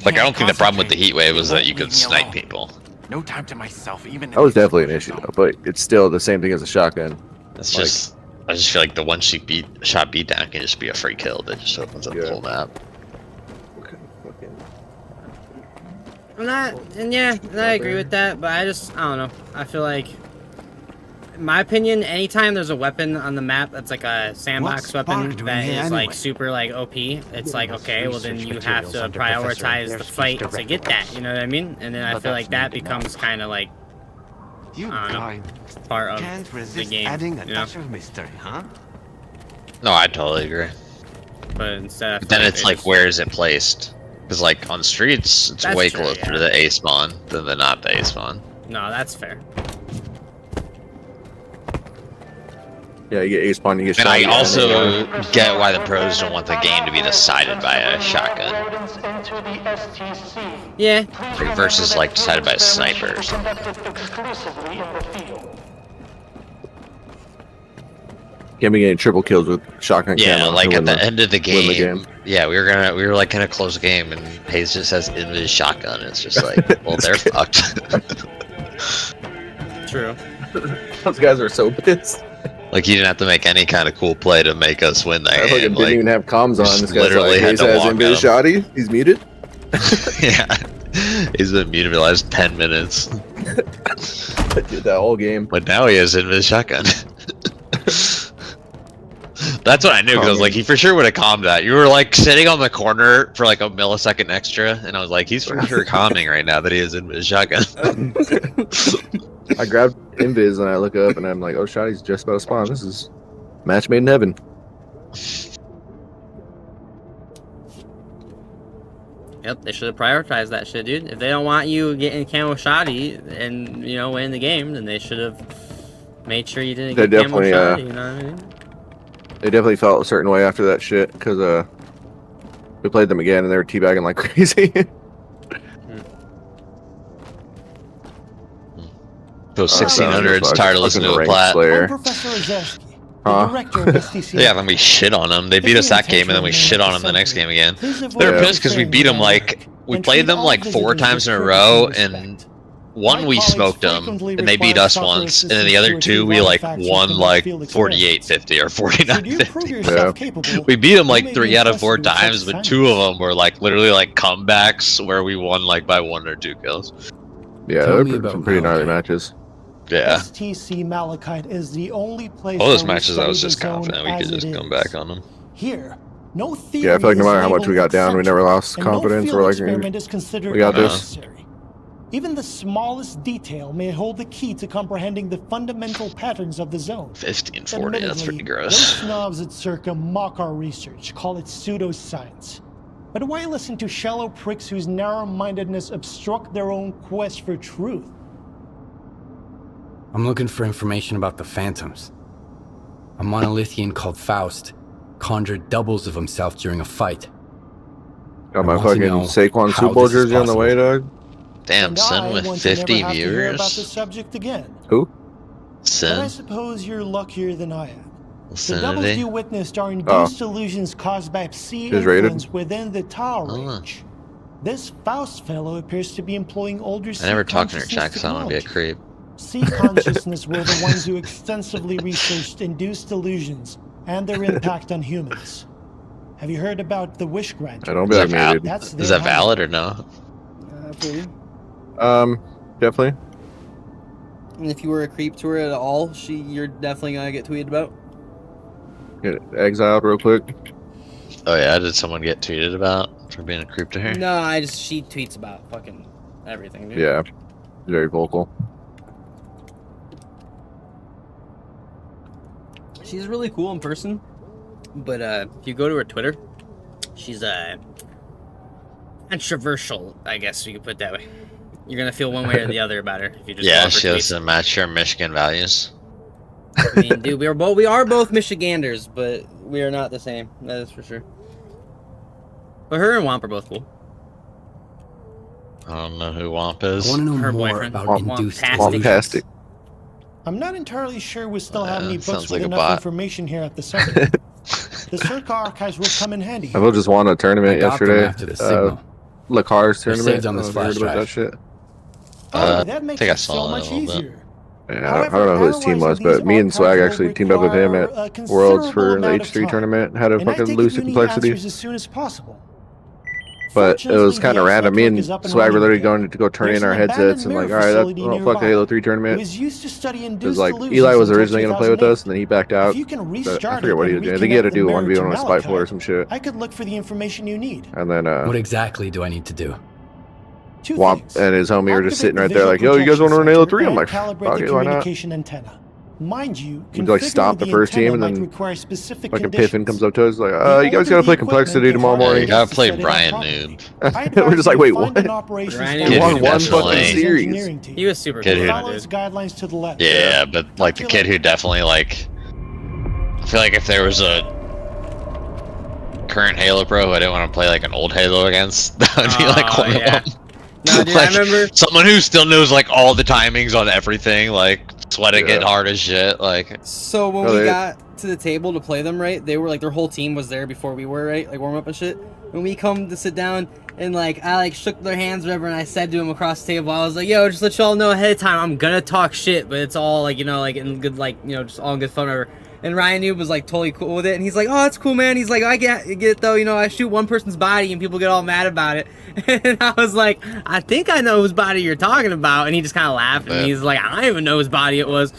Like, I don't think the problem with the heat wave was that you could snipe people. No time to myself, even. That was definitely an issue though, but it's still the same thing as a shotgun. It's just, I just feel like the one shot beat down can just be a free kill that just opens up the whole map. I agree with that, but I don't know. I feel like, in my opinion, anytime there's a weapon on the map that's like a sandbox weapon that is like super like OP, it's like, okay, well then you have to prioritize the fight to get that, you know what I mean? And then I feel like that becomes kind of like, I don't know, part of the game, you know? No, I totally agree. But instead, But then it's like, where is it placed? Because like on streets, it's way closer to the A spawn than the not the A spawn. No, that's fair. Yeah, you get A spawn, you get And shot. I also get why the pros don't want the game to be decided by a shotgun. Yeah. Like, versus like decided by a sniper or something. Can't be getting triple kills with shotgun Yeah, camo like to at win the end of the game, game. yeah, we were like gonna close the game, and Hayes just has in his shotgun. And it's just like, well, they're fucked. True. Those guys are so pissed. Like, you didn't have to make any kind of cool play to make us win that I game. didn't even have comms on. just This guy's literally like, had Hayes to has walk invis out. shoddy. He's muted. Yeah, he's been muted for the last 10 minutes. I did that whole game. But now he has in his shotgun. That's what I knew, because I was like, he for sure would have calmed that. You were like sitting on the corner for like a millisecond extra, and I was like, he's for sure calming right now that he has in his shotgun. I grabbed invis and I look up and I'm like, oh, Shotty's just about to spawn. This is match made in heaven. Yep, they should have prioritized that shit, dude. If they don't want you getting camo shoddy and, you know, win the game, then they should have made sure you didn't get camo shoddy, you know what I mean? They definitely felt a certain way after that shit, because we played them again and they were teabagging like crazy. Those 1600s tired of listening to a plat. Yeah, then we shit on them. They beat us that game, and then we shit on them the next game again. They're pissed because we beat them like, we played them like 4 times in a row, and one we smoked them, and they beat us once, and then the other 2 we like won like 48-50 or 49-50. Yeah. We beat them like 3 out of 4 times, but 2 of them were like literally like comebacks where we won like by 1 or 2 kills. Yeah, they're some pretty gnarly matches. Yeah. STC Malachite is the only place. All those matches I was just confident we could just come back on them. Here, no theory. Yeah, I feel like no matter how much we got down, we never lost confidence. We're like, we got this. Even the smallest detail may hold the key to comprehending the fundamental patterns of the zone. 1540, that's pretty gross. Those snobs at Circa mock our research, call it pseudoscience. But why listen to shallow pricks whose narrow-mindedness obstruct their own quest for truth? I'm looking for information about the Phantoms. A monolithian called Faust conjured doubles of himself during a fight. Got my fucking Saquon Super Bowl jersey on the way, dog. Damn, Sin with 50 viewers. About this subject again. Who? Sin. But I suppose you're luckier than I am. Insanity. The doubles you witnessed are induced illusions caused by Psi influence within the Tower range. This Faust fellow appears to be employing older I never talked in her chat because I don't want to be a creep. Sea consciousness were the ones who extensively researched induced illusions and their impact on humans. Have you heard about the Wish Grant? I don't be like me, dude. Is that valid or no? Definitely. And if you were a creep to her at all, you're definitely gonna get tweeted about. Get exiled real quick. Oh yeah, did someone get tweeted about for being a creep to her? No, she tweets about fucking everything, dude. Yeah, very vocal. She's really cool in person, but if you go to her Twitter, she's controversial, I guess you could put it that way. You're gonna feel one way or the other about her if you just yeah, she doesn't match your Michigan values. I mean, dude, we are both Michiganders, but we are not the same. That is for sure. But her and Womp are both cool. I don't know who Womp I is. want to know Her more boyfriend. about Womp- induced Womp-tastic. I'm not entirely sure we still have any books sounds with like a enough bot. information here at the center. The S.T.A.L.K.E.R archives will come in handy. I will just won a I tournament got them yesterday. after the signal. S.T.A.L.K.E.R's They're tournament. saved on this I don't know if you heard flash about drive. that shit. Oh, that makes think I it saw so that a much little bit. easier. Yeah, I don't know who his team was, but me and Swag actually teamed up with him at Worlds for the H3 tournament. Had a fucking lucid complexity. As soon as possible. But it was kind of random. Me and Swag were literally going to go turn in our headsets and like, all right, fuck the Halo 3 tournament. Because like Eli was originally going to play with us and then he backed out. I forget what he was doing. I think he had to do 1v1 on a spy floor or some shit. I could look for the information you need. And then What exactly do I need to do? Womp and his homie are just sitting right there like, yo, you guys want to run Halo 3? I'm like, fuck it, why not? Mind you, We like stop the first team and then like a Piffin comes up to us like, you guys gotta play Complexity tomorrow morning. You gotta play Brian Noob. We're just like, wait, what? Kid He who won one definitely- fucking series. He was super Kid cool. who- Follows guidelines to the letter. Yeah, but like the kid who definitely like, I feel like if there was a current Halo pro who I didn't want to play like an old Halo against, that would be like one of them. No, dude, Like, I remember someone who still knows like all the timings on everything, like sweating it hard as shit. Like, so when we got to the table to play them, right? They were like their whole team was there before we were, right? Like warm up and shit. When we come to sit down and like I like shook their hands, whatever, and I said to them across the table, I was like, "Yo, just let y'all know ahead of time, I'm gonna talk shit, but it's all like like in good just all in good fun, whatever." And Ryan Noob was like totally cool with it, and he's like, "Oh, that's cool, man." He's like, "I get it though, I shoot one person's body and people get all mad about it." And I was like, "I think I know whose body you're talking about," and he just kind of laughed, and he's like, "I don't even know whose body it was."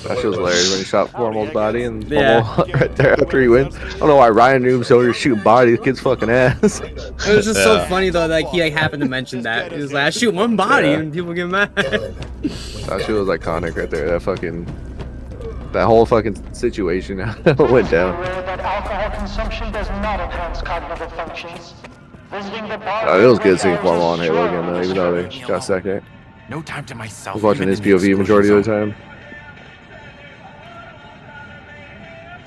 That shit was hilarious when he shot Formal's body and Formal right there after he wins. I don't know why Ryan Noob's over here shooting bodies. Kid's fucking ass. It was just so funny though, like he happened to mention that. He was like, "I shoot one body and people get mad." That shit was iconic right there. That whole fucking situation went down. That alcohol consumption does not enhance cognitive functions. Visiting the bar. It was good seeing Formal on Halo again though, even though they got second. No time to myself. I was watching his POV majority of the time.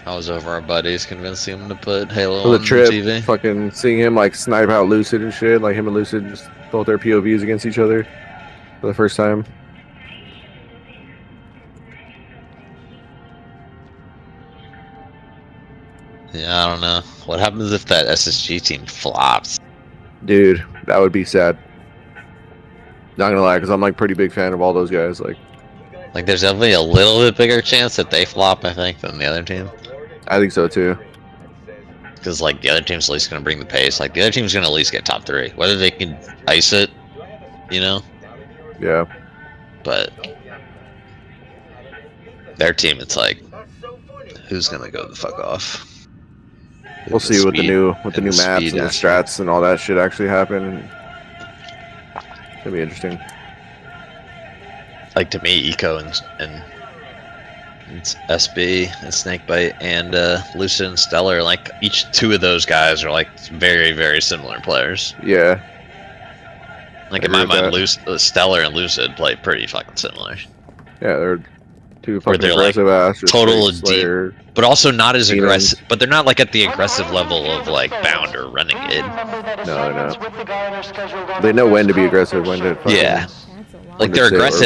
I was over our buddies convincing him to put Halo For the on trip, TV. fucking seeing him like snipe out Lucid and shit, like him and Lucid just both their POVs against each other for the first time. Yeah, I don't know. What happens if that SSG team flops? Dude, that would be sad. Not gonna lie, because I'm like pretty big fan of all those guys. Like there's definitely a little bit bigger chance that they flop, I think, than the other team. I think so too. Because like the other team's at least gonna bring the pace. Like the other team's gonna at least get top 3, whether they can ice it, Yeah. But their team, it's like, who's gonna go the fuck off? We'll see with the new maps and the strats and all that shit actually happen. It's gonna be interesting. Like to me, Eco and SB and Snakebite and Lucid and Stellar, like each 2 of those guys are like very, very similar players. Yeah. Like in my mind, Stellar and Lucid play pretty fucking similar. Yeah, they're 2 fucking they're aggressive ass. total deep, but also not as aggressive. But they're not like at the aggressive level of like Bound or Renegade. No, no. They know when to be aggressive, when to. Yeah, like they're aggressive.